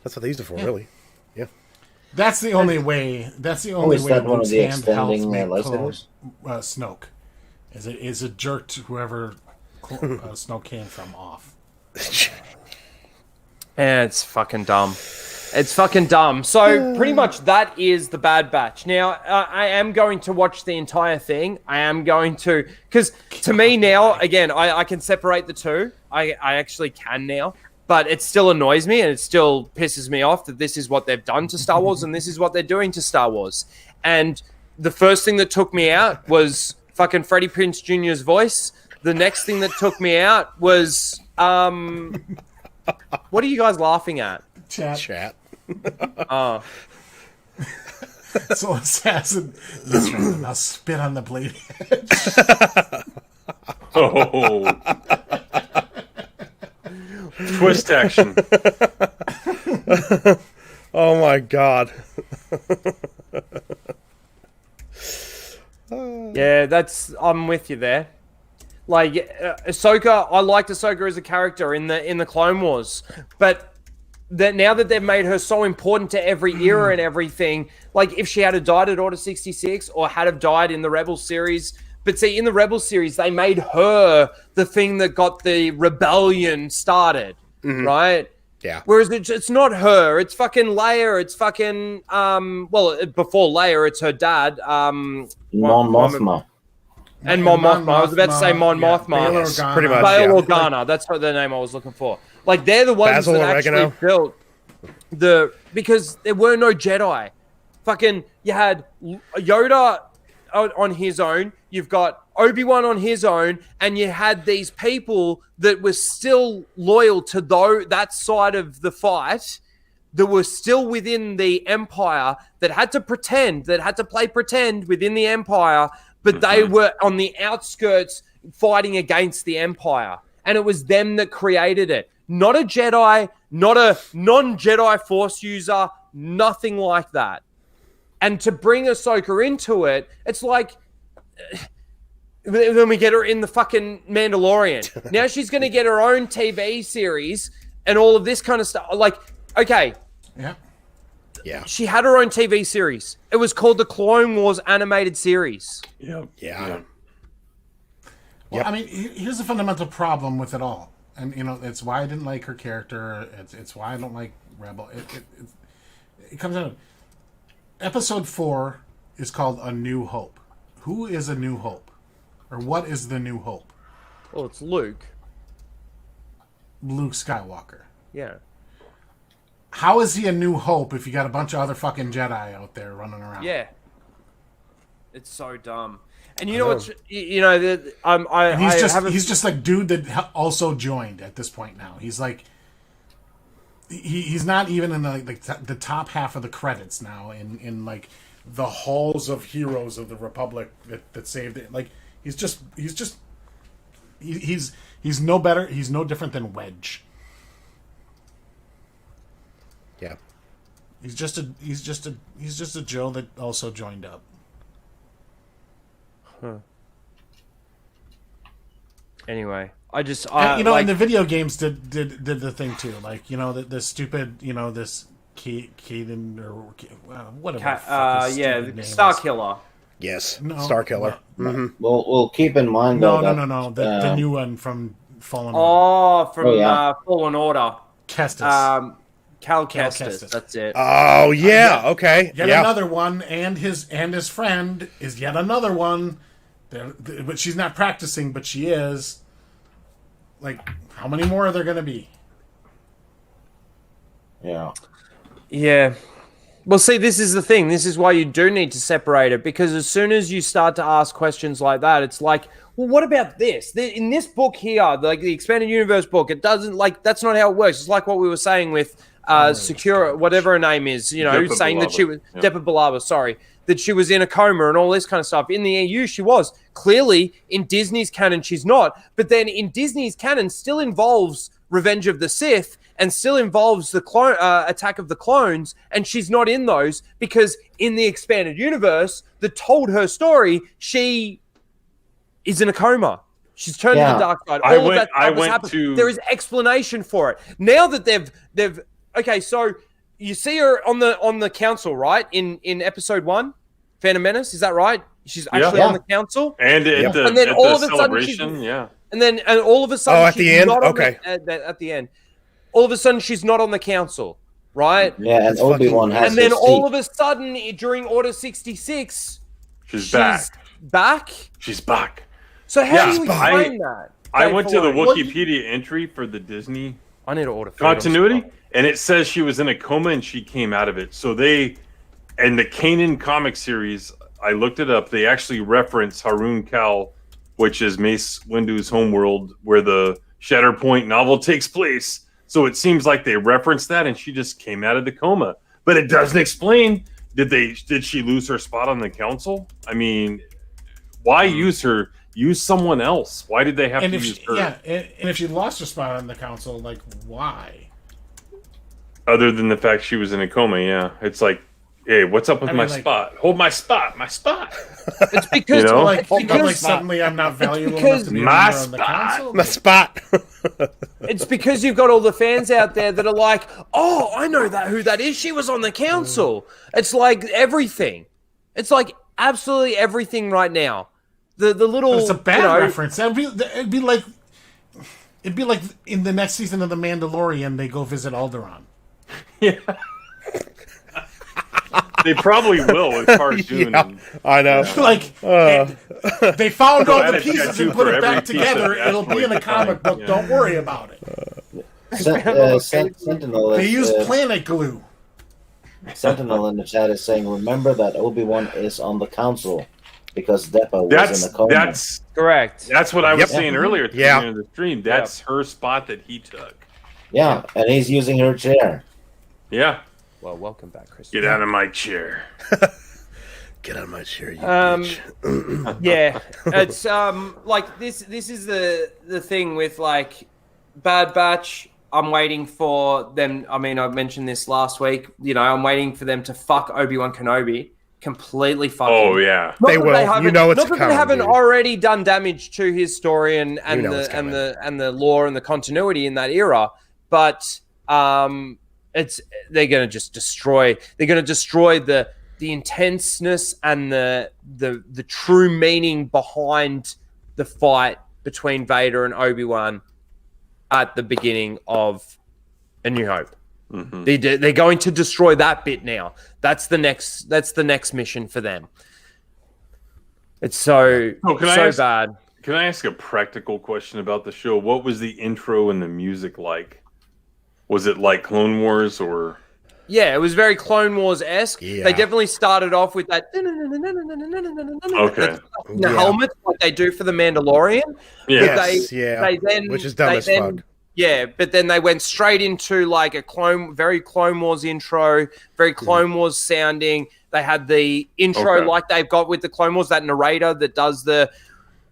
Speaker 9: That's what they used it for, really. Yeah.
Speaker 7: That's the only way. That's the only way Luke's hand helps Snoke. Is it jerked whoever Snoke came from off.
Speaker 5: It's fucking dumb. It's fucking dumb. So pretty much that is the Bad Batch. Now, I am going to watch the entire thing. I am going to... Because to me now, again, I can separate the two. I actually can now. But it still annoys me and it still pisses me off that this is what they've done to Star Wars and this is what they're doing to Star Wars. And the first thing that took me out was fucking Freddie Prinze Jr.'s voice. The next thing that took me out was what are you guys laughing at?
Speaker 9: Chat.
Speaker 5: Oh.
Speaker 7: So assassin, I'll spit on the blade.
Speaker 6: Oh, twist action.
Speaker 9: Oh my god.
Speaker 5: Yeah, I'm with you there. Like Ahsoka, I liked Ahsoka as a character in the Clone Wars, but that now that they've made her so important to every era and everything, like if she had died at Order 66 or had have died in the Rebel series, but see, in the Rebel series, they made her the thing that got the rebellion started, right?
Speaker 9: Yeah.
Speaker 5: Whereas it's not her, it's fucking Leia, it's fucking before Leia, it's her dad,
Speaker 8: Mon Mothma.
Speaker 5: And Mon Mothma. I was about to say Mon Mothma.
Speaker 7: Yes,
Speaker 9: pretty much.
Speaker 5: Bail
Speaker 9: Yeah.
Speaker 5: Organa. That's what the name I was looking for. Like they're the ones
Speaker 9: Basil
Speaker 5: that
Speaker 9: Oregano.
Speaker 5: actually built because there were no Jedi. Fucking, you had Yoda on his own. You've got Obi-Wan on his own, and you had these people that were still loyal to that side of the fight, that were still within the Empire, that had to play pretend within the Empire, but they were on the outskirts fighting against the Empire. And it was them that created it. Not a Jedi, not a non-Jedi Force user, nothing like that. And to bring Ahsoka into it, it's like... Then we get her in the fucking Mandalorian. Now she's going to get her own TV series and all of this kind of stuff. Like, okay.
Speaker 7: Yeah.
Speaker 5: She had her own TV series. It was called the Clone Wars animated series.
Speaker 7: Well, I mean, here's the fundamental problem with it all. And, it's why I didn't like her character. It's why I don't like Rebel. It comes out. Episode 4 is called A New Hope. Who is A New Hope? Or what is the New Hope?
Speaker 5: Well, it's Luke.
Speaker 7: Luke Skywalker.
Speaker 5: Yeah.
Speaker 7: How is he a New Hope if you got a bunch of other fucking Jedi out there running around?
Speaker 5: Yeah. It's so dumb. And you know what's...
Speaker 7: He's just like dude that also joined at this point now. He's like... He's not even in the top half of the credits now in like the halls of heroes of the Republic that saved it. Like he's no better. He's no different than Wedge.
Speaker 9: Yeah.
Speaker 7: He's just a Joe that also joined up.
Speaker 5: Huh. Anyway, and
Speaker 7: the video games did the thing too. Like, the stupid, this Caden or whatever.
Speaker 5: Star Killer.
Speaker 9: Yes,
Speaker 7: No,
Speaker 9: Star Killer.
Speaker 7: no.
Speaker 8: Well, keep in mind though.
Speaker 7: No. The new one from Fallen Order.
Speaker 5: Oh, from Fallen Order.
Speaker 7: Kestis.
Speaker 5: Cal Kestis. That's it.
Speaker 9: Oh yeah. Okay.
Speaker 7: Yet another one, and his friend is yet another one. But she's not practicing, but she is. Like, how many more are there going to be?
Speaker 5: Yeah. Well, see, this is the thing. This is why you do need to separate it, because as soon as you start to ask questions like that, it's like, well, what about this? In this book here, like the Expanded Universe book, it doesn't, like, that's not how it works. It's like what we were saying with Secura, whatever her name is, saying that she was, Depa Billaba, sorry, that she was in a coma and all this kind of stuff. In the EU, she was. Clearly, in Disney's canon, she's not. But then in Disney's canon, still involves Revenge of the Sith and still involves the Attack of the Clones, and she's not in those because in the Expanded Universe that told her story, she is in a coma. She's turned to the dark side. All of that stuff has happened. There is explanation for it. Now that they've okay, so you see her on the council, right? In episode 1, Phantom Menace, is that right? She's actually on the council,
Speaker 6: and at the
Speaker 5: all of a
Speaker 6: celebration,
Speaker 5: sudden and all of a sudden,
Speaker 9: at the end,
Speaker 5: at the end, all of a sudden she's not on the council, right?
Speaker 8: Yeah, and Obi-Wan has.
Speaker 5: And then all of a sudden, during Order 66,
Speaker 6: she's back. She's back.
Speaker 5: So how do you explain that?
Speaker 6: I went to the Wikipedia entry for the Disney
Speaker 5: I need to order
Speaker 6: continuity, and it says she was in a coma and she came out of it. So in the Kanan comic series, I looked it up. They actually reference Harun Kal, which is Mace Windu's homeworld, where the Shatterpoint novel takes place. So it seems like they referenced that, and she just came out of the coma. But it doesn't explain. Did she lose her spot on the council? I mean, why use her? Use someone else. Why did they have to use her?
Speaker 7: Yeah, and if she lost her spot on the council, like, why?
Speaker 6: Other than the fact she was in a coma, yeah. It's like, hey, what's up with my spot? Hold my spot, my spot.
Speaker 5: It's because,
Speaker 6: You know?
Speaker 7: Like suddenly I'm not valuable enough to be
Speaker 6: my
Speaker 7: on the council?
Speaker 9: My spot.
Speaker 5: it's because you've got all the fans out there that are like, oh, I know who that is. She was on the council. It's like everything. It's like absolutely everything right now. The little.
Speaker 7: But it's a bad reference. It'd be like in the next season of The Mandalorian, they go visit Alderaan.
Speaker 6: Yeah. They probably will with cartoon.
Speaker 9: Yeah, I know.
Speaker 7: Like they found all the
Speaker 6: Added
Speaker 7: pieces
Speaker 6: tattoo
Speaker 7: and put
Speaker 6: for
Speaker 7: it back
Speaker 6: every piece
Speaker 7: together.
Speaker 6: of
Speaker 7: It'll be in a comic book.
Speaker 6: Yeah.
Speaker 7: Don't worry about it.
Speaker 8: Sentinel.
Speaker 7: They use planet glue.
Speaker 8: Sentinel in the chat is saying, "Remember that Obi-Wan is on the council because Depa was in the coma."
Speaker 6: That's
Speaker 5: correct.
Speaker 6: That's what I was saying earlier at the beginning of the stream. That's her spot that he took.
Speaker 8: Yeah, and he's using her chair.
Speaker 6: Yeah.
Speaker 5: Well, welcome back, Chris.
Speaker 6: Get out of my chair.
Speaker 9: Get out of my chair, you bitch.
Speaker 5: Yeah, it's like this is the thing with like Bad Batch. I'm waiting for them. I mean, I mentioned this last week. You know, I'm waiting for them to fuck Obi-Wan Kenobi completely. Fucking.
Speaker 6: Oh yeah,
Speaker 9: they will. You know, it's
Speaker 5: not that they haven't already done damage to his story and the lore and the continuity in that era, but they're going to just destroy. They're going to destroy the intenseness and the true meaning behind the fight between Vader and Obi-Wan at the beginning of A New Hope. Mm-hmm. They're going to destroy that bit now. That's the next mission for them. It's so bad.
Speaker 6: Can I ask a practical question about the show? What was the intro and the music like? Was it like Clone Wars or?
Speaker 5: Yeah, it was very Clone Wars-esque.
Speaker 9: Yeah.
Speaker 5: They definitely started off with that the helmet like they do for the Mandalorian.
Speaker 6: Yeah.
Speaker 9: Which is dumb as fuck.
Speaker 5: Yeah, but then they went straight into like a very Clone Wars intro, very Clone Wars sounding. They had the intro like they've got with the Clone Wars, that narrator that does the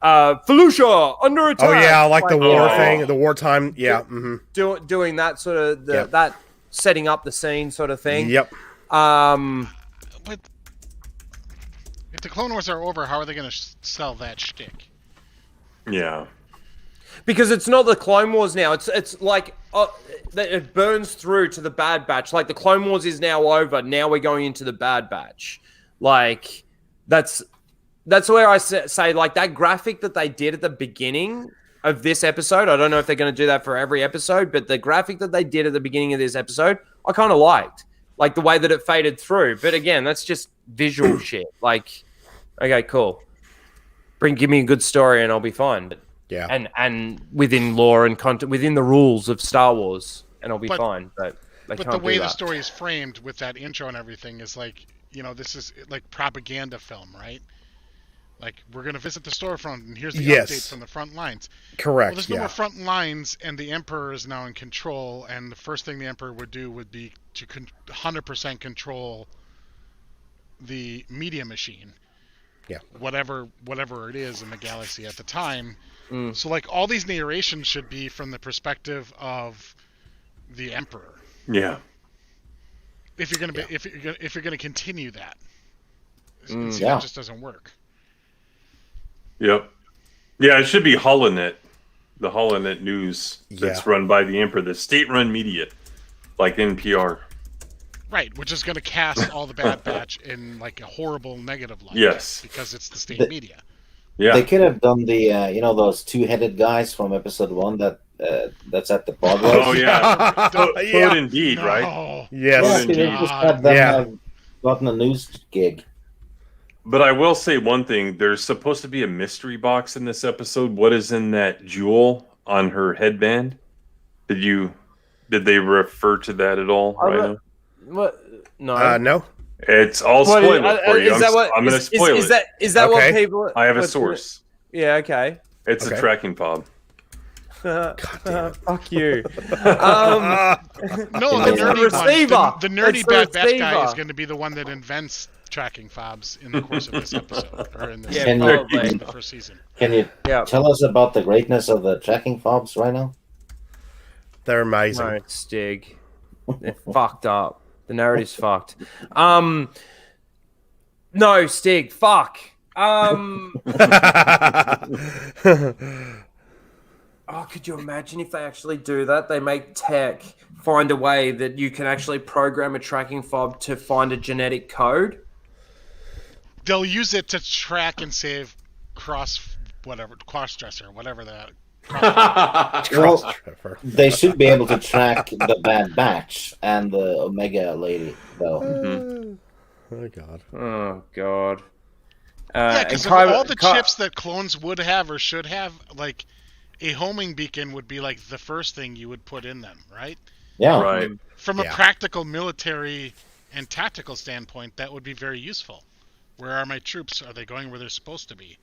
Speaker 5: Felucia under attack.
Speaker 9: Oh yeah, like the war thing, the wartime. Yeah,
Speaker 5: doing that sort of that setting up the scene sort of thing.
Speaker 9: Yep.
Speaker 3: But if the Clone Wars are over, how are they going to sell that shtick?
Speaker 6: Yeah.
Speaker 5: Because it's not the Clone Wars now. It's like it burns through to the Bad Batch. Like the Clone Wars is now over. Now we're going into the Bad Batch. Like that's where I say like that graphic that they did at the beginning of this episode. I don't know if they're going to do that for every episode, but the graphic that they did at the beginning of this episode, I kind of liked. Like the way that it faded through. But again, that's just visual shit. Like, okay, cool. Give me a good story and I'll be fine. But,
Speaker 9: yeah.
Speaker 5: And within lore and content, within the rules of Star Wars, and I'll be fine. But
Speaker 3: the way the story is framed with that intro and everything is like, you know, this is like propaganda film, right? Like, we're going to visit the storefront, and here's the updates from the front lines.
Speaker 9: Correct,
Speaker 3: Well, there's no more front lines, and the Emperor is now in control, and the first thing the Emperor would do would be to 100% control the media machine.
Speaker 9: Yeah.
Speaker 3: Whatever it is in the galaxy at the time. So, like, all these narrations should be from the perspective of the Emperor.
Speaker 6: Yeah.
Speaker 3: If you're going to if you're going to continue that. It just doesn't work.
Speaker 6: Yep. Yeah, it should be Holonet, the Holonet news that's run by the Emperor, the state-run media, like NPR.
Speaker 3: Right, which is going to cast all the Bad Batch in like a horrible negative light.
Speaker 6: Yes.
Speaker 3: Because it's the state media.
Speaker 8: Yeah. They could have done the, those two-headed guys from episode 1 that's at the pod.
Speaker 6: Oh, yeah. Code Indeed, right?
Speaker 9: Yes.
Speaker 8: They just had them have gotten a news gig.
Speaker 6: But I will say one thing. There's supposed to be a mystery box in this episode. What is in that jewel on her headband? Did they refer to that at all?
Speaker 5: What? No.
Speaker 9: No.
Speaker 6: It's all spoiler for you. I'm going to spoil it.
Speaker 5: Is that what people?
Speaker 6: I have a source.
Speaker 5: Yeah. Okay.
Speaker 6: It's a tracking fob.
Speaker 5: Fuck you.
Speaker 3: No, the nerdy bad guy is going to be the one that invents tracking fobs in the course of this episode or in this the first season.
Speaker 8: Can you tell us about the greatness of the tracking fobs right now?
Speaker 9: They're amazing.
Speaker 5: No, Stig. They're fucked up. The narrative's fucked. No, Stig. Fuck. Oh, could you imagine if they actually do that? They make tech find a way that you can actually program a tracking fob to find a genetic code.
Speaker 3: They'll use it to track and save cross-dresser, whatever that.
Speaker 8: Well, they should be able to track the Bad Batch and the Omega lady, though.
Speaker 9: Oh God.
Speaker 5: Oh God.
Speaker 3: Yeah, because all the chips that clones would have or should have, like a homing beacon would be like the first thing you would put in them, right?
Speaker 8: Yeah.
Speaker 6: Right.
Speaker 3: From a practical military and tactical standpoint, that would be very useful. Where are my troops? Are they going where they're supposed to be?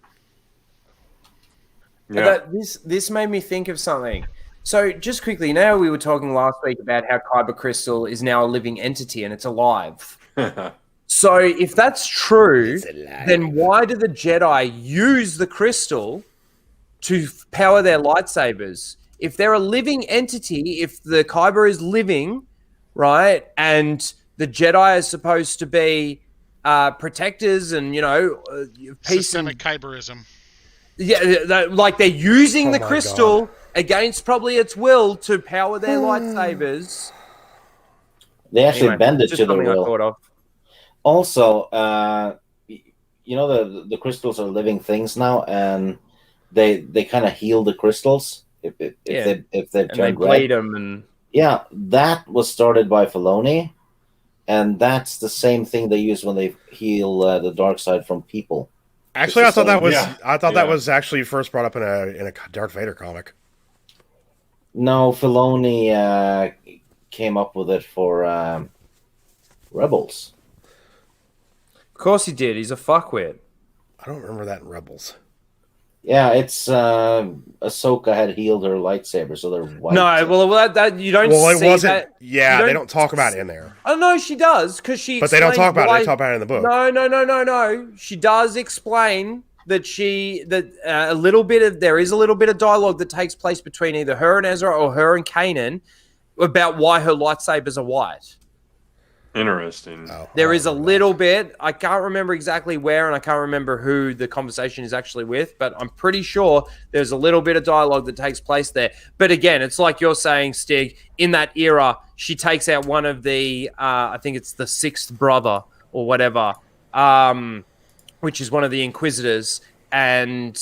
Speaker 5: Yeah. This made me think of something. So just quickly, now we were talking last week about how Kyber Crystal is now a living entity and it's alive. So if that's true, then why do the Jedi use the crystal to power their lightsabers? If they're a living entity, if the Kyber is living, right, and the Jedi is supposed to be protectors and, peace.
Speaker 3: Systemic Kyberism.
Speaker 5: Yeah, like they're using the crystal against probably its will to power their lightsabers.
Speaker 8: They actually bend it to the will. Also, the crystals are living things now, and they kind of heal the crystals if they've turned
Speaker 5: bleed them. And
Speaker 8: that was started by Filoni, and that's the same thing they use when they heal the dark side from people.
Speaker 9: Actually, I thought that was actually first brought up in a Darth Vader comic.
Speaker 8: No, Filoni came up with it for Rebels.
Speaker 5: Of course he did. He's a fuckwit.
Speaker 9: I don't remember that in Rebels.
Speaker 8: Yeah, it's Ahsoka had healed her lightsaber, so they're white.
Speaker 5: No, well, that you don't.
Speaker 9: Well, it
Speaker 5: see
Speaker 9: wasn't.
Speaker 5: that.
Speaker 9: Yeah, they don't talk about it in there.
Speaker 5: Oh no, she does because she.
Speaker 9: But they don't talk about it. They talk about it in the book.
Speaker 5: No. She does explain that a little bit of there is a little bit of dialogue that takes place between either her and Ezra or her and Kanan about why her lightsabers are white.
Speaker 6: Interesting.
Speaker 5: There is a little bit. I can't remember exactly where, and I can't remember who the conversation is actually with, but I'm pretty sure there's a little bit of dialogue that takes place there. But again, it's like you're saying, Stig, in that era, she takes out one of the, I think it's the sixth brother or whatever, which is one of the Inquisitors, and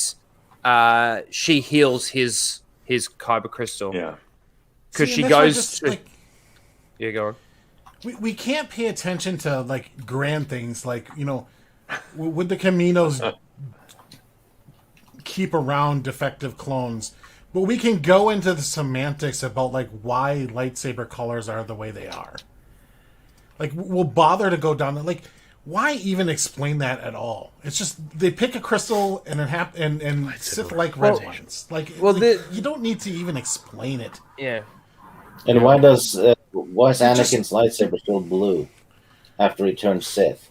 Speaker 5: she heals his Kyber crystal.
Speaker 6: Yeah.
Speaker 5: Because she goes to... Yeah, go on.
Speaker 7: We can't pay attention to like grand things like would the Caminos keep around defective clones, but we can go into the semantics about like why lightsaber colors are the way they are. Like we'll bother to go down like why even explain that at all? It's just they pick a crystal and it and Sith like red ones. You don't need to even explain it.
Speaker 5: Yeah.
Speaker 8: And why is Anakin's lightsaber still blue after he turned Sith?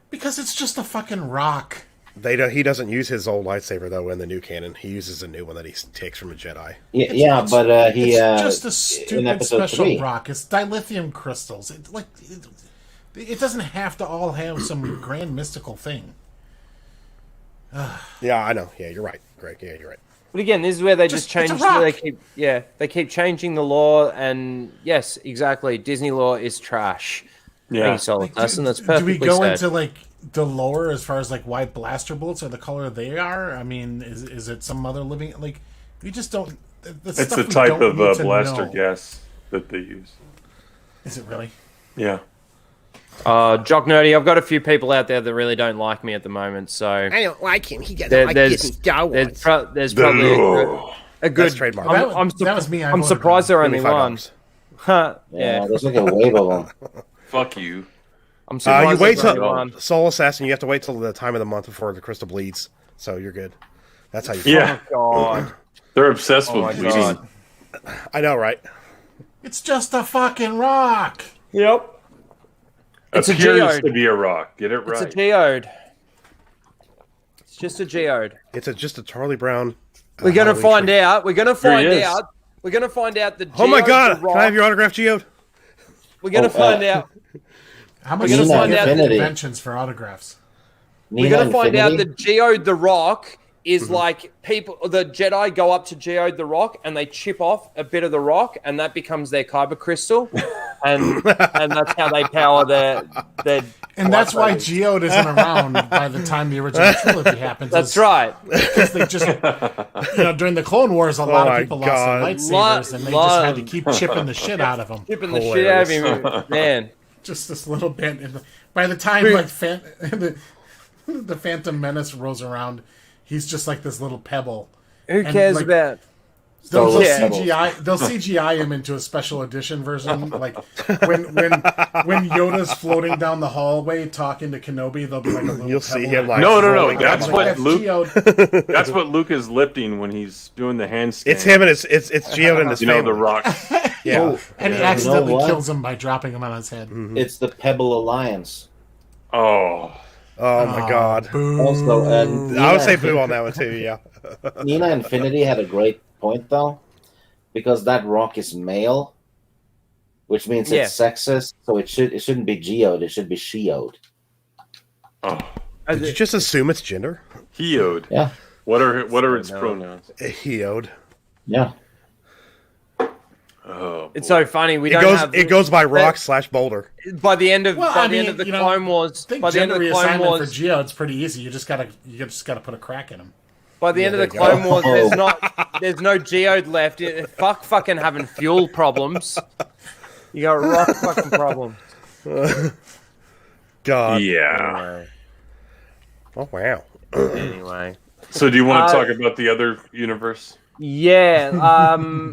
Speaker 7: Because it's just a fucking rock.
Speaker 9: He doesn't use his old lightsaber though in the new canon. He uses a new one that he takes from a Jedi.
Speaker 8: Yeah, but
Speaker 7: it's just a stupid special 3. Rock. It's dilithium crystals. It doesn't have to all have some grand mystical thing.
Speaker 9: Yeah, I know. Yeah, you're right, Greg. Yeah, you're right.
Speaker 5: But again, this is where they just change. They keep changing the law, and yes, exactly. Disney law is trash.
Speaker 6: Yeah,
Speaker 5: that's perfectly
Speaker 7: do we go
Speaker 5: said.
Speaker 7: into like the lore as far as like why blaster bullets are the color they are? I mean, is it some other living like we just don't?
Speaker 6: It's the type of blaster gas that they use.
Speaker 7: Is it really?
Speaker 6: Yeah.
Speaker 5: Jock Nerdy, I've got a few people out there that really don't like me at the moment, so
Speaker 9: I don't like him. He doesn't like Disney Star Wars.
Speaker 5: There's probably a good
Speaker 9: trademark.
Speaker 7: That was me.
Speaker 5: I'm surprised there are only one.
Speaker 8: Yeah, there's like a wave of them.
Speaker 6: Fuck you.
Speaker 5: I'm surprised.
Speaker 9: You wait till
Speaker 5: everyone...
Speaker 9: Soul Assassin. You have to wait till the time of the month before the crystal bleeds. So you're good. That's how you.
Speaker 6: Yeah.
Speaker 5: Oh, God.
Speaker 6: They're obsessed with bleeding.
Speaker 5: God.
Speaker 9: I know, right?
Speaker 7: It's just a fucking rock.
Speaker 5: Yep. It's
Speaker 6: Appears
Speaker 5: a geode.
Speaker 6: to be a rock. Get it right.
Speaker 5: It's a geode. It's just a geode.
Speaker 9: It's just a Charlie Brown.
Speaker 5: We're gonna
Speaker 9: Halloween
Speaker 5: find
Speaker 9: tree.
Speaker 5: out. We're gonna find out. We're gonna find out the.
Speaker 9: Oh my God!
Speaker 5: The
Speaker 9: Can I have your autograph, Geode?
Speaker 5: We're gonna find out.
Speaker 7: How much
Speaker 5: We're
Speaker 7: is
Speaker 5: gonna find out
Speaker 7: the conventions for autographs?
Speaker 5: We're gonna find out that Geode the Rock is like people. The Jedi go up to Geode the Rock and they chip off a bit of the rock, and that becomes their kyber crystal, and that's how they power their.
Speaker 7: And that's why Geode isn't around by the time the original trilogy happens.
Speaker 5: That's right.
Speaker 7: Because they just, during the Clone Wars, a lot of people lost their lightsabers, and they just had to keep chipping the shit out of them.
Speaker 5: Chipping the shit out of him, man.
Speaker 7: Just this little bit. And by the time like the Phantom Menace rolls around, he's just like this little pebble.
Speaker 5: Who cares about?
Speaker 7: They'll CGI him into a special edition version. Like when Yoda's floating down the hallway talking to Kenobi, they'll be like a little.
Speaker 9: You'll see him like
Speaker 6: no. That's what Luke.
Speaker 7: Geode.
Speaker 6: That's what Luke is lifting when he's doing the handstand.
Speaker 9: It's him and it's Geode and his family.
Speaker 6: the rock.
Speaker 9: Yeah,
Speaker 7: and he accidentally kills him by dropping him on his head.
Speaker 9: Mm-hmm.
Speaker 8: It's the Pebble Alliance.
Speaker 6: Oh
Speaker 9: my God!
Speaker 7: Boo.
Speaker 8: Also,
Speaker 9: I would say boo on that one too. Yeah.
Speaker 8: Nina Infinity had a great point though, because that rock is male, which means it's sexist. So it shouldn't be Geode. It should be Sheode.
Speaker 6: Oh,
Speaker 9: did you just assume it's gender?
Speaker 6: Heode.
Speaker 8: Yeah.
Speaker 6: What are its pronouns?
Speaker 9: Heode.
Speaker 8: Yeah.
Speaker 6: Oh,
Speaker 5: it's so funny.
Speaker 9: It goes by rock / boulder.
Speaker 5: By the end of the Clone Wars,
Speaker 7: by the end of the Clone Wars, for Geode, it's pretty easy. You just gotta put a crack in him.
Speaker 5: By the end of the Clone Wars, there's no Geode left. Fuck fucking having fuel problems. You got rock fucking problems.
Speaker 9: God.
Speaker 6: Yeah.
Speaker 9: Oh wow.
Speaker 5: Anyway.
Speaker 6: So do you want to talk about the other universe?
Speaker 5: Yeah.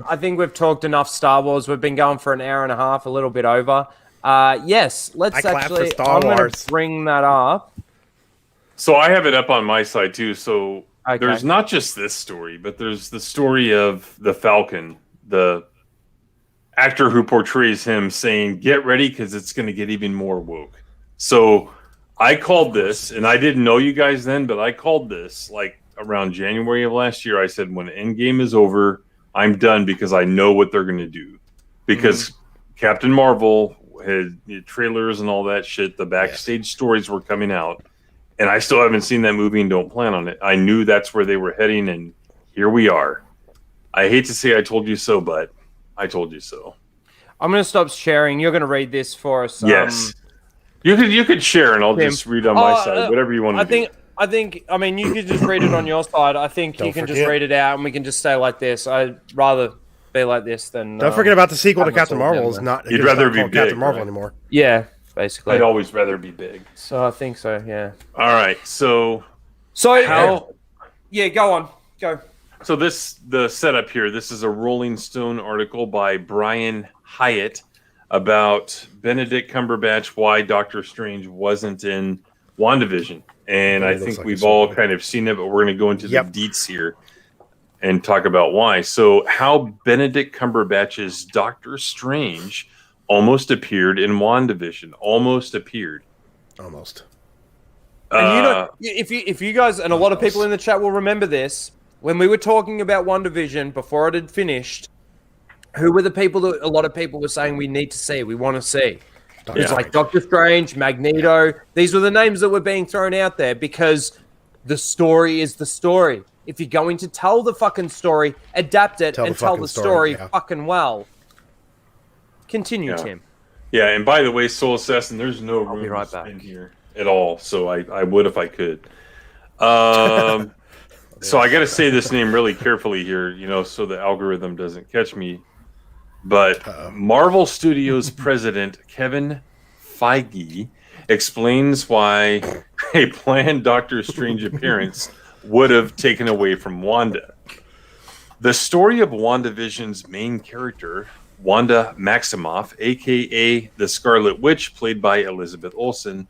Speaker 5: I think we've talked enough Star Wars. We've been going for an hour and a half, a little bit over. Yes, let's actually. I'm going to bring that up.
Speaker 6: So I have it up on my side too. So there's not just this story, but there's the story of the Falcon, the actor who portrays him, saying, "Get ready because it's going to get even more woke." So I called this, and I didn't know you guys then, but I called this like around January of last year. I said, when Endgame is over, I'm done because I know what they're going to do. Because Captain Marvel had trailers and all that shit. The backstage stories were coming out. And I still haven't seen that movie and don't plan on it. I knew that's where they were heading, and here we are. I hate to say I told you so, but I told you so.
Speaker 5: I'm going to stop sharing. You're going to read this for us.
Speaker 6: Yes. You could share, and I'll just read on my side. Whatever you want to do. I mean, you could just read it on your side. I think you can just read it out, and we can just stay like this. I'd rather be like this than...
Speaker 9: Don't forget about the sequel to Captain Marvel. Is not.
Speaker 6: You'd rather be big,
Speaker 9: Captain Marvel anymore.
Speaker 5: Yeah, basically.
Speaker 6: I'd always rather be big.
Speaker 5: So I think so, yeah.
Speaker 6: All right, so
Speaker 5: how... Yeah, go on. Go.
Speaker 6: So the setup here, this is a Rolling Stone article by Brian Hyatt about Benedict Cumberbatch, why Doctor Strange wasn't in WandaVision. And I think we've all kind of seen it, but we're going to go into the deets here and talk about why. So how Benedict Cumberbatch's Doctor Strange almost appeared in WandaVision. Almost.
Speaker 5: And if you guys, and a lot of people in the chat will remember this, when we were talking about WandaVision before it had finished, who were the people that a lot of people were saying we need to see, we want to see? It's like Doctor Strange, Magneto. Yeah. These were the names that were being thrown out there because the story is the story. If you're going to tell the fucking story, adapt it and tell the story fucking well. Continue, Tim.
Speaker 6: Yeah, and by the way, Soul Assassin, there's no room to spin here at all, so I would if I could. So I got to say this name really carefully here, so the algorithm doesn't catch me. But Marvel Studios president Kevin Feige explains why a planned Doctor Strange appearance would have taken away from Wanda. The story of WandaVision's main character Wanda Maximoff, aka the Scarlet Witch, played by Elizabeth Olsen,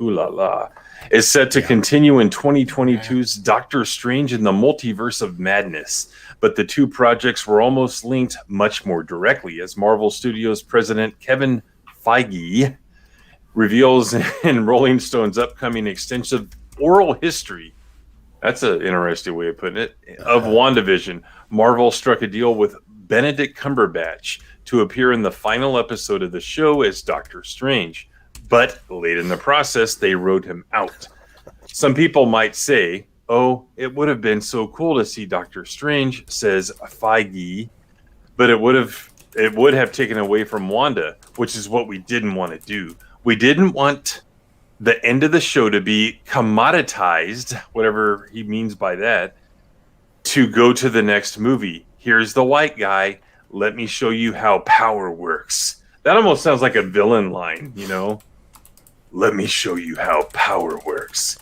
Speaker 6: ooh la la, is set to continue in 2022's Doctor Strange in the Multiverse of Madness. But the two projects were almost linked much more directly, as Marvel Studios president Kevin Feige reveals in Rolling Stone's upcoming extensive oral history. That's an interesting way of putting it. Of WandaVision, Marvel struck a deal with Benedict Cumberbatch to appear in the final episode of the show as Doctor Strange. But late in the process, they wrote him out. Some people might say, oh, it would have been so cool to see Doctor Strange, says Feige, but it would have taken away from Wanda, which is what we didn't want to do. We didn't want the end of the show to be commoditized, whatever he means by that, to go to the next movie. Here's the white guy. Let me show you how power works. That almost sounds like a villain line, you know? Let me show you how power works.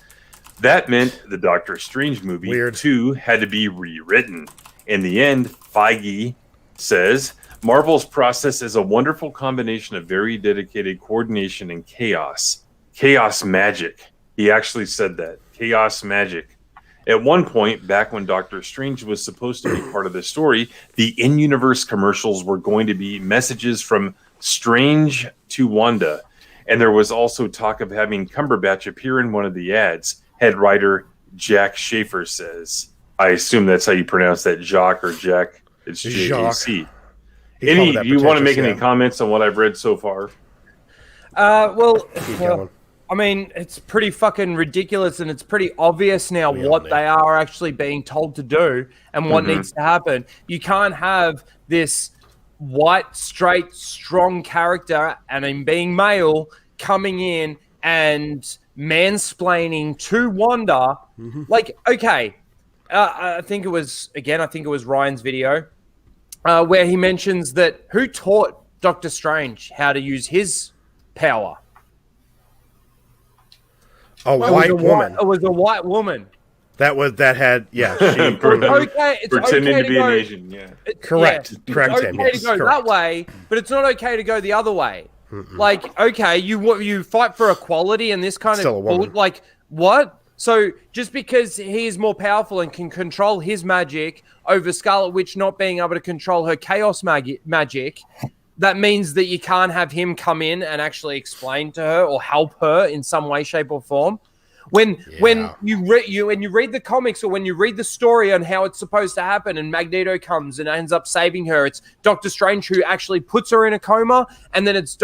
Speaker 6: That meant the Doctor Strange movie, 2, had to be rewritten. In the end, Feige says, Marvel's process is a wonderful combination of very dedicated coordination and chaos. Chaos magic. He actually said that. Chaos magic. At one point, back when Doctor Strange was supposed to be part of the story, the in-universe commercials were going to be messages from Strange to Wanda. And there was also talk of having Cumberbatch appear in one of the ads. Head writer Jack Schaefer says. I assume that's how you pronounce that, Jacques or Jack. It's J-A-C. Do you want to make any comments on what I've read so far?
Speaker 5: I mean, it's pretty fucking ridiculous, and it's pretty obvious now what they are actually being told to do and what needs to happen. You can't have this white, straight, strong character, and him being male, coming in and mansplaining to Wanda. Like, okay, I think it was Ryan's video where he mentions that who taught Doctor Strange how to use his power?
Speaker 9: It was
Speaker 5: a white woman.
Speaker 9: It's
Speaker 6: pretending to be an Asian. Yeah,
Speaker 9: correct.
Speaker 5: It's okay to go that way, but it's not okay to go the other way. Like, okay, you fight for equality and this kind of like what? So just because he is more powerful and can control his magic over Scarlet Witch not being able to control her chaos magic, that means that you can't have him come in and actually explain to her or help her in some way, shape, or form. When you read the comics or when you read the story on how it's supposed to happen, and Magneto comes and ends up saving her, it's Doctor Strange who actually puts her in a coma, and then it's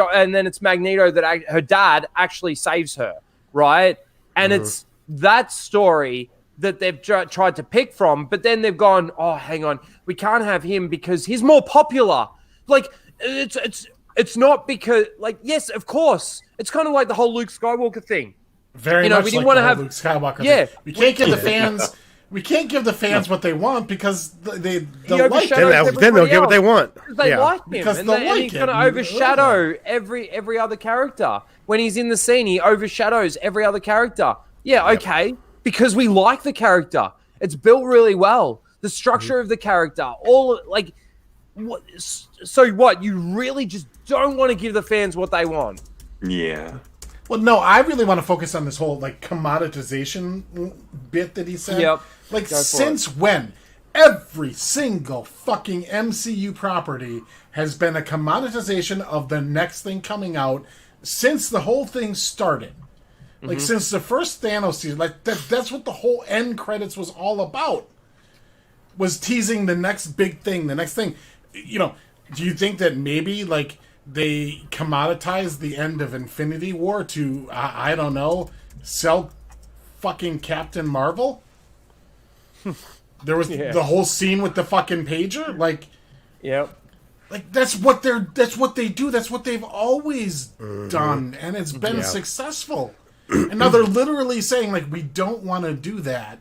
Speaker 5: Magneto that her dad actually saves her, right? And it's that story that they've tried to pick from, but then they've gone, oh, hang on, we can't have him because he's more popular. Like, it's not because, like, yes, of course, it's kind of like the whole Luke Skywalker thing.
Speaker 7: Very much we didn't want to have Luke Skywalker.
Speaker 5: Yeah,
Speaker 7: thing. We can't give the fans. We can't give the fans what they want because they like him.
Speaker 9: Then they'll get what they want.
Speaker 5: They like him, because and he's going to overshadow every other character. When he's in the scene, he overshadows every other character. Yeah, okay, because we like the character. It's built really well. The structure of the character, all like. What? So what? You really just don't want to give the fans what they want?
Speaker 6: Yeah.
Speaker 7: Well, no, I really want to focus on this whole like commoditization bit that he said.
Speaker 5: Yep.
Speaker 7: Like, since when every single fucking MCU property has been a commoditization of the next thing coming out since the whole thing started. Like, since the first Thanos season, like that's what the whole end credits was all about. Was teasing the next big thing, the next thing. You know, do you think that maybe like they commoditized the end of Infinity War to I don't know, sell fucking Captain Marvel? There was the whole scene with the fucking pager, like, like that's what they do. That's what they've always done, and it's been successful. And now they're literally saying like we don't want to do that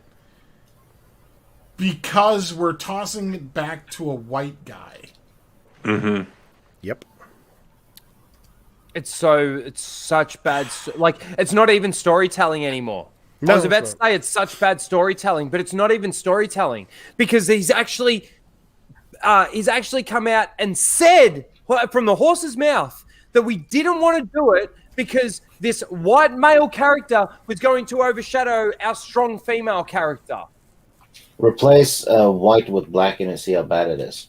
Speaker 7: because we're tossing it back to a white guy.
Speaker 9: Yep.
Speaker 5: It's such bad. Like, it's not even storytelling anymore. No, I was about to say it's such bad storytelling, but it's not even storytelling because he's actually come out and said from the horse's mouth that we didn't want to do it because this white male character was going to overshadow our strong female character.
Speaker 8: Replace white with black and see how bad it is.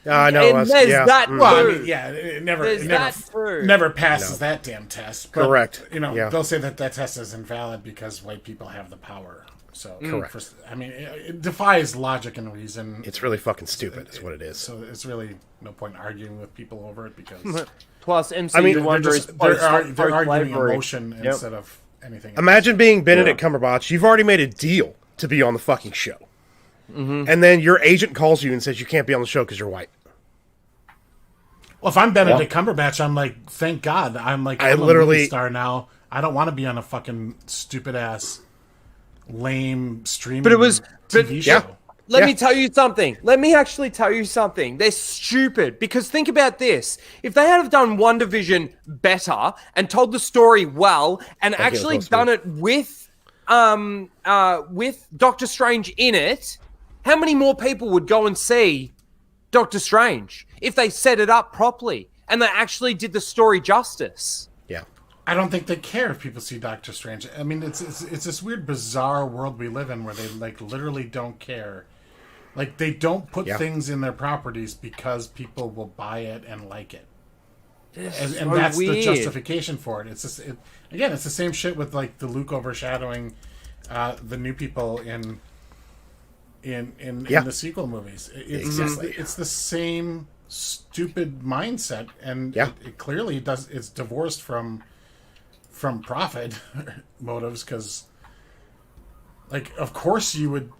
Speaker 9: I know.
Speaker 5: And there's that too.
Speaker 7: Well, I mean, yeah, it never passes that damn test. But,
Speaker 9: Correct.
Speaker 7: They'll say that test is invalid because white people have the power. So,
Speaker 9: correct.
Speaker 7: It defies logic and reason.
Speaker 9: It's really fucking stupid. Is what it is.
Speaker 7: So it's really no point arguing with people over it because.
Speaker 5: Plus, MCU
Speaker 7: they're arguing emotion instead of anything.
Speaker 9: Imagine being Benedict Cumberbatch. You've already made a deal to be on the fucking show. Mm-hmm. And then your agent calls you and says you can't be on the show because you're white.
Speaker 7: Well, if I'm Benedict Cumberbatch, I'm like, thank God. I'm a movie star now. I don't want to be on a fucking stupid ass, lame streaming TV show.
Speaker 5: Let me tell you something. Let me actually tell you something. They're stupid because think about this. If they had done WandaVision better and told the story well and actually done it with Doctor Strange in it, how many more people would go and see Doctor Strange if they set it up properly and they actually did the story justice?
Speaker 9: Yeah.
Speaker 7: I don't think they care if people see Doctor Strange. I mean, it's this weird, bizarre world we live in where they literally don't care. Like, they don't put things in their properties because people will buy it and like it. And that's weird. The justification for it. It's just, again, it's the same shit with the Luke overshadowing the new people in the sequel movies. It's the same stupid mindset, and it clearly does. It's divorced from profit motives because, of course you would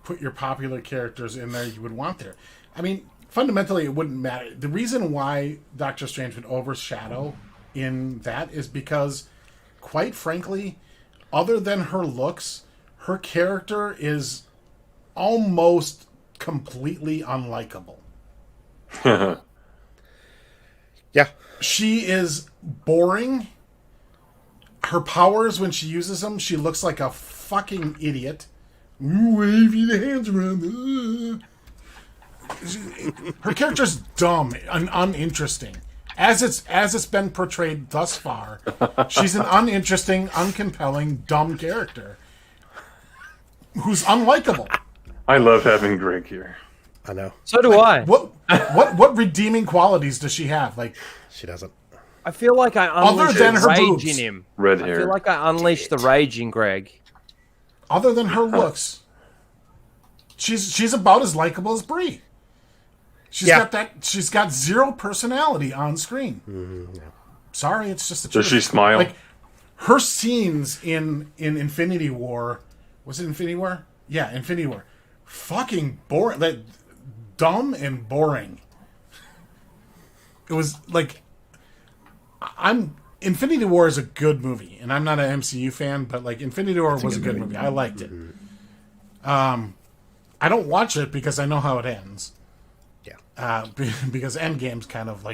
Speaker 7: put your popular characters in there. You would want there. I mean, fundamentally, it wouldn't matter. The reason why Doctor Strange would overshadow in that is because, quite frankly, other than her looks, her character is almost completely unlikable.
Speaker 9: Yeah.
Speaker 7: She is boring. Her powers, when she uses them, she looks like a fucking idiot. Waving the hands around. Her character's dumb and uninteresting. As it's been portrayed thus far, she's an uninteresting, uncompelling, dumb character who's unlikable.
Speaker 6: I love having Greg here.
Speaker 9: I know.
Speaker 5: So do I.
Speaker 7: What redeeming qualities does she have?
Speaker 9: She doesn't.
Speaker 5: I feel like I unleashed the rage in him.
Speaker 6: Red hair.
Speaker 5: I feel like I unleashed the rage in Greg.
Speaker 7: Other than her looks, she's about as likable as Brie. She's got zero personality on screen. Mm-hmm. Sorry, it's just a
Speaker 6: truth. Does she smile?
Speaker 7: Her scenes in Infinity War, was it Infinity War? Yeah, Infinity War. Fucking boring. Dumb and boring. It was Infinity War is a good movie, and I'm not an MCU fan, but Infinity War was a good movie. I liked it. I don't watch it because I know how it ends. Yeah. Because Endgame's kind of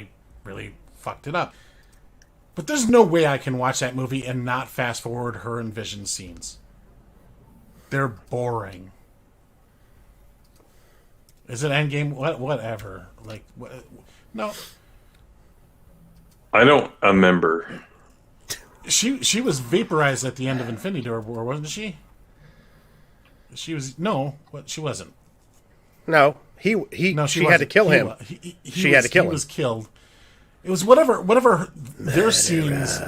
Speaker 7: really fucked it up. But there's no way I can watch that movie and not fast forward her and Vision scenes. They're boring. Is it Endgame? Whatever. No.
Speaker 6: I don't remember.
Speaker 7: She was vaporized at the end of Infinity War, wasn't she? She was she wasn't.
Speaker 9: No, she had to kill him. She had to kill him. He
Speaker 7: was killed. It was whatever their scenes.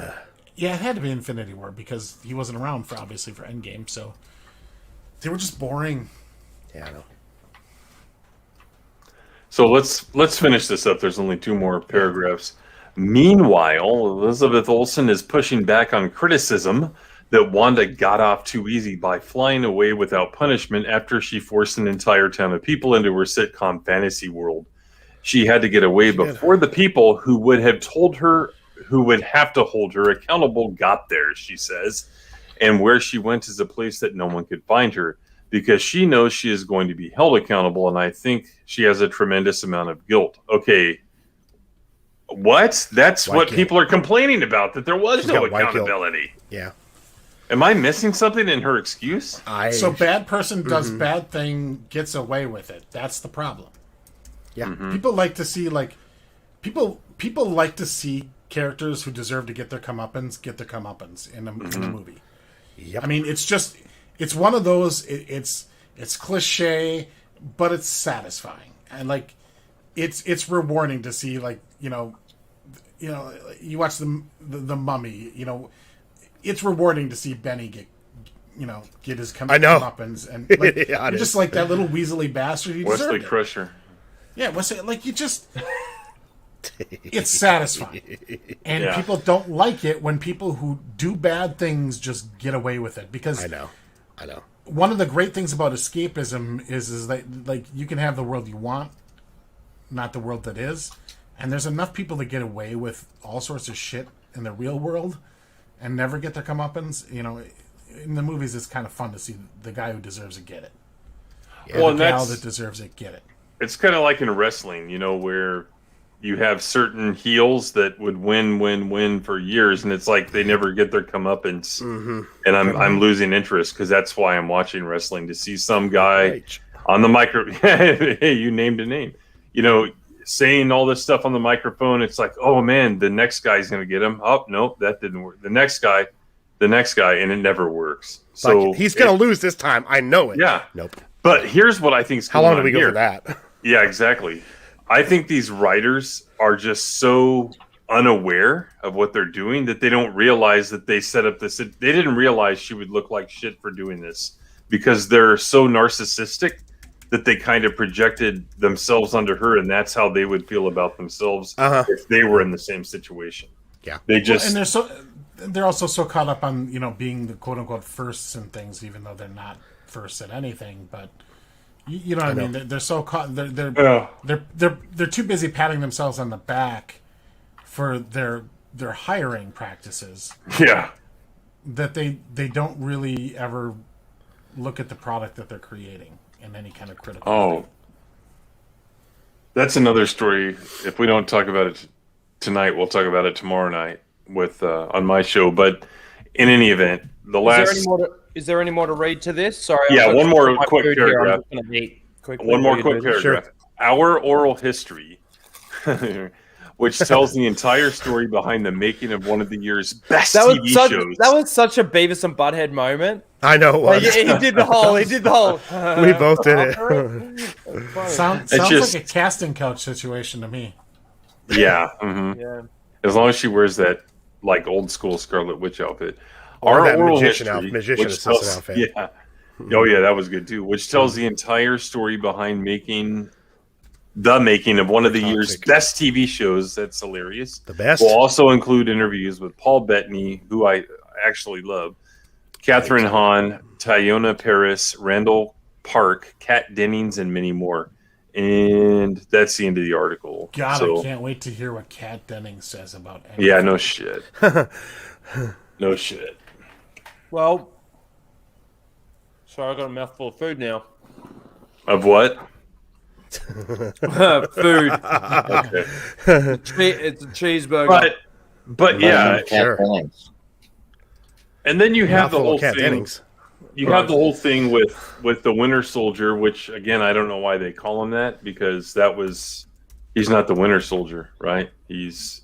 Speaker 7: Yeah, it had to be Infinity War because he wasn't around for Endgame, so they were just boring.
Speaker 9: Yeah, I know.
Speaker 6: So let's finish this up. There's only 2 more paragraphs. Meanwhile, Elizabeth Olsen is pushing back on criticism that Wanda got off too easy by flying away without punishment after she forced an entire town of people into her sitcom fantasy world. She had to get away before the people who would have to hold her accountable got there, she says. And where she went is a place that no one could find her because she knows she is going to be held accountable, and I think she has a tremendous amount of guilt. Okay. What? That's what people are complaining about, that there was no accountability.
Speaker 9: Yeah.
Speaker 6: Am I missing something in her excuse?
Speaker 7: So bad person does bad thing, gets away with it. That's the problem.
Speaker 9: Yeah.
Speaker 7: People like to see people like to see characters who deserve to get their comeuppance in a movie.
Speaker 9: Yep.
Speaker 7: I mean, it's one of those. It's cliche, but it's satisfying, and like it's rewarding to see, like, you watch the Mummy. It's rewarding to see Benny get his comeuppance, and like,
Speaker 9: Yeah,
Speaker 7: you're just like that little weaselly bastard. You
Speaker 6: Wesley
Speaker 7: deserved it.
Speaker 6: Crusher.
Speaker 7: Yeah, Wesley, like, you just. It's satisfying, and
Speaker 6: Yeah.
Speaker 7: people don't like it when people who do bad things just get away with it, because
Speaker 9: I know.
Speaker 7: one of the great things about escapism is that, like, you can have the world you want, not the world that is, and there's enough people that get away with all sorts of shit in the real world and never get their comeuppance. In the movies, it's kind of fun to see the guy who deserves it get it.
Speaker 6: Yeah. Well,
Speaker 7: the
Speaker 6: and
Speaker 7: gal that deserves it get it.
Speaker 6: It's kind of like in wrestling, where you have certain heels that would win for years, and it's like they never get their comeuppance. And I'm losing interest, because that's why I'm watching wrestling, to see some guy on the micro. Hey, you named a name. Saying all this stuff on the microphone. It's like, oh man, the next guy's going to get him. Oh nope, that didn't work. The next guy, and it never works. So
Speaker 9: like, he's going to lose this time. I know it.
Speaker 6: Yeah.
Speaker 9: Nope.
Speaker 6: But here's what I think is
Speaker 9: how long do we go for that?
Speaker 6: Yeah, exactly. I think these writers are just so unaware of what they're doing that they don't realize that they set up this. They didn't realize she would look like shit for doing this, because they're so narcissistic that they kind of projected themselves onto her, and that's how they would feel about themselves if they were in the same situation.
Speaker 9: Yeah,
Speaker 6: they just
Speaker 7: and they're also so caught up on being the quote unquote firsts and things, even though they're not first at anything, but. You know what I mean? They're so caught. They're too busy patting themselves on the back for their hiring practices.
Speaker 6: Yeah,
Speaker 7: that they don't really ever look at the product that they're creating in any kind of critical way.
Speaker 6: That's another story. If we don't talk about it tonight, we'll talk about it tomorrow night with on my show. But in any event,
Speaker 5: Is there any more to read to this? Sorry.
Speaker 6: Yeah, one more quick paragraph.
Speaker 5: One
Speaker 6: more quick paragraph. Sure. Our oral history, which tells the entire story behind the making of one of the year's best TV shows.
Speaker 5: That was such a Beavis and Butthead moment.
Speaker 9: I know.
Speaker 5: Like, he did the whole.
Speaker 9: We both did it.
Speaker 7: Sounds like a casting couch situation to me.
Speaker 6: Yeah. Mm-hmm. Yeah. As long as she wears that like old school Scarlet Witch outfit.
Speaker 9: Or
Speaker 6: our
Speaker 9: that
Speaker 6: oral
Speaker 9: magician
Speaker 6: history,
Speaker 9: assistant outfit.
Speaker 6: Yeah. Oh yeah, that was good too. Which tells the entire story behind making of one of the year's best TV shows. That's hilarious.
Speaker 9: The best.
Speaker 6: Will also include interviews with Paul Bettany, who I actually love, Catherine Hahn, Tayona Paris, Randall Park, Kat Dennings, and many more. And that's the end of the article.
Speaker 7: God, I can't wait to hear what Kat Dennings says about anything.
Speaker 6: Yeah, no shit. No shit.
Speaker 5: Well, sorry, I got a mouthful of food now.
Speaker 6: Of what?
Speaker 5: Food.
Speaker 6: Okay.
Speaker 5: It's a cheeseburger.
Speaker 6: But yeah,
Speaker 8: sure.
Speaker 6: And then you have the whole thing.
Speaker 9: Dennings.
Speaker 6: You have the whole thing with the Winter Soldier, which again I don't know why they call him that, because he's not the Winter Soldier, right? He's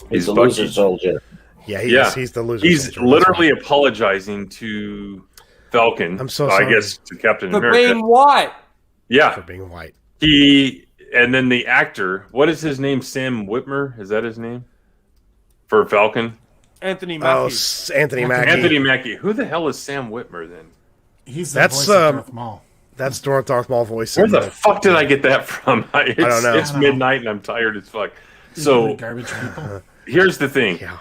Speaker 8: the loser soldier.
Speaker 9: Yeah, he's the loser.
Speaker 6: He's literally apologizing to Falcon.
Speaker 9: I'm so sorry.
Speaker 6: I guess to Captain
Speaker 5: For
Speaker 6: America.
Speaker 5: being white.
Speaker 6: Yeah.
Speaker 9: For being white.
Speaker 6: And then the actor, what is his name? Sam Whitmer? Is that his name? For Falcon?
Speaker 5: Anthony Mackie.
Speaker 9: Oh, Anthony Mackie.
Speaker 6: Anthony Mackie. Who the hell is Sam Whitmer then?
Speaker 7: He's the voice of Darth Maul.
Speaker 9: That's Darth Maul voice.
Speaker 6: Where the fuck did I get that from? I
Speaker 9: don't know.
Speaker 6: It's midnight and I'm tired as fuck. So
Speaker 7: garbage people.
Speaker 6: Here's the thing.
Speaker 9: Yeah.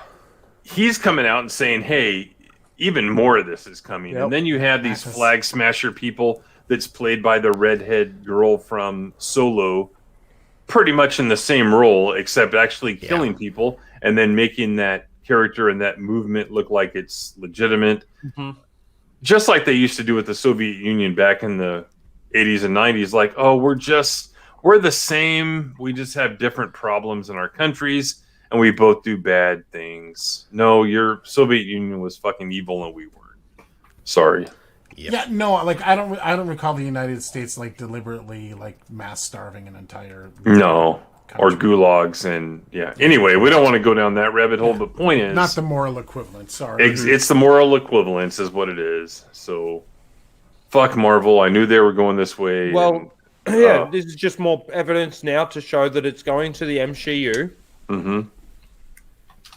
Speaker 6: He's coming out and saying, hey, even more of this is coming. Yep. And then you have these flag smasher people that's played by the redhead girl from Solo, pretty much in the same role, except actually killing people and then making that character and that movement look like it's legitimate. Mm-hmm. Just like they used to do with the Soviet Union back in the 80s and 90s. Like, oh, we're the same. We just have different problems in our countries. And we both do bad things. No, your Soviet Union was fucking evil, and we weren't. Sorry.
Speaker 7: Yep. Yeah, no, like I don't recall the United States like deliberately like mass starving an entire.
Speaker 6: No. or gulags, and Anyway, we don't want to go down that rabbit hole. But point is,
Speaker 7: not the moral equivalent. Sorry,
Speaker 6: it's the moral equivalence is what it is. So, fuck Marvel. I knew they were going this way.
Speaker 5: Well, this is just more evidence now to show that it's going to the MCU.
Speaker 6: Mm-hmm.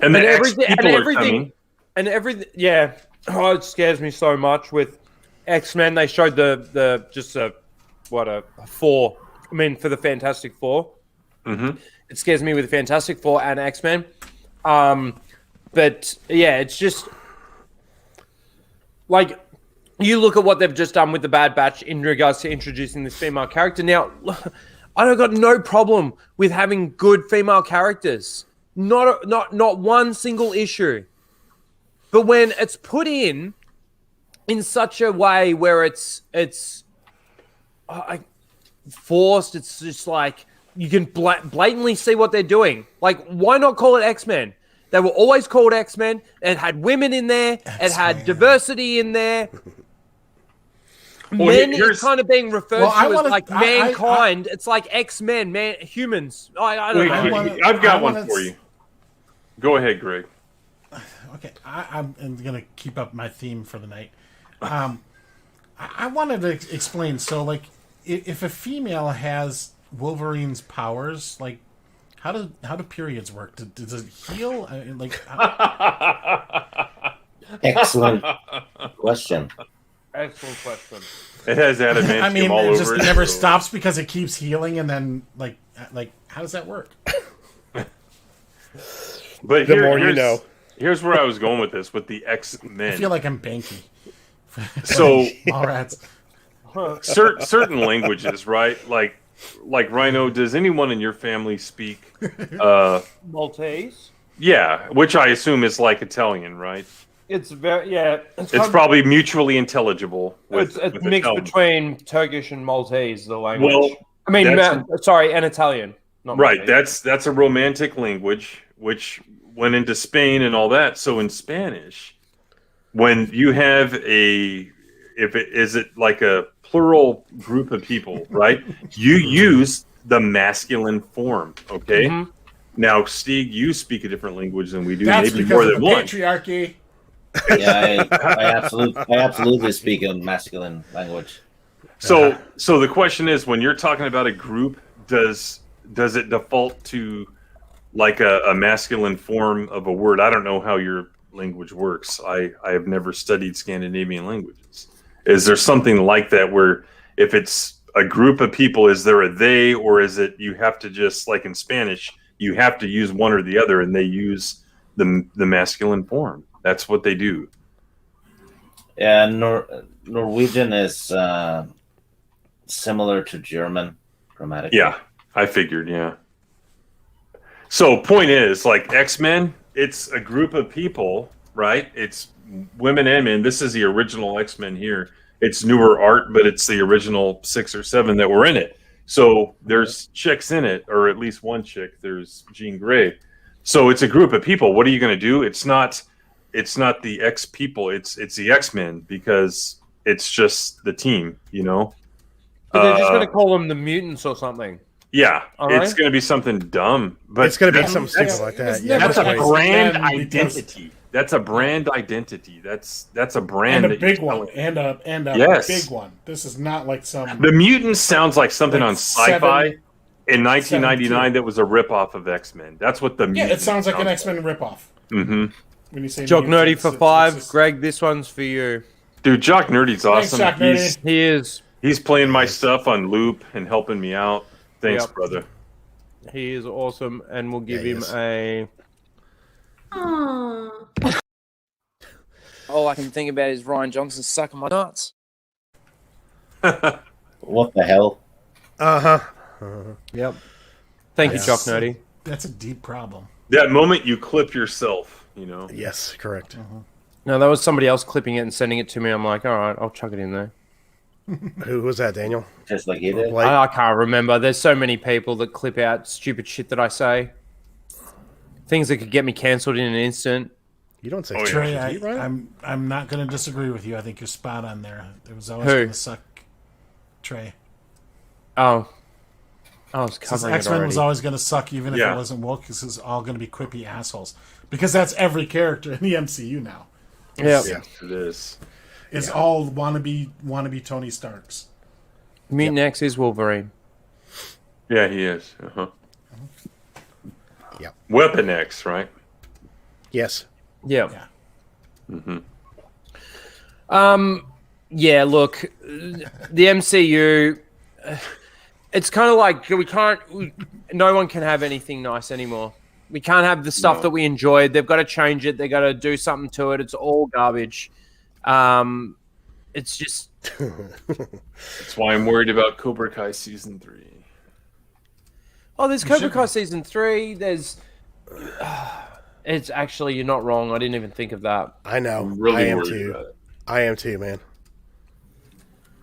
Speaker 6: And everything. Oh, it scares me so much with X-Men. They showed the 4. I mean, for the Fantastic Four. Mm-hmm.
Speaker 5: It scares me with the Fantastic Four and X-Men. But yeah, it's just like you look at what they've just done with the Bad Batch in regards to introducing this female character. Now, I've got no problem with having good female characters. Not one single issue. But when it's put in such a way where it's forced, it's just like you can blatantly see what they're doing. Like, why not call it X-Men? They were always called X-Men. It had women in there. X-Men. It had diversity in there. Men is kind of being referred to as like mankind. It's like X-Men, humans. I don't know.
Speaker 6: I've got one for you. Go ahead, Greg.
Speaker 7: Okay, I'm going to keep up my theme for the night. I wanted to explain. So, like, if a female has Wolverine's powers, like, how do periods work? Does it heal?
Speaker 8: Excellent question.
Speaker 5: Excellent question.
Speaker 6: It has adamantium all over it.
Speaker 7: It never stops because it keeps healing, and then like how does that work?
Speaker 6: But
Speaker 9: the more you know.
Speaker 6: Here's where I was going with this, with the X-Men.
Speaker 7: I feel like I'm Banky.
Speaker 6: So,
Speaker 7: all rats.
Speaker 6: certain languages, right? Like Rhino, does anyone in your family speak
Speaker 5: Maltese?
Speaker 6: Yeah, which I assume is like Italian, right?
Speaker 5: It's very
Speaker 6: It's probably mutually intelligible.
Speaker 5: It's mixed
Speaker 6: Italian.
Speaker 5: Between Turkish and Maltese, the language.
Speaker 6: Well,
Speaker 5: I mean, and Italian. Not
Speaker 6: right.
Speaker 5: Maltese.
Speaker 6: That's a romantic language, which went into Spain and all that. So in Spanish, when you have is it like a plural group of people, right? You use the masculine form, okay? Mm-hmm. Now, Stieg, you speak a different language than we do,
Speaker 7: That's
Speaker 6: maybe more than one.
Speaker 7: Patriarchy.
Speaker 8: Yeah, I absolutely speak a masculine language.
Speaker 6: So the question is, when you're talking about a group, does it default to like a masculine form of a word? I don't know how your language works. I have never studied Scandinavian languages. Is there something like that where if it's a group of people, is there a they, or is it you have to just, like in Spanish, you have to use one or the other, and they use the masculine form? That's what they do.
Speaker 8: Yeah, Norwegian is similar to German grammatically.
Speaker 6: Yeah, I figured, yeah. So point is, like X-Men, it's a group of people, right? It's women and men. This is the original X-Men here. It's newer art, but it's the original 6 or 7 that were in it. So there's chicks in it, or at least one chick. There's Jean Grey. So it's a group of people. What are you going to do? It's not the X people. It's the X-Men, because it's just the team, you know.
Speaker 5: But they're just going to call them the mutants or something.
Speaker 6: Yeah,
Speaker 5: right?
Speaker 6: It's going to be something dumb, but
Speaker 9: it's going to be something stupid like that. Yeah,
Speaker 6: that's a brand identity. That's a brand identity. That's a brand
Speaker 7: and a big one, and a big one. This is not like some.
Speaker 6: The Mutants sounds like something on Sci-Fi in 1999 that was a ripoff of X-Men. That's what the
Speaker 7: Mutants it sounds like an X-Men ripoff.
Speaker 6: Mm-hmm.
Speaker 7: When you say
Speaker 5: Jock Nerdy for 5, Greg, this one's for you.
Speaker 6: Dude, Jock Nerdy's awesome.
Speaker 7: Thanks, Jock Nerdy.
Speaker 5: He is.
Speaker 6: He's playing my stuff on loop and helping me out. Thanks, brother.
Speaker 5: He is awesome, and we'll give him a.
Speaker 4: All I can think about is Ryan Johnson sucking my nuts.
Speaker 8: What the hell?
Speaker 5: Yep. Thank you, Jock Nerdy.
Speaker 7: That's a deep problem.
Speaker 6: That moment you clip yourself, you know.
Speaker 9: Yes, correct.
Speaker 5: No, that was somebody else clipping it and sending it to me. I'm like, all right, I'll chuck it in there.
Speaker 9: Who was that, Daniel?
Speaker 8: Just like he did.
Speaker 5: I can't remember. There's so many people that clip out stupid shit that I say. Things that could get me cancelled in an instant.
Speaker 9: You don't say
Speaker 7: Trey, I'm not going to disagree with you. I think you're spot on there. It was always
Speaker 5: Who?
Speaker 7: going to suck. Trey.
Speaker 5: Oh. I was covering
Speaker 7: X-Men was always going to suck even if it wasn't woke, because it's all going to be quippy assholes. Because that's every character in the MCU now.
Speaker 5: Yeah,
Speaker 6: it is.
Speaker 7: It's all wannabe Tony Starks.
Speaker 5: Mutant X is Wolverine.
Speaker 6: Yeah, he is. Uh-huh.
Speaker 9: Yep.
Speaker 6: Weapon X, right?
Speaker 9: Yes.
Speaker 5: Yeah.
Speaker 6: Mm-hmm.
Speaker 5: Yeah, look, the MCU, it's kind of like no one can have anything nice anymore. We can't have the stuff that we enjoyed. They've got to change it. They've got to do something to it. It's all garbage. It's just...
Speaker 6: That's why I'm worried about Cobra Kai Season 3.
Speaker 5: Oh, there's Cobra Kai Season 3. There's... It's actually, you're not wrong. I didn't even think of that.
Speaker 9: I know.
Speaker 6: I'm really
Speaker 9: I am
Speaker 6: worried
Speaker 9: too.
Speaker 6: about it.
Speaker 9: I am too, man.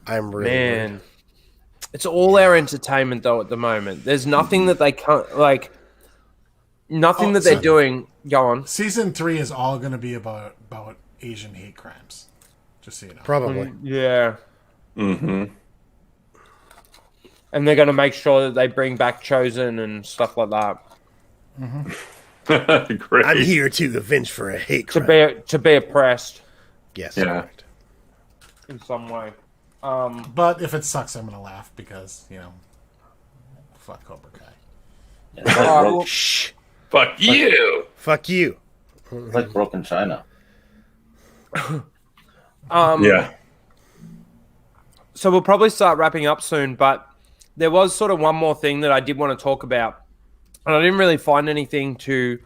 Speaker 9: I'm really worried.
Speaker 5: It's all our entertainment, though, at the moment. There's nothing that they can't, like... Nothing that they're doing. Go on.
Speaker 7: Season 3 is all going to be about Asian hate crimes. Just so you know.
Speaker 9: Probably.
Speaker 5: Yeah.
Speaker 6: Mm-hmm.
Speaker 5: And they're going to make sure that they bring back Chosen and stuff like that.
Speaker 6: Mm-hmm. Great.
Speaker 9: I'm here to avenge for a hate crime.
Speaker 5: To be oppressed.
Speaker 9: Yes.
Speaker 6: Yeah.
Speaker 9: Correct.
Speaker 5: In some way.
Speaker 7: But if it sucks, I'm going to laugh because, fuck Cobra Kai.
Speaker 9: Shh.
Speaker 6: Fuck you.
Speaker 9: Fuck you.
Speaker 8: It's like Broken China.
Speaker 6: Yeah.
Speaker 5: So we'll probably start wrapping up soon, but there was sort of one more thing that I did want to talk about. And I didn't really find anything to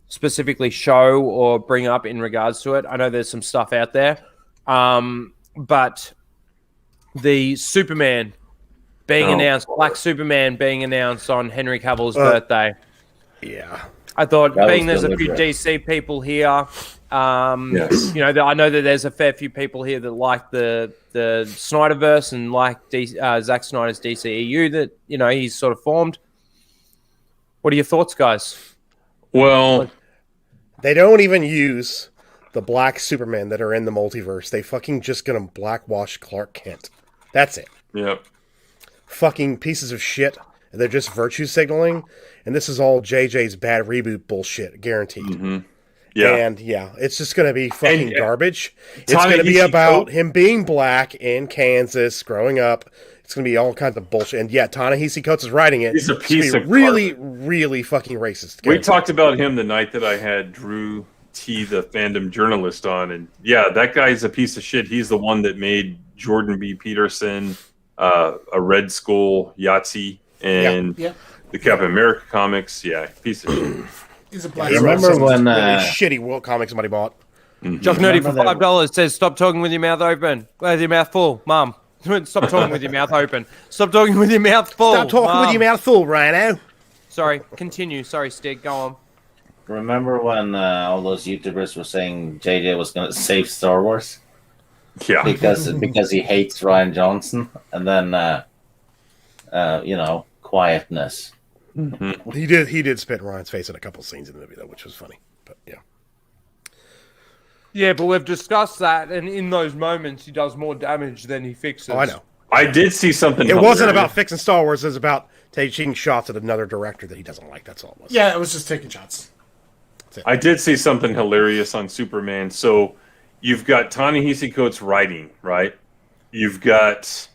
Speaker 5: specifically show or bring up in regards to it. I know there's some stuff out there. But the Superman being announced, Black Superman being announced on Henry Cavill's birthday.
Speaker 9: Yeah.
Speaker 5: I thought,
Speaker 8: That
Speaker 5: being
Speaker 8: was
Speaker 5: there's a few
Speaker 8: deliberate.
Speaker 5: DC people here,
Speaker 6: Yes.
Speaker 5: I know that there's a fair few people here that like the Snyderverse and like Zack Snyder's DCEU that, he's sort of formed. What are your thoughts, guys?
Speaker 6: Well,
Speaker 9: They don't even use the black Superman that are in the multiverse. They fucking just gonna blackwash Clark Kent. That's it.
Speaker 6: yep.
Speaker 9: Fucking pieces of shit. And they're just virtue signaling. And this is all JJ's bad reboot bullshit, guaranteed.
Speaker 6: Mm-hmm. Yeah.
Speaker 9: And it's just going to be fucking
Speaker 6: And,
Speaker 9: garbage. It's going to be
Speaker 6: Ta-Nehisi
Speaker 9: about
Speaker 6: Coates-
Speaker 9: him being black in Kansas, growing up. It's going to be all kinds of bullshit. And Ta-Nehisi Coates is writing it.
Speaker 6: He's a
Speaker 9: It's gonna
Speaker 6: piece
Speaker 9: be
Speaker 6: of
Speaker 9: really,
Speaker 6: garbage.
Speaker 9: really fucking racist.
Speaker 6: We talked about him the night that I had Drew T, the fandom journalist, on. And yeah, that guy's a piece of shit. He's the one that made Jordan B. Peterson a Red Skull Yahtzee and the Captain America comics. Yeah, piece of shit.
Speaker 7: He's a black
Speaker 8: Remember when
Speaker 9: really shitty World comic somebody bought.
Speaker 5: Jock Nerdy for
Speaker 8: Remember that-
Speaker 5: $5 says, "Stop talking with your mouth open. With your mouth full, Mum. Stop talking with your mouth open. Stop talking with your mouth full.
Speaker 9: Stop talking with
Speaker 5: Mum."
Speaker 9: your mouth full, Rhino.
Speaker 5: Sorry, continue. Sorry, Stig. Go on.
Speaker 8: Remember when all those YouTubers were saying JJ was going to save Star Wars
Speaker 6: Yeah.
Speaker 8: because he hates Ryan Johnson, and then quietness.
Speaker 9: He did spit in Ryan's face in a couple scenes in the movie, though, which was funny. But yeah.
Speaker 5: Yeah, but we've discussed that, and in those moments, he does more damage than he fixes.
Speaker 9: Oh, I know.
Speaker 6: I did see something.
Speaker 9: It wasn't
Speaker 6: hilarious.
Speaker 9: about fixing Star Wars. It was about taking shots at another director that he doesn't like. That's all it was.
Speaker 7: Yeah, it was just taking shots.
Speaker 6: I did see something hilarious on Superman. So you've got Ta-Nehisi Coates writing, right? You've got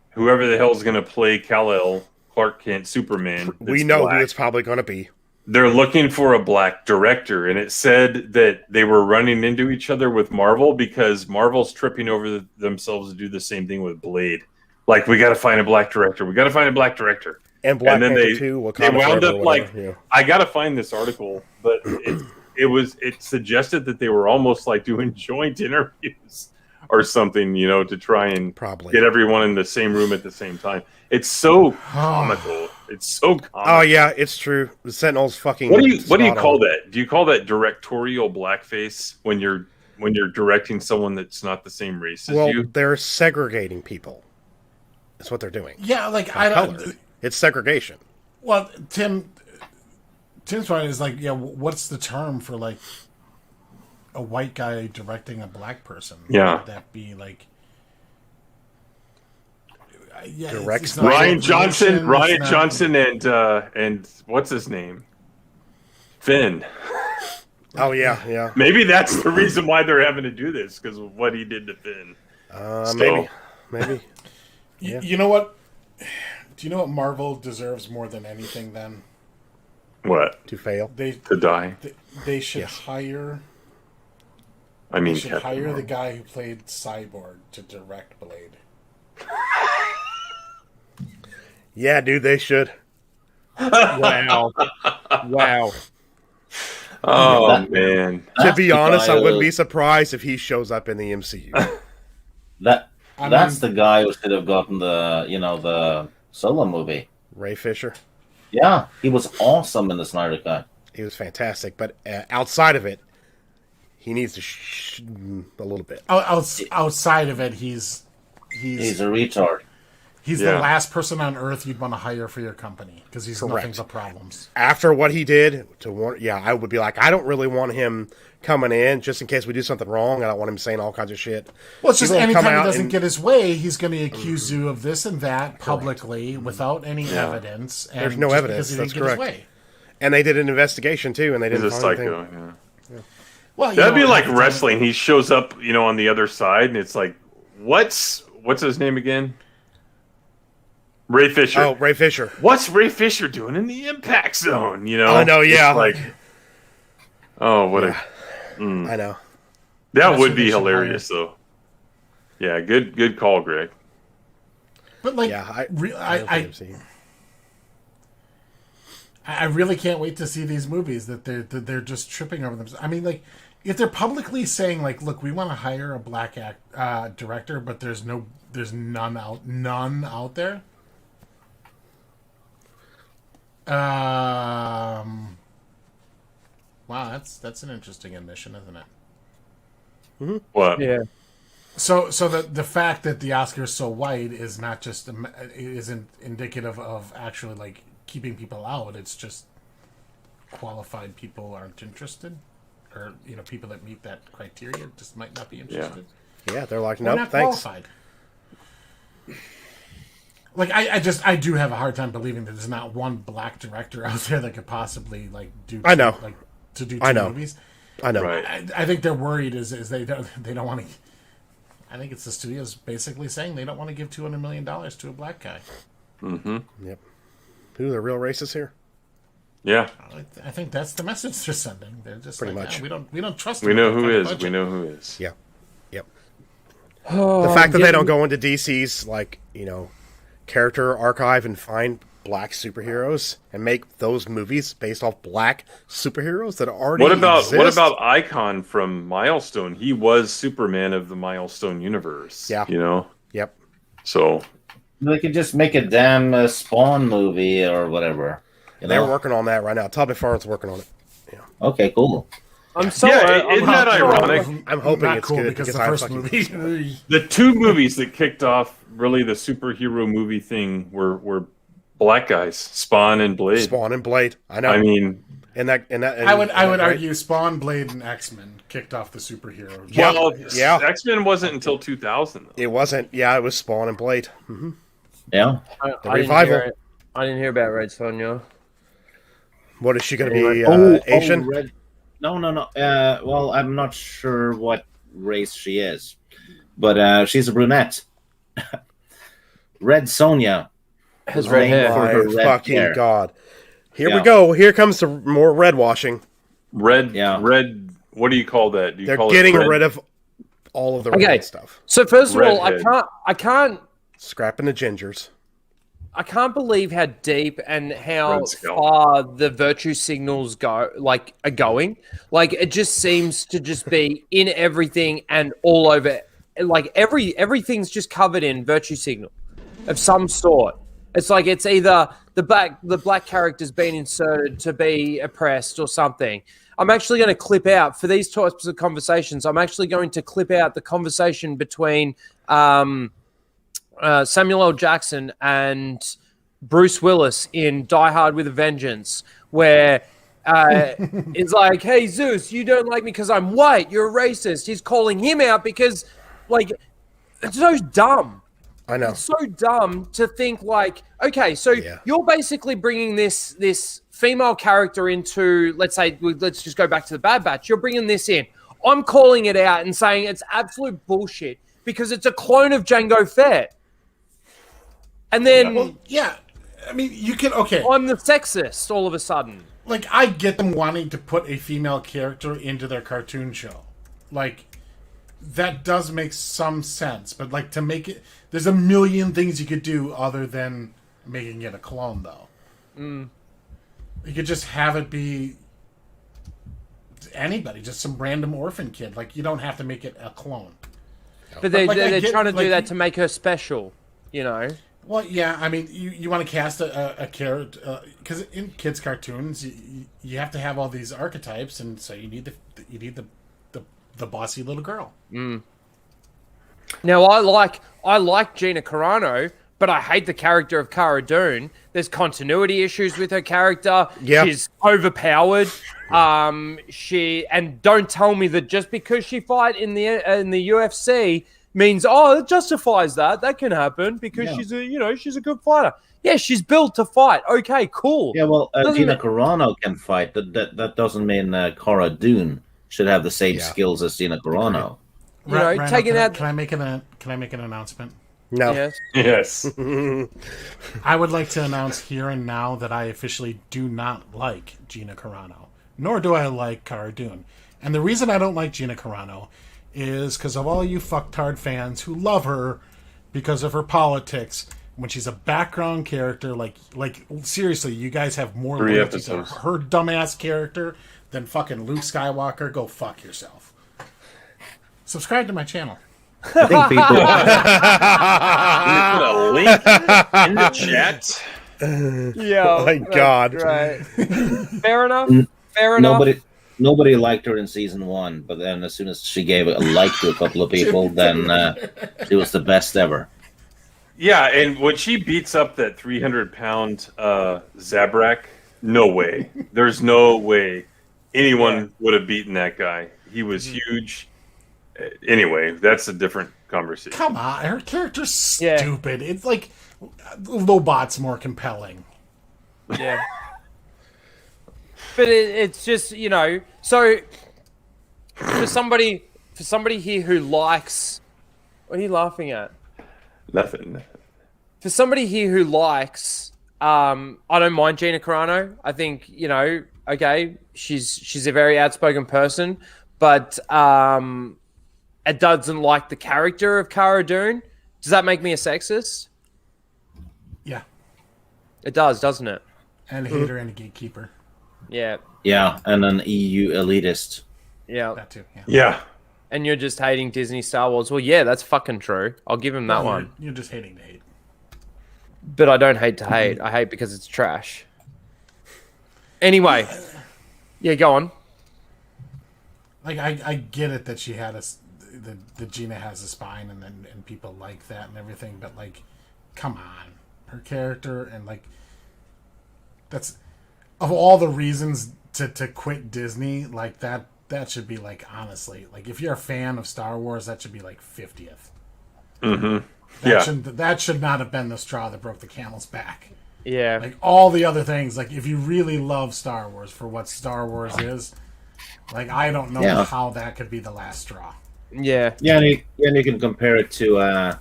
Speaker 6: whoever the hell's going to play Kal-El, Clark Kent, Superman.
Speaker 9: We
Speaker 6: that's
Speaker 9: know
Speaker 6: black.
Speaker 9: who it's probably going to be.
Speaker 6: They're looking for a black director, and it said that they were running into each other with Marvel because Marvel's tripping over themselves to do the same thing with Blade. Like, we got to find a black director. We got to find a black director.
Speaker 9: And Black
Speaker 6: And then
Speaker 9: Panther
Speaker 6: they-
Speaker 9: 2 will
Speaker 6: They
Speaker 9: come
Speaker 6: wound
Speaker 9: forever
Speaker 6: up
Speaker 9: or
Speaker 6: like,
Speaker 9: whatever, yeah.
Speaker 6: I got to find this article, but it suggested that they were almost like doing joint interviews or something, to try and
Speaker 9: Probably.
Speaker 6: get everyone in the same room at the same time. It's so comical. It's so comical.
Speaker 9: Oh yeah, it's true. The Sentinel's fucking.
Speaker 6: What do you
Speaker 9: spot
Speaker 6: call
Speaker 9: on.
Speaker 6: that? Do you call that directorial blackface when you're directing someone that's not the same race as
Speaker 9: Well,
Speaker 6: you?
Speaker 9: they're segregating people. That's what they're doing.
Speaker 7: Yeah, like
Speaker 9: By
Speaker 7: I
Speaker 9: color.
Speaker 7: don't.
Speaker 9: It's segregation.
Speaker 7: Well, Tim's point is like, what's the term for like a white guy directing a black person?
Speaker 6: Yeah.
Speaker 7: Would that be like? Yeah,
Speaker 9: Direct
Speaker 6: Ryan Johnson, and what's his name? Finn.
Speaker 9: Oh yeah.
Speaker 6: Maybe that's the reason why they're having to do this, because of what he did to Finn.
Speaker 9: Maybe.
Speaker 7: Yeah. You know what? Do you know what Marvel deserves more than anything? Then
Speaker 6: what?
Speaker 9: To fail.
Speaker 6: To die.
Speaker 7: They should hire.
Speaker 6: They
Speaker 7: should hire the guy who played Cyborg to direct Blade.
Speaker 9: Yeah, dude, they should.
Speaker 5: Wow.
Speaker 6: Oh man!
Speaker 9: To be honest, I wouldn't be surprised if he shows up in the MCU.
Speaker 8: That's the guy who should have gotten the solo movie.
Speaker 9: Ray Fisher.
Speaker 8: Yeah, he was awesome in the Snyder Cut.
Speaker 9: He was fantastic, but outside of it, he needs to a little bit.
Speaker 7: Outside of it, he's
Speaker 8: a retard.
Speaker 7: He's the last person on Earth you'd want to hire for your company because he's nothing but problems.
Speaker 9: After what he did, I would be like, I don't really want him coming in just in case we do something wrong. I don't want him saying all kinds of shit.
Speaker 7: Well, it's just anytime he doesn't get his way, he's going to accuse you of this and that publicly without any evidence. And
Speaker 9: there's no evidence. That's correct. And they did an investigation too, and they didn't find anything.
Speaker 6: Yeah.
Speaker 7: Well,
Speaker 6: that'd be like wrestling. He shows up, on the other side, and it's like, what's his name again? Ray Fisher.
Speaker 9: Oh, Ray Fisher.
Speaker 6: What's Ray Fisher doing in the impact zone?
Speaker 9: I know, yeah.
Speaker 6: Like, what
Speaker 9: I know.
Speaker 6: That would be hilarious, though. Yeah, good call, Greg.
Speaker 7: But I really can't wait to see these movies that they're just tripping over them. I mean, like, if they're publicly saying, like, look, we want to hire a black director, but there's none out there. Wow, that's an interesting admission, isn't it?
Speaker 9: Mm-hmm.
Speaker 6: What?
Speaker 5: Yeah.
Speaker 7: So the fact that the Oscars so white is not just isn't indicative of actually like keeping people out. It's just qualified people aren't interested, or people that meet that criteria just might not be interested.
Speaker 9: Yeah, they're like, nope,
Speaker 7: not
Speaker 9: thanks.
Speaker 7: Qualified. Like I do have a hard time believing that there's not one black director out there that could possibly do.
Speaker 9: I know.
Speaker 7: To do two movies.
Speaker 9: I know.
Speaker 6: Right.
Speaker 7: I think they're worried is they don't want to. I think it's the studios basically saying they don't want to give $200 million to a black guy.
Speaker 6: Mm-hmm.
Speaker 9: Yep. Who are the real racists here?
Speaker 6: Yeah.
Speaker 7: I think that's the message they're sending. They're just
Speaker 9: pretty much.
Speaker 7: We don't trust.
Speaker 6: We know who is. We know who is.
Speaker 9: Yeah. Yep. The fact that they don't go into DC's character archive and find black superheroes and make those movies based off black superheroes that already exist.
Speaker 6: What about Icon from Milestone? He was Superman of the Milestone universe.
Speaker 9: Yeah. Yep.
Speaker 6: So
Speaker 8: they could just make a damn Spawn movie or whatever.
Speaker 9: They're working on that right now. Todd McFarlane's working on it. Yeah.
Speaker 8: Okay, cool.
Speaker 6: Isn't that ironic?
Speaker 9: I'm hoping it's good
Speaker 7: because the first movie.
Speaker 6: The two movies that kicked off really the superhero movie thing were black guys, Spawn and Blade.
Speaker 9: Spawn and Blade. I know.
Speaker 6: I mean,
Speaker 7: I would argue Spawn, Blade, and X-Men kicked off the superhero.
Speaker 6: Well, yeah. X-Men wasn't until 2000. Though.
Speaker 9: It wasn't. Yeah, it was Spawn and Blade. Mm-hmm.
Speaker 8: Yeah.
Speaker 9: The revival.
Speaker 5: I didn't hear about Red Sonja.
Speaker 9: What is she going to be? Asian?
Speaker 8: No. Well, I'm not sure what race she is, but she's a brunette. Red Sonja
Speaker 5: has red hair.
Speaker 9: My fucking God! Here we go. Here comes the more red washing.
Speaker 6: Red. What do you call that?
Speaker 9: They're getting rid of all of the red stuff.
Speaker 5: So first of all, I can't
Speaker 9: scrapping the gingers.
Speaker 5: I can't believe how deep and how far the virtue signals are going. Like, it just seems to just be in everything and all over. Like, everything's just covered in virtue signal of some sort. It's like it's either the black character's been inserted to be oppressed or something. I'm actually going to clip out for these types of conversations. I'm actually going to clip out the conversation between Samuel L. Jackson and Bruce Willis in Die Hard with a Vengeance, where it's like, hey, Zeus, you don't like me because I'm white. You're a racist. He's calling him out because, like, it's so dumb.
Speaker 9: I know.
Speaker 5: It's so dumb to think like, okay, so you're basically bringing this female character into, let's just go back to the Bad Batch. You're bringing this in. I'm calling it out and saying it's absolute bullshit because it's a clone of Jango Fett. And then,
Speaker 7: I mean, you can
Speaker 5: I'm the sexist all of a sudden.
Speaker 7: Like, I get them wanting to put a female character into their cartoon show. Like, that does make some sense. But, like, to make it... There's a million things you could do other than making it a clone, though. You could just have it be anybody, just some random orphan kid. Like, you don't have to make it a clone.
Speaker 5: But they're trying to do that to make her special, you know?
Speaker 7: Well, yeah, I mean, you want to cast a character because in kids' cartoons, you have to have all these archetypes, and so you need the bossy little girl.
Speaker 5: Now, I like Gina Carano, but I hate the character of Cara Dune. There's continuity issues with her character.
Speaker 9: Yep.
Speaker 5: She's overpowered. And don't tell me that just because she fight in the UFC means it justifies that. That can happen because she's a good fighter. Yeah, she's built to fight. Okay, cool.
Speaker 8: Yeah, well, Gina Carano can fight. That doesn't mean Cara Dune should have the same skills as Gina Carano.
Speaker 7: Can I make an announcement?
Speaker 9: No.
Speaker 6: Yes.
Speaker 7: I would like to announce here and now that I officially do not like Gina Carano, nor do I like Cara Dune. And the reason I don't like Gina Carano is because of all you fucktard fans who love her because of her politics. When she's a background character, like seriously, you guys have more loyalty to her dumbass character than fucking Luke Skywalker. Go fuck yourself. Subscribe to my channel.
Speaker 8: I think people.
Speaker 6: Put a link in the chat.
Speaker 5: Yeah.
Speaker 9: Oh my God.
Speaker 5: Right. Fair enough.
Speaker 8: Nobody liked her in season 1, but then as soon as she gave a like to a couple of people, then it was the best ever.
Speaker 6: Yeah, and when she beats up that 300-pound Zabrak, no way. There's no way anyone would have beaten that guy. He was huge. Anyway, that's a different conversation.
Speaker 7: Come on, her character's stupid. It's like Lobot's more compelling.
Speaker 5: Yeah. But it's just, so for somebody here who likes, what are you laughing at?
Speaker 6: Nothing.
Speaker 5: For somebody here who likes, I don't mind Gina Carano. I think, okay, she's a very outspoken person, but it doesn't like the character of Cara Dune. Does that make me a sexist?
Speaker 7: Yeah.
Speaker 5: It does, doesn't it?
Speaker 7: And a hater and a gatekeeper.
Speaker 5: Yeah.
Speaker 8: Yeah, and an EU elitist.
Speaker 5: Yeah.
Speaker 7: That too.
Speaker 6: Yeah.
Speaker 5: And you're just hating Disney Star Wars. Well, yeah, that's fucking true. I'll give him that one.
Speaker 7: You're just hating to hate.
Speaker 5: But I don't hate to hate. I hate because it's trash. Anyway. Yeah, go on.
Speaker 7: Like, I get it that she had the Gina has a spine and people like that and everything, but, like, come on. Her character and, like, that's... Of all the reasons to quit Disney, like, that should be, like, honestly, like, if you're a fan of Star Wars, that should be, like, 50th.
Speaker 6: Mm-hmm.
Speaker 7: That should not have been the straw that broke the camel's back.
Speaker 5: Yeah.
Speaker 7: Like, all the other things, like, if you really love Star Wars for what Star Wars is, like, I don't know how that could be the last straw.
Speaker 5: Yeah.
Speaker 8: Yeah, and you can compare it to,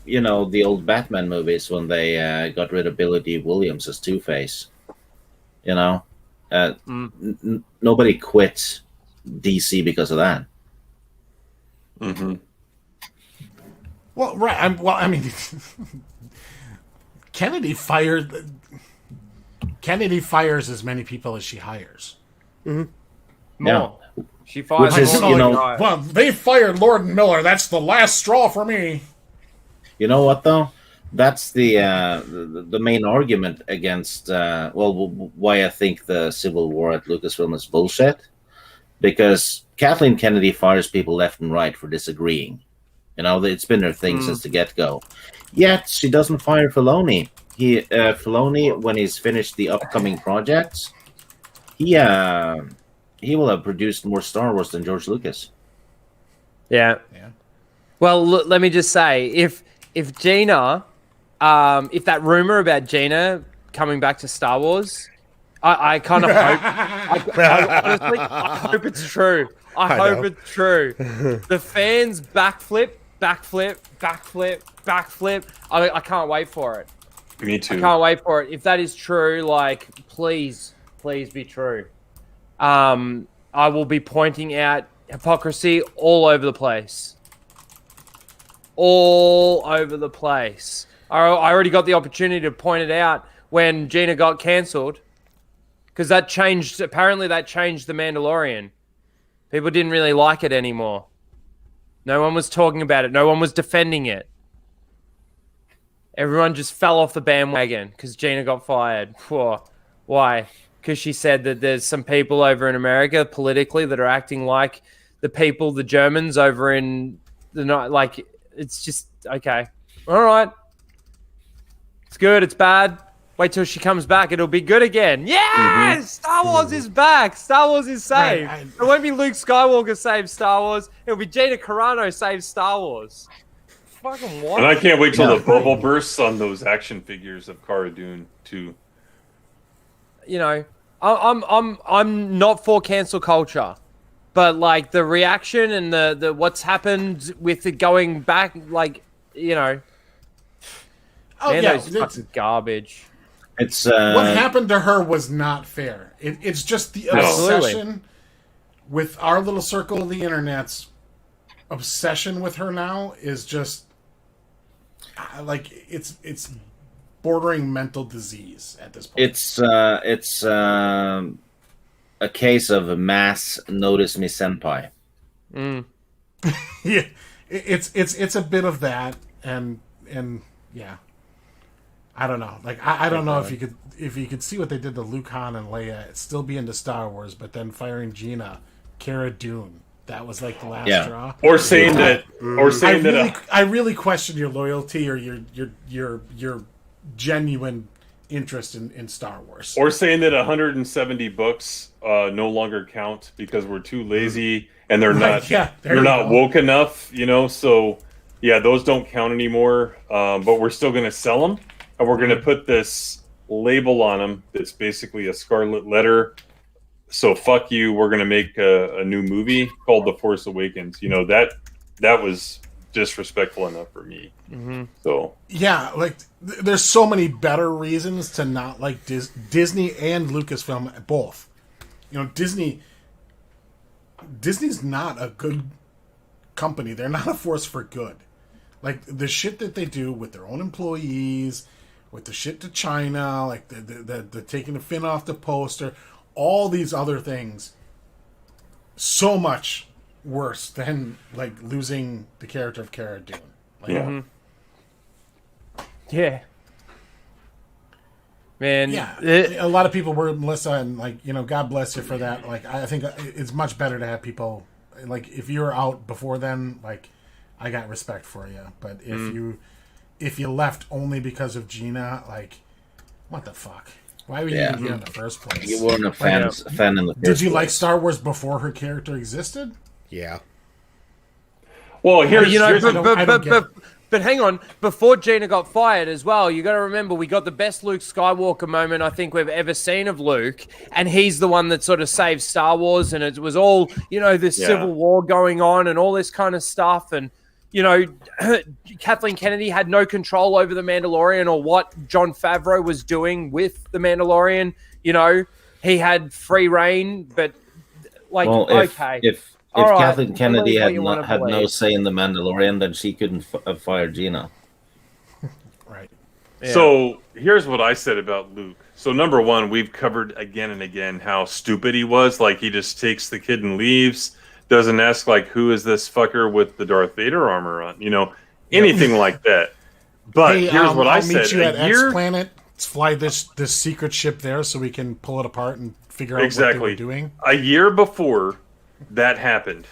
Speaker 8: the old Batman movies when they got rid of Billy D. Williams as Two-Face. Nobody quit DC because of that.
Speaker 6: Mm-hmm.
Speaker 7: Well, right. I mean, Kennedy fires as many people as she hires.
Speaker 5: Mm-hmm.
Speaker 8: Yeah.
Speaker 5: She fires.
Speaker 8: Which is,
Speaker 7: well, they fired Lord and Miller. That's the last straw for me.
Speaker 8: You know what though? That's the main argument against why I think the Civil War at Lucasfilm is bullshit. Because Kathleen Kennedy fires people left and right for disagreeing. It's been her thing since the get-go. Yet she doesn't fire Filoni. Filoni, when he's finished the upcoming projects, he will have produced more Star Wars than George Lucas.
Speaker 5: Yeah. Well, let me just say, if if Gina, if that rumor about Gina coming back to Star Wars, I kind of hope. Honestly, I hope it's true. I hope it's true. The fans backflip. I can't wait for it.
Speaker 6: Me too.
Speaker 5: I can't wait for it. If that is true, like, please be true. I will be pointing out hypocrisy all over the place. All over the place. I already got the opportunity to point it out when Gina got cancelled. Because apparently that changed The Mandalorian. People didn't really like it anymore. No one was talking about it. No one was defending it. Everyone just fell off the bandwagon because Gina got fired. Why? Because she said that there's some people over in America politically that are acting like the Germans over in the night. Like, it's just, okay. All right. It's good. It's bad. Wait till she comes back. It'll be good again. Yeah! Star Wars is back. Star Wars is saved. It won't be Luke Skywalker saves Star Wars. It'll be Gina Carano saves Star Wars. Fucking what?
Speaker 6: And I can't wait till the bubble bursts on those action figures of Cara Dune too.
Speaker 5: You know, I'm not for cancel culture, but like the reaction and the what's happened with it going back, like, you know, Mando's fucking garbage.
Speaker 7: It's what happened to her was not fair. It's just the obsession with our little circle of the internet's obsession with her now is just like it's bordering mental disease at this point.
Speaker 8: It's a case of a mass notice me senpai.
Speaker 7: Yeah, it's a bit of that, and yeah. I don't know. Like I don't know if you could see what they did to Luke, Han, and Leia, still be into Star Wars, but then firing Gina, Cara Dune, that was like the last straw.
Speaker 6: Or saying that,
Speaker 7: I really question your loyalty or your genuine interest in Star Wars.
Speaker 6: Or saying that 170 books no longer count because we're too lazy and they're not woke enough. You know, so yeah, those don't count anymore. But we're still going to sell them. And we're going to put this label on them that's basically a scarlet letter. So fuck you. We're going to make a new movie called The Force Awakens. You know, that was disrespectful enough for me. So
Speaker 7: yeah, like there's so many better reasons to not like Disney and Lucasfilm both. You know, Disney's not a good company. They're not a force for good. Like the shit that they do with their own employees, with the shit to China, like the taking the fin off the poster, all these other things, so much worse than like losing the character of Cara Dune. Like,
Speaker 5: yeah, man.
Speaker 7: Yeah, a lot of people were Melissa, and like, you know, God bless you for that. Like, I think it's much better to have people like, if you were out before then, like, I got respect for you. But if you left only because of Gina, like, what the fuck? Why were you even here in the first place?
Speaker 8: You weren't a fan in the first
Speaker 7: Did you
Speaker 8: place.
Speaker 7: like Star Wars before her character existed?
Speaker 9: Yeah.
Speaker 6: well, here's
Speaker 5: But hang on, before Gina got fired as well, you got to remember we got the best Luke Skywalker moment I think we've ever seen of Luke, and he's the one that sort of saved Star Wars, and it was all, you know, this civil war going on and all this kind of stuff, and, you know, Kathleen Kennedy had no control over The Mandalorian or what Jon Favreau was doing with The Mandalorian. You know, he had free reign, but like,
Speaker 8: Well,
Speaker 5: okay.
Speaker 8: If
Speaker 5: All right,
Speaker 8: Kathleen Kennedy
Speaker 5: believe what
Speaker 8: had
Speaker 5: you wanna
Speaker 8: no
Speaker 5: believe.
Speaker 8: say in The Mandalorian, then she couldn't have fired Gina.
Speaker 7: Right.
Speaker 5: Yeah.
Speaker 6: So here's what I said about Luke. So number one, we've covered again and again how stupid he was. Like, he just takes the kid and leaves. Doesn't ask, like, who is this fucker with the Darth Vader armor on? You know, anything like that. But
Speaker 7: Hey,
Speaker 6: here's what I
Speaker 7: I'll
Speaker 6: said.
Speaker 7: meet you at
Speaker 6: A year,
Speaker 7: X Planet. Let's fly this secret ship there so we can pull it apart and figure out what they
Speaker 6: exactly
Speaker 7: were doing.
Speaker 6: a year before that happened,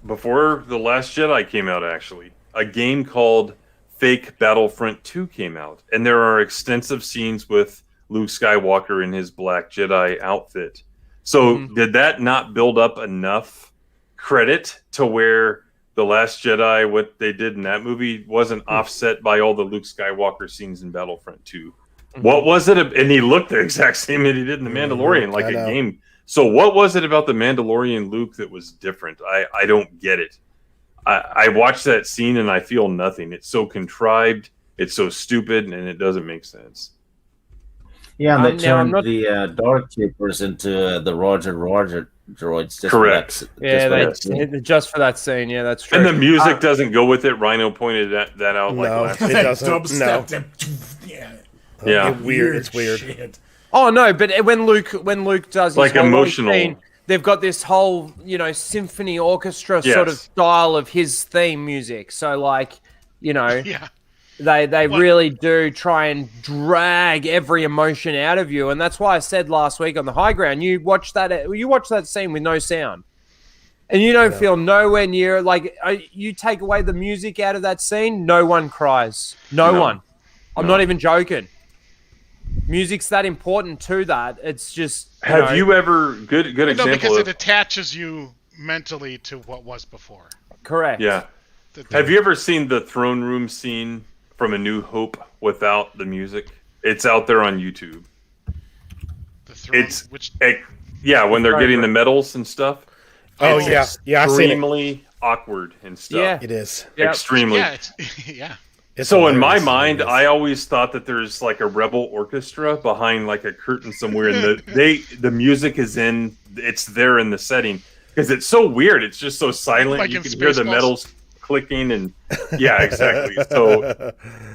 Speaker 6: before The Last Jedi came out, actually, a game called Fake Battlefront 2 came out. And there are extensive scenes with Luke Skywalker in his black Jedi outfit. So did that not build up enough credit to where The Last Jedi, what they did in that movie wasn't offset by all the Luke Skywalker scenes in Battlefront 2. What was it? And he looked the exact same that he did in The Mandalorian, like a game. So what was it about the Mandalorian Luke that was different? I don't get it. I watched that scene and I feel nothing. It's so contrived, it's so stupid, and it doesn't make sense.
Speaker 8: Yeah, and they turned the Dark Troopers into the Roger droids.
Speaker 6: Correct.
Speaker 5: Just for that scene. Yeah, that's true.
Speaker 6: And the music doesn't go with it. Rhino pointed that out.
Speaker 9: No,
Speaker 6: like
Speaker 9: it doesn't. No.
Speaker 6: Yeah.
Speaker 9: It's weird.
Speaker 7: Shit.
Speaker 5: Oh no! But when Luke does his
Speaker 6: like
Speaker 5: whole
Speaker 6: emotional,
Speaker 5: scene, they've got this whole symphony orchestra sort of style of his theme music. So like they really do try and drag every emotion out of you, and that's why I said last week on the high ground, you watch that scene with no sound, and you don't feel nowhere near like you take away the music out of that scene, no one cries, no one. I'm not even joking. Music's that important to that. It's just
Speaker 6: have you ever good example?
Speaker 3: No, because it attaches you mentally to what was before.
Speaker 5: Correct.
Speaker 6: Yeah. Have you ever seen the throne room scene from A New Hope without the music? It's out there on YouTube.
Speaker 3: The throne,
Speaker 6: when they're getting the medals and stuff.
Speaker 9: Oh yeah, I've seen it.
Speaker 6: Extremely awkward and stuff.
Speaker 5: Yeah,
Speaker 9: it is.
Speaker 6: Extremely.
Speaker 3: Yeah.
Speaker 6: So in my mind, I always thought that there's like a rebel orchestra behind like a curtain somewhere, and the music is it's there in the setting because it's so weird. It's just so silent.
Speaker 3: Like
Speaker 6: you can hear the metals clicking and yeah, exactly. So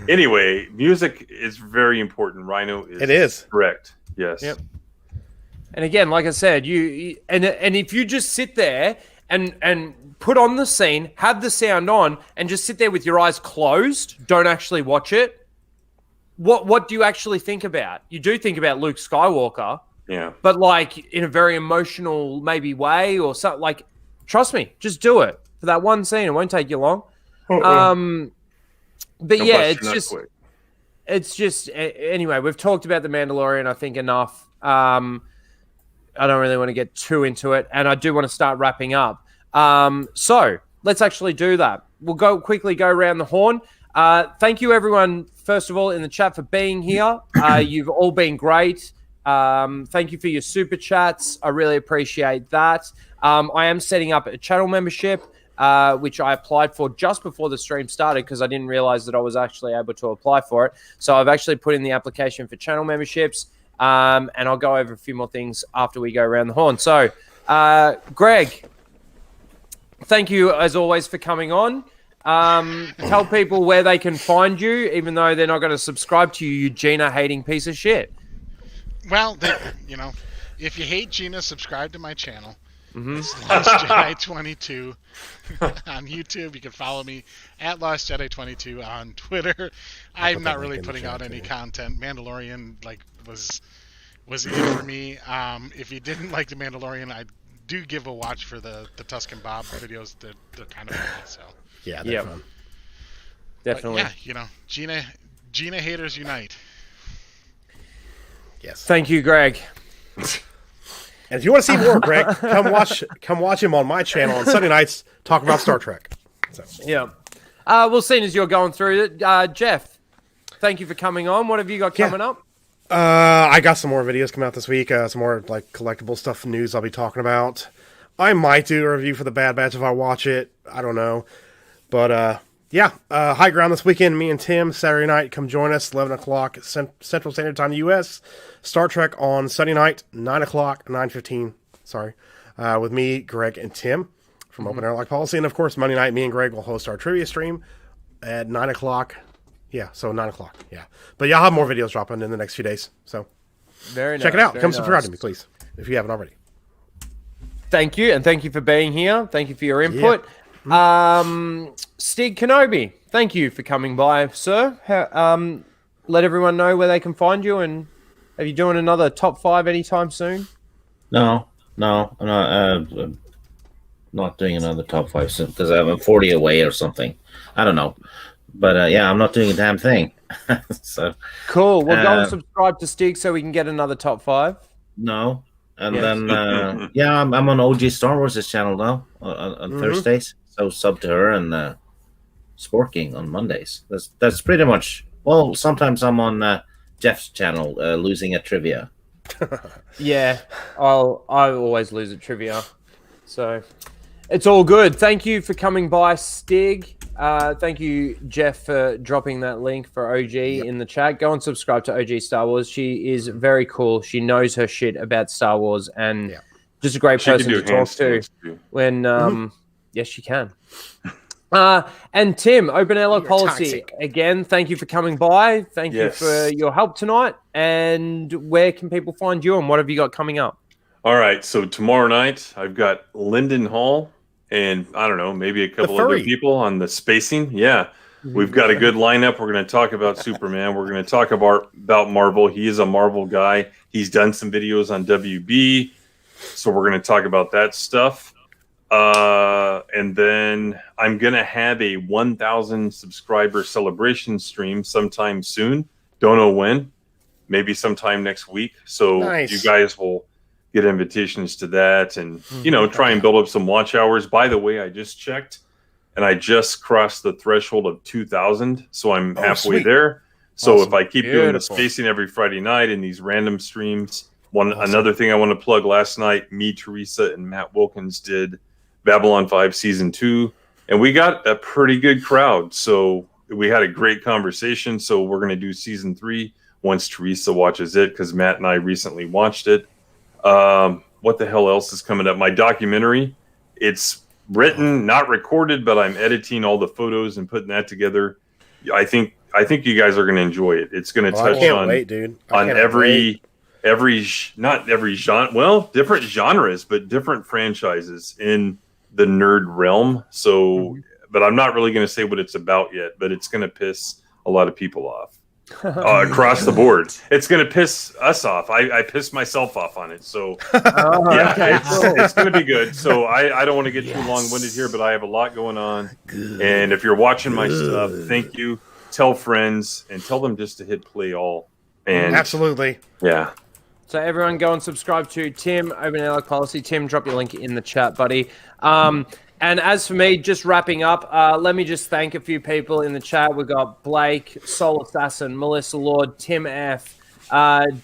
Speaker 6: anyway, music is very important. Rhino is correct. Yes.
Speaker 5: Yep. And again, like I said, you if you just sit there and put on the scene, have the sound on, and just sit there with your eyes closed, don't actually watch it, what do you actually think about? You do think about Luke Skywalker.
Speaker 6: Yeah.
Speaker 5: But like in a very emotional maybe way or something. Like, trust me, just do it for that one scene. It won't take you long. But yeah, it's just anyway, we've talked about The Mandalorian, I think, enough. I don't really want to get too into it, and I do want to start wrapping up. So let's actually do that. We'll quickly go around the horn. Thank you, everyone, first of all, in the chat for being here. You've all been great. Thank you for your super chats. I really appreciate that. I am setting up a channel membership, which I applied for just before the stream started because I didn't realize that I was actually able to apply for it. So I've actually put in the application for channel memberships, and I'll go over a few more things after we go around the horn. So, Greg, thank you, as always, for coming on. Tell people where they can find you, even though they're not going to subscribe to you, you Gina-hating piece of shit.
Speaker 3: Well, if you hate Gina, subscribe to my channel. It's Lost Jedi 22 on YouTube. You can follow me at Lost Jedi 22 on Twitter. I'm not really putting out any content. Mandalorian was it for me. If you didn't like The Mandalorian, I do give a watch for the Tuscan Bob videos. They're kind of funny. So
Speaker 9: yeah, they're fun.
Speaker 5: Definitely.
Speaker 3: But yeah, Gina haters unite.
Speaker 9: Yes.
Speaker 5: Thank you, Greg.
Speaker 9: And if you want to see more, Greg, come watch him on my channel on Sunday nights talking about Star Trek. So.
Speaker 5: Yeah. Well, seeing as you're going through it, Jeff, thank you for coming on. What have you got coming up?
Speaker 9: I got some more videos coming out this week. Some more like collectible stuff, news I'll be talking about. I might do a review for the Bad Batch if I watch it. I don't know. But High Ground this weekend. Me and Tim, Saturday night. Come join us, 11 o'clock Central Standard Time, U.S. Star Trek on Sunday night, 9:15. Sorry. With me, Greg, and Tim from Open Air Like Policy. And of course, Monday night, me and Greg will host our trivia stream at 9 o'clock. Yeah, so 9 o'clock. Yeah. But I'll have more videos dropping in the next few days. So check it out. Come subscribe to me, please, if you haven't already.
Speaker 5: Thank you, and thank you for being here. Thank you for your input. Yeah. Stig Kenobi, thank you for coming by, sir. Let everyone know where they can find you, and are you doing another top 5 anytime soon?
Speaker 8: No, I'm not doing another top 5 soon because I'm 40 away or something. I don't know. But I'm not doing a damn thing. So
Speaker 5: cool. Well, go and subscribe to Stig so we can get another top 5.
Speaker 8: No. And then, I'm on OG Star Wars' channel now on Thursdays. So sub to her and Sport King on Mondays. That's pretty much. Well, sometimes I'm on Jeff's channel, losing at trivia.
Speaker 5: Yeah, I always lose at trivia, so it's all good. Thank you for coming by, Stig. Thank you, Jeff, for dropping that link for OG in the chat. Go and subscribe to OG Star Wars. She is very cool. She knows her shit about Star Wars and just a great person to talk to. When yes, she can. And Tim, Open Air Policy, again, thank you for coming by. Thank you for your help tonight. And where can people find you and what have you got coming up?
Speaker 6: All right, so tomorrow night I've got Lyndon Hall and I don't know, maybe a couple other people on the spacing. Yeah, we've got a good lineup. We're going to talk about Superman. We're going to talk about Marvel. He is a Marvel guy. He's done some videos on WB, so we're going to talk about that stuff. And then I'm going to have a 1,000 subscriber celebration stream sometime soon. Don't know when. Maybe sometime next week. So you guys will get invitations to that and, try and build up some watch hours. By the way, I just checked and I just crossed the threshold of 2,000. So I'm halfway there. So if I keep doing the spacing every Friday night in these random streams, another thing I want to plug, last night, me, Teresa, and Matt Wilkins did Babylon 5 Season 2, and we got a pretty good crowd. So we had a great conversation. So we're going to do Season 3 once Teresa watches it, because Matt and I recently watched it. What the hell else is coming up? My documentary. It's written, not recorded, but I'm editing all the photos and putting that together. I think you guys are going to enjoy it. It's going to touch on not every genre, well, different genres, but different franchises in the nerd realm. So, but I'm not really going to say what it's about yet, but it's going to piss a lot of people off across the board. It's going to piss us off. I pissed myself off on it. So it's going to be good. So I don't want to get too long-winded here, but I have a lot going on. And if you're watching my stuff, thank you. Tell friends and tell them just to hit play all. And
Speaker 9: absolutely.
Speaker 6: Yeah.
Speaker 5: So everyone go and subscribe to Tim, Open Air Policy. Tim, drop your link in the chat, buddy. And as for me, just wrapping up, let me just thank a few people in the chat. We've got Blake, Soul Assassin, Melissa Lord, Tim F,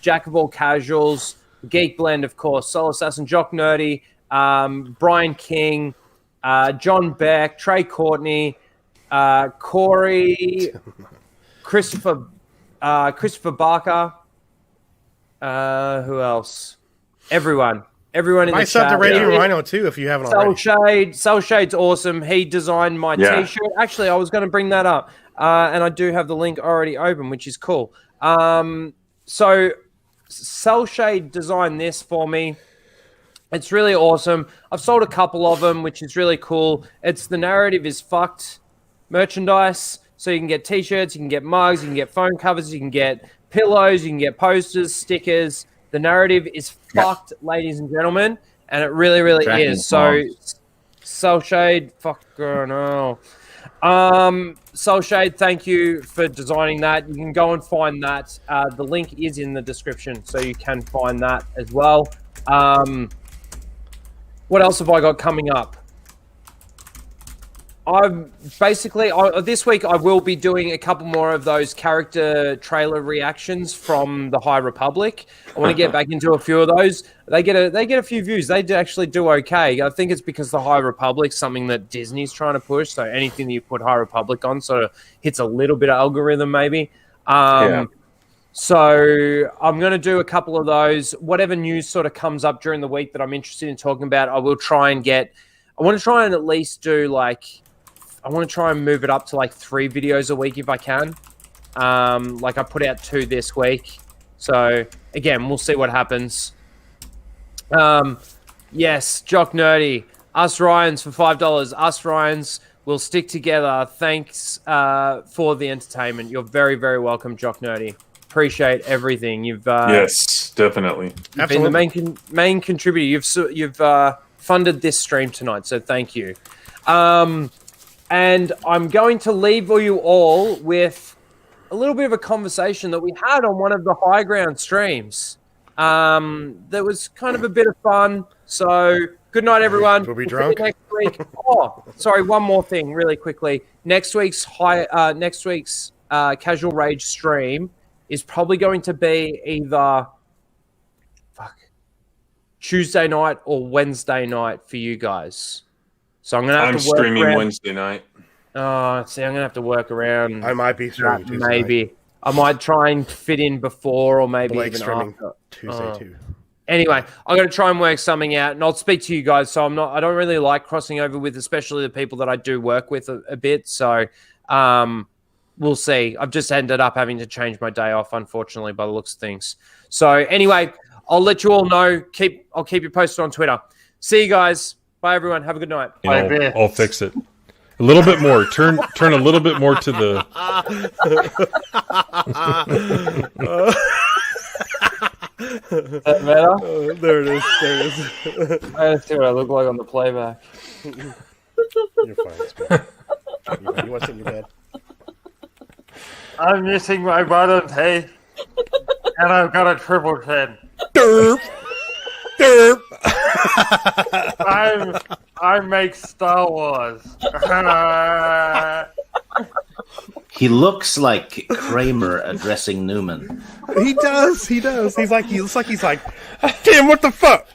Speaker 5: Jack of All Casuals, Geek Blend, of course, Soul Assassin, Jock Nerdy, Brian King, John Beck, Trey Courtney, Corey, Christopher Barker. Who else? Everyone in the chat.
Speaker 9: To Radio Rhino too, if you haven't already.
Speaker 5: Soul Shade's awesome. He designed my T-shirt. Actually, I was going to bring that up, and I do have the link already open, which is cool. So Soul Shade designed this for me. It's really awesome. I've sold a couple of them, which is really cool. It's The Narrative is Fucked merchandise. So you can get T-shirts, you can get mugs, you can get phone covers, you can get pillows, you can get posters, stickers. The narrative is fucked, ladies and gentlemen, and it really, really is. So, Soul Shade, no. Soul Shade, thank you for designing that. You can go and find that. The link is in the description, so you can find that as well. What else have I got coming up? This week I will be doing a couple more of those character trailer reactions from the High Republic. I want to get back into a few of those. They get a few views. They actually do okay. I think it's because the High Republic's something that Disney's trying to push. So anything that you put High Republic on sort of hits a little bit of algorithm maybe. So I'm going to do a couple of those. Whatever news sort of comes up during the week that I'm interested in talking about, I will try and get. I want to try and at least do I want to try and move it up to 3 videos a week if I can. I put out 2 this week. So, again, we'll see what happens. Yes, Jock Nerdy. Us Ryans for $5. Us Ryans will stick together. Thanks for the entertainment. You're very, very welcome, Jock Nerdy. Appreciate everything. You've
Speaker 6: yes, definitely.
Speaker 5: You've been the main contributor. You've funded this stream tonight, so thank you. And I'm going to leave you all with a little bit of a conversation that we had on one of the High Ground streams. That was kind of a bit of fun. So good night, everyone.
Speaker 9: We'll be drunk.
Speaker 5: See you next week. Oh, sorry, one more thing, really quickly. Next week's Casual Rage stream is probably going to be either Tuesday night or Wednesday night for you guys. So I'm gonna have to work
Speaker 6: streaming
Speaker 5: around.
Speaker 6: Wednesday night.
Speaker 5: Oh, see, I'm gonna have to work around.
Speaker 9: I might be streaming Tuesday
Speaker 5: maybe.
Speaker 9: night.
Speaker 5: I might try and fit in before or maybe
Speaker 9: Blake's
Speaker 5: even
Speaker 9: streaming
Speaker 5: after.
Speaker 9: Tuesday too.
Speaker 5: Anyway, I'm going to try and work something out, and I'll speak to you guys. So I don't really like crossing over with, especially the people that I do work with a bit. So we'll see. I've just ended up having to change my day off, unfortunately, by the looks of things. So anyway, I'll let you all know. I'll keep you posted on Twitter. See you guys. Bye, everyone. Have a good night.
Speaker 10: I'll fix it. A little bit more. Turn a little bit more to the.
Speaker 5: Is that better?
Speaker 9: There it is.
Speaker 5: Let's see what I look like on the playback.
Speaker 9: You're fine. It's good. You want to sit in your bed?
Speaker 5: I'm missing my bottom teeth, and I've got a triple chin.
Speaker 9: Derp. Derp.
Speaker 5: I make Star Wars.
Speaker 8: He looks like Kramer addressing Newman.
Speaker 9: He does. He looks like he's like, Tim, what the fuck?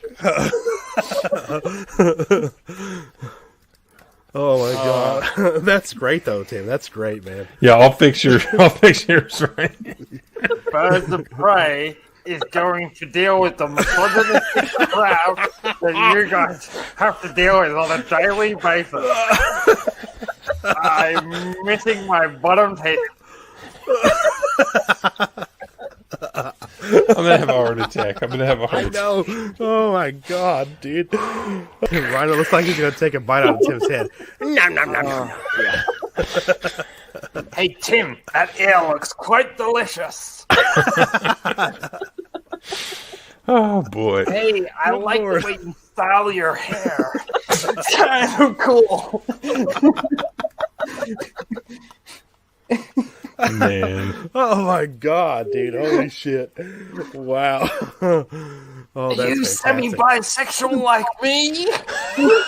Speaker 9: Oh my god, that's great though, Tim. That's great, man.
Speaker 10: Yeah, I'll fix yours right.
Speaker 5: Birds of Prey is going to deal with the misogynistic crap that you guys have to deal with on a daily basis. I'm missing my bottom teeth.
Speaker 10: I'm gonna have a heart attack. I
Speaker 9: know. Oh my god, dude. Rhino looks like he's gonna take a bite out of Tim's head. Nom nom nom nom.
Speaker 5: Yeah. Hey Tim, that ale looks quite delicious.
Speaker 10: Oh boy.
Speaker 5: Hey, I like the way you style your hair. It's kind of cool.
Speaker 10: Man.
Speaker 9: Oh my god, dude. Holy shit. Wow. Oh, that's
Speaker 5: Are you semi-bisexual like me? You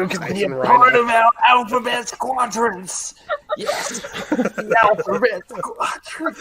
Speaker 5: can be a part of our alphabet squadrons. Yes, the alphabet squadron.